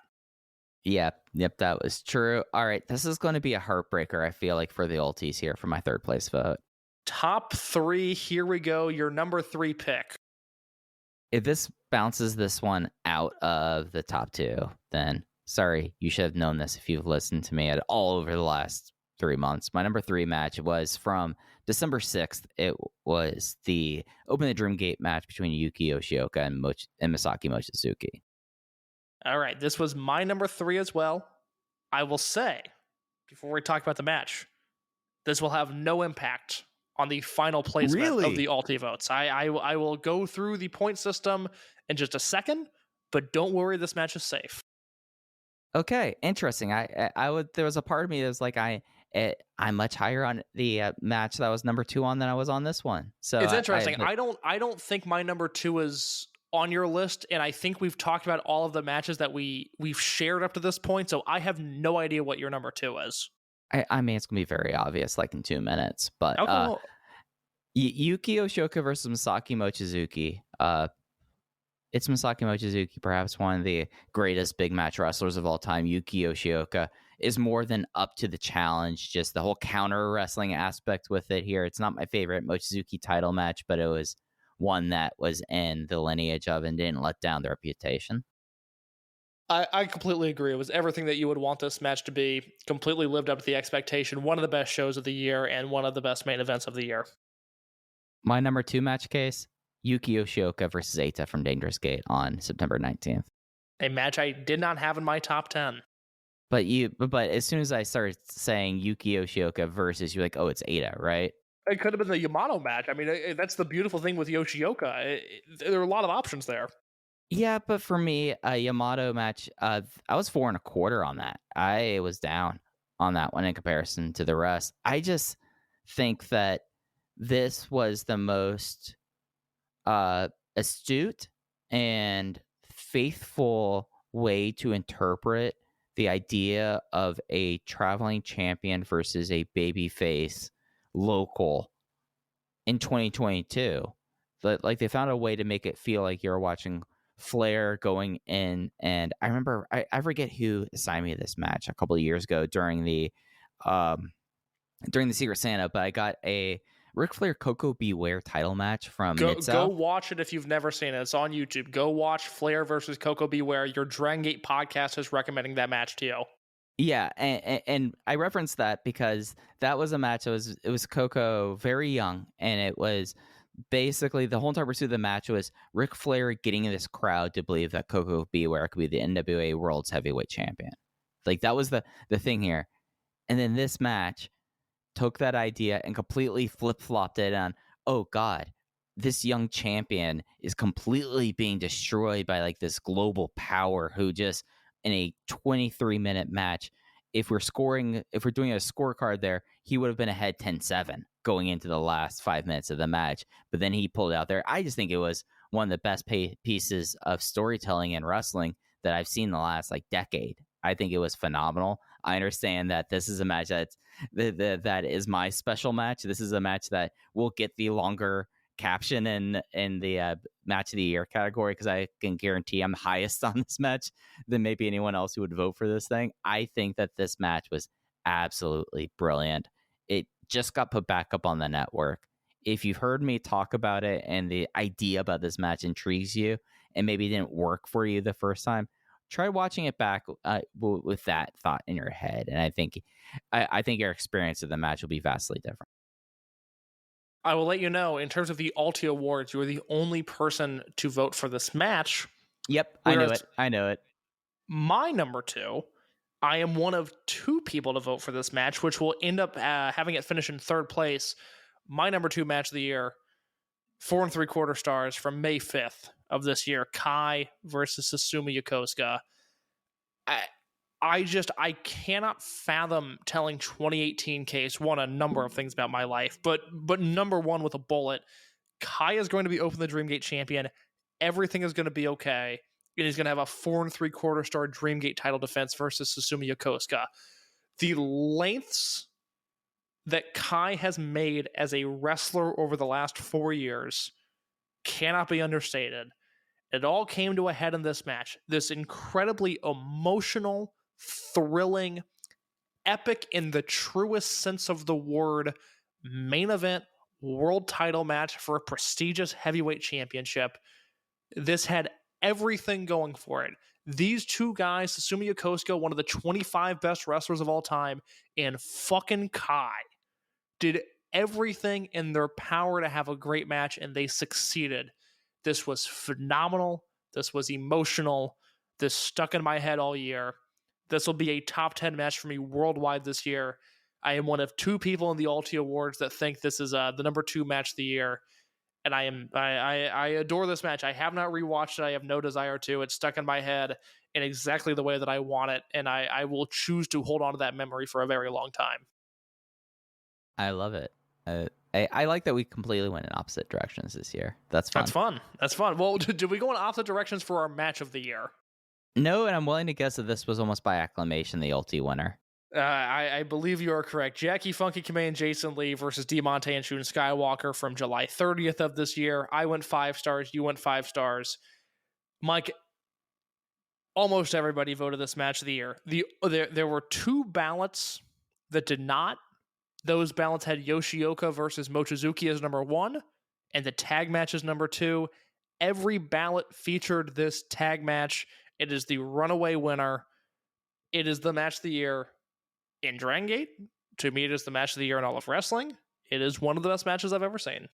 Yep, that was true. All right, this is going to be a heartbreaker, I feel like, for the Ulties here for my third place vote. Top 3, here we go. Your number 3 pick. If this bounces this one out of the top 2, then sorry, you should have known this if you've listened to me at all over the last 3 months. My number 3 match was from December 6th. It was the Open the Dreamgate match between Yuki Yoshioka and Misaki Mochizuki. All right, this was my number 3 as well. I will say, before we talk about the match, this will have no impact on the final placement of the Ulti votes. I will go through the point system in just a second, but don't worry, this match is safe. Okay, interesting. I would. There was a part of me that was like, I'm much higher on the match that I was number 2 on than I was on this one. So it's interesting. I don't think my number 2 is on your list, and I think we've talked about all of the matches that we've shared up to this point. So I have no idea what your number 2 is. I mean, it's gonna be very obvious, like in 2 minutes. But okay. Yuki Yoshioka versus Misaki Mochizuki. It's Misaki Mochizuki, perhaps one of the greatest big match wrestlers of all time. Yuki Yoshioka is more than up to the challenge. Just the whole counter wrestling aspect with it here. It's not my favorite Mochizuki title match, but it was one that was in the lineage of and didn't let down the reputation. I completely agree. It was everything that you would want this match to be. Completely lived up to the expectation. One of the best shows of the year and one of the best main events of the year. My number 2 match case, Yuki Yoshioka versus Eita from Dangerous Gate on September 19th. A match I did not have in my top 10. But as soon as I started saying Yuki Yoshioka versus, you're like, oh, it's Eita, right? It could have been the Yamato match. I mean, that's the beautiful thing with Yoshioka. There are a lot of options there. Yeah, but for me, a Yamato match, I was 4 1/4 on that. I was down on that one in comparison to the rest. I just think that this was the most astute and faithful way to interpret the idea of a traveling champion versus a babyface local in 2022. But like they found a way to make it feel like you're watching Flair going in, and I remember I forget who assigned me this match a couple of years ago during the Secret Santa, but I got a Ric Flair Coco Beware title match from Mid-South. Go watch it if you've never seen it. It's on YouTube. Go watch Flair versus Coco Beware. Your Dragongate podcast is recommending that match to you. Yeah, and I referenced that because that was a match that it was Coco very young, and it was basically the whole entire pursuit of the match was Ric Flair getting this crowd to believe that Coco Beware could be the NWA World's Heavyweight Champion. Like that was the thing here. And then this match took that idea and completely flip-flopped it on, oh God, this young champion is completely being destroyed by like this global power who just in a 23-minute match, if we're doing a scorecard there, he would have been ahead 10-7 going into the last 5 minutes of the match. But then he pulled out there. I just think it was one of the best pieces of storytelling in wrestling that I've seen in the last like decade. I think it was phenomenal. I understand that this is a match that is my special match. This is a match that will get the longer caption in the match of the year category because I can guarantee I'm highest on this match than maybe anyone else who would vote for this thing. I think that this match was absolutely brilliant. It just got put back up on the network. If you've heard me talk about it and the idea about this match intrigues you and maybe didn't work for you the first time, try watching it back with that thought in your head. And I think your experience of the match will be vastly different. I will let you know, in terms of the Ulty Awards, you were the only person to vote for this match. Yep, I know it. My number 2, I am one of 2 people to vote for this match, which will end up having it finish in 3rd place. My number 2 match of the year, 4 3/4 stars from May 5th of this year, Kai versus Susumu Yokosuka. I cannot fathom telling 2018 Case a number of things about my life, but number 1 with a bullet, Kai is going to be Open the Dreamgate champion. Everything is going to be okay. And he's going to have a 4 3/4 star Dreamgate title defense versus Susumu Yokosuka. The lengths that Kai has made as a wrestler over the last 4 years cannot be understated. It all came to a head in this match. This incredibly emotional, thrilling, epic in the truest sense of the word, main event world title match for a prestigious heavyweight championship. This had everything going for it. These two guys, Susumu Yokosuka, one of the 25 best wrestlers of all time, and fucking Kai, did everything in their power to have a great match, and they succeeded. This was phenomenal. This was emotional. This stuck in my head all year. This will be a top 10 match for me worldwide this year. I am one of 2 people in the Ulty Awards that think this is the number 2 match of the year. And I adore this match. I have not rewatched it. I have no desire to. It's stuck in my head in exactly the way that I want it. And I will choose to hold on to that memory for a very long time. I love it. I like that we completely went in opposite directions this year. That's fun. That's fun. Well, did we go in opposite directions for our match of the year? No, and I'm willing to guess that this was almost by acclamation the Ulti winner. I believe you are correct. Jackie Funky Kamei and Jason Lee versus Diamante and Shun Skywalker from July 30th of this year. I went 5 stars. You went 5 stars. Mike, almost everybody voted this match of the year. There were 2 ballots that did not. Those ballots had Yoshioka versus Mochizuki as number 1, and the tag match as number 2. Every ballot featured this tag match. It is the runaway winner. It is the match of the year in Dragongate. To me, it is the match of the year in all of wrestling. It is one of the best matches I've ever seen.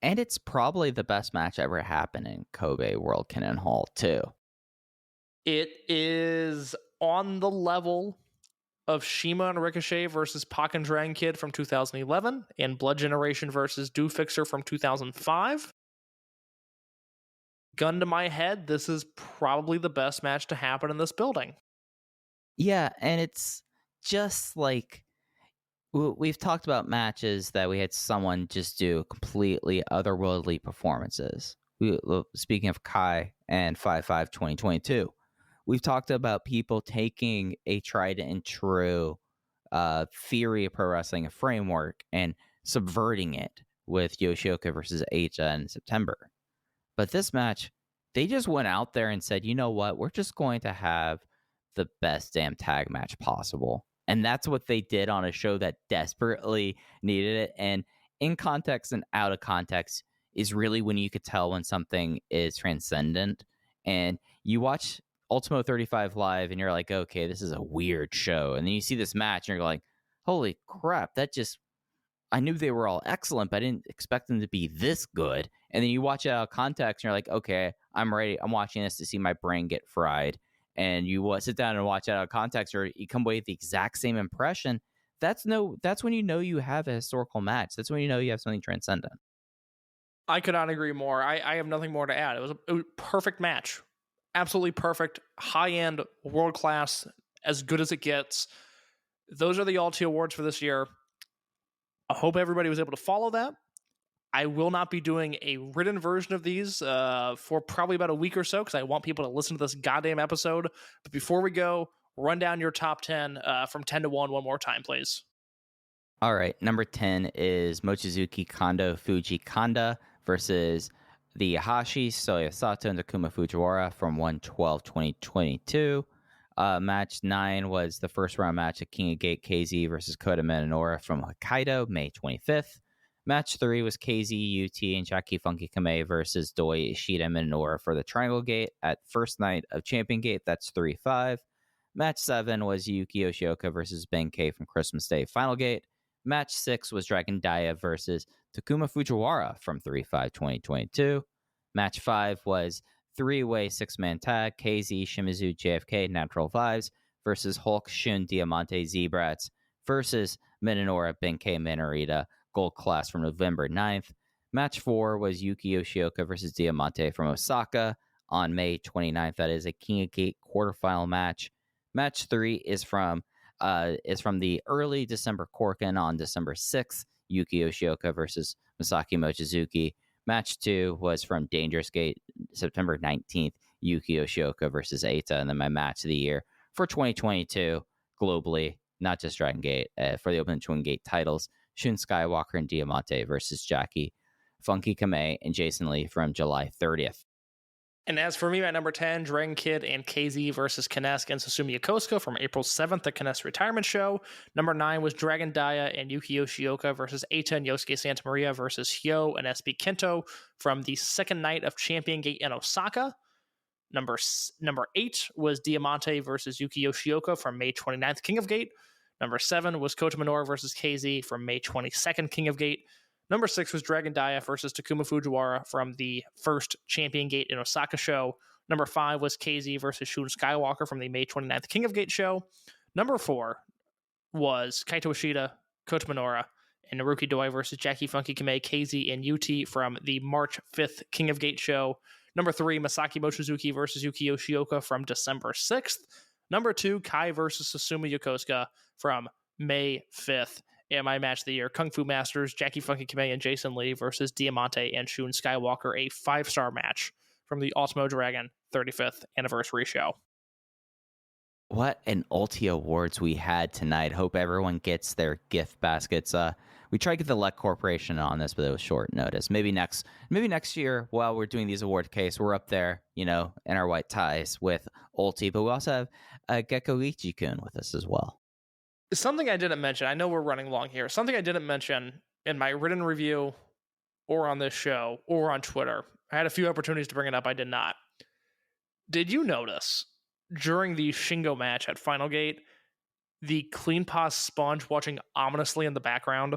And it's probably the best match ever happened in Kobe World Cannon Hall, too. It is on the level of Shima and Ricochet versus Pac and Dragon Kid from 2011 and Blood Generation versus Do Fixer from 2005. Gun to my head, this is probably the best match to happen in this building. Yeah, and it's just like we've talked about matches that we had someone just do completely otherworldly performances. Speaking of Kai and 5/5 2022, we've talked about people taking a tried and true theory of pro wrestling, a framework, and subverting it with Yoshioka versus Eita in September. But this match, they just went out there and said, you know what? We're just going to have the best damn tag match possible. And that's what they did on a show that desperately needed it. And in context and out of context is really when you could tell when something is transcendent. And you watch Ultimo 35 live and you're like, okay, this is a weird show. And then you see this match and you're like, holy crap, I knew they were all excellent, but I didn't expect them to be this good. And then you watch it out of context and you're like, okay, I'm ready. I'm watching this to see my brain get fried. And you sit down and watch it out of context, or you come away with the exact same impression. That's when you know you have a historical match. That's when you know you have something transcendent. I could not agree more. I have nothing more to add. It was a perfect match. Absolutely perfect. High-end, world-class, as good as it gets. Those are the Ulty Awards for this year. I hope everybody was able to follow that. I will not be doing a written version of these for probably about a week or so because I want people to listen to this goddamn episode. But before we go, run down your top 10 from 10 to 1 one more time, please. All right. Number 10 is Mochizuki Kondo Fuji Kanda versus the Hashi, Soya Sato, and Takuma Fujiwara from 1/12/2022. Match 9 was the first round match at King of Gate KZ versus Kota Minoura from Hokkaido, May 25th. Match 3 was KZ, UT, and Jackie Funky Kamei versus Doi Ishida and Minoura for the Triangle Gate at first night of Champion Gate. That's 3/5. Match 7 was Yuki Yoshioka versus Benkei from Christmas Day Final Gate. Match 6 was Dragon Dia versus Takuma Fujiwara from 3/5/2022. Match 5 was three-way six-man tag, KZ, Shimizu, JFK, Natural Vibes versus Hulk, Shun, Diamante, Zebrats versus Minoura, Benkei, Minorita, Gold Class from November 9th. Match 4 was Yuki Yoshioka versus Diamante from Osaka on May 29th. That is a King of Gate quarterfinal match. Match 3 is from the early December Korakuen on December 6th. Yuki Yoshioka versus Masaki Mochizuki. Match 2 was from Dangerous Gate, September 19th, Yuki Yoshioka versus Eita. And then my match of the year for 2022, globally, not just Dragongate, for the Open Twin Gate titles. Shun Skywalker and Diamante versus Jackie Funky Kamei and Jason Lee from July 30th. And as for me, at number 10, Dragon Kid and KZ versus Kinesk and Susumu Yokosuka from April 7th at Kinesk's retirement show. Number 9 was Dragon Daya and Yuki Yoshioka versus Eita and Yosuke Santa Maria versus Hyo and SB Kento from the second night of Champion Gate in Osaka. Number 8 was Diamante versus Yuki Yoshioka from May 29th, King of Gate. Number 7 was Kota Minoura versus KZ from May 22nd, King of Gate. Number 6 was Dragon Daya versus Takuma Fujiwara from the first Champion Gate in Osaka show. Number 5 was KZ versus Shun Skywalker from the May 29th King of Gate show. Number 4 was Kaito Ishida, Kota Minoura, and Naruki Doi versus Jackie Funky Kamei, KZ, and UT from the March 5th King of Gate show. Number 3, Masaki Mochizuki versus Yuki Yoshioka from December 6th. Number 2, Kai versus Susumu Yokosuka from May 5th. And my match of the year, Kung Fu Masters, Jackie Funky Kamei and Jason Lee versus Diamante and Shun Skywalker, a 5-star match from the Ultimo Dragon 35th anniversary show. What an Ulty Awards we had tonight. Hope everyone gets their gift baskets. We tried to get the Lek Corporation on this, but it was short notice. Maybe next year, while we're doing these award case, we're up there, in our white ties with Ulty. But we also have Gecko Ichi-kun with us as well. Something I didn't mention, I know we're running long here, something I didn't mention in my written review or on this show or on Twitter. I had a few opportunities to bring it up, I did not. Did you notice during the Shingo match at Final Gate, the Clean Paws sponge watching ominously in the background?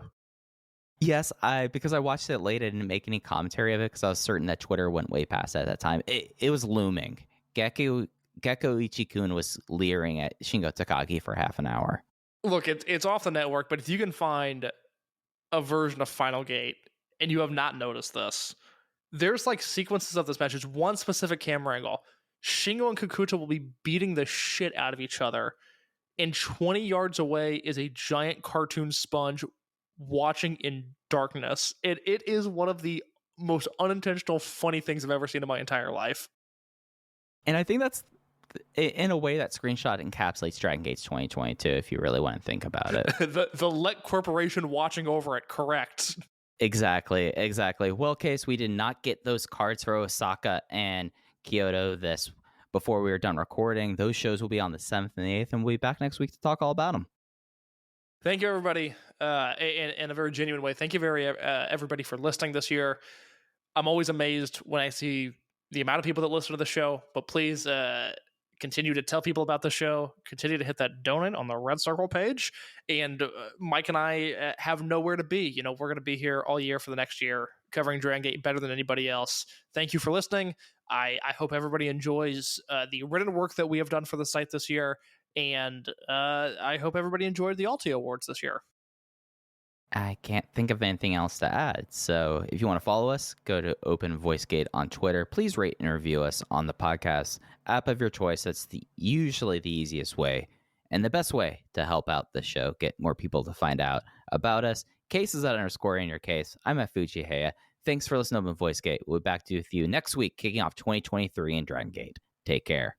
Yes, because I watched it late, I didn't make any commentary of it because I was certain that Twitter went way past it at that time. It was looming. Gecko Ichi-kun was leering at Shingo Takagi for half an hour. Look, it's off the network, but if you can find a version of Final Gate and you have not noticed this, there's like sequences of this match. There's one specific camera angle. Shingo and Kakuta will be beating the shit out of each other, and 20 yards away is a giant cartoon sponge watching in darkness. It is one of the most unintentional funny things I've ever seen in my entire life. And I think that's, in a way, that screenshot encapsulates Dragon Gate's 2022, if you really want to think about it. the Lek Corporation watching over it, correct. Exactly. Well, Case, we did not get those cards for Osaka and Kyoto before we were done recording. Those shows will be on the 7th and the 8th, and we'll be back next week to talk all about them. Thank you, everybody, in a very genuine way. Thank you, everybody, for listening this year. I'm always amazed when I see the amount of people that listen to the show, but please continue to tell people about the show. Continue to hit that donate on the Red Circle page. And Mike and I have nowhere to be. We're going to be here all year for the next year, covering Dragongate better than anybody else. Thank you for listening. I hope everybody enjoys the written work that we have done for the site this year. And I hope everybody enjoyed the Ulty Awards this year. I can't think of anything else to add. So if you want to follow us, go to Open VoiceGate on Twitter. Please rate and review us on the podcast app of your choice. That's usually the easiest way and the best way to help out the show, get more people to find out about us. Case is @_ in your case. I'm at Fujiheya. Thanks for listening to Open VoiceGate. We'll be back with you next week, kicking off 2023 in Dragongate. Take care.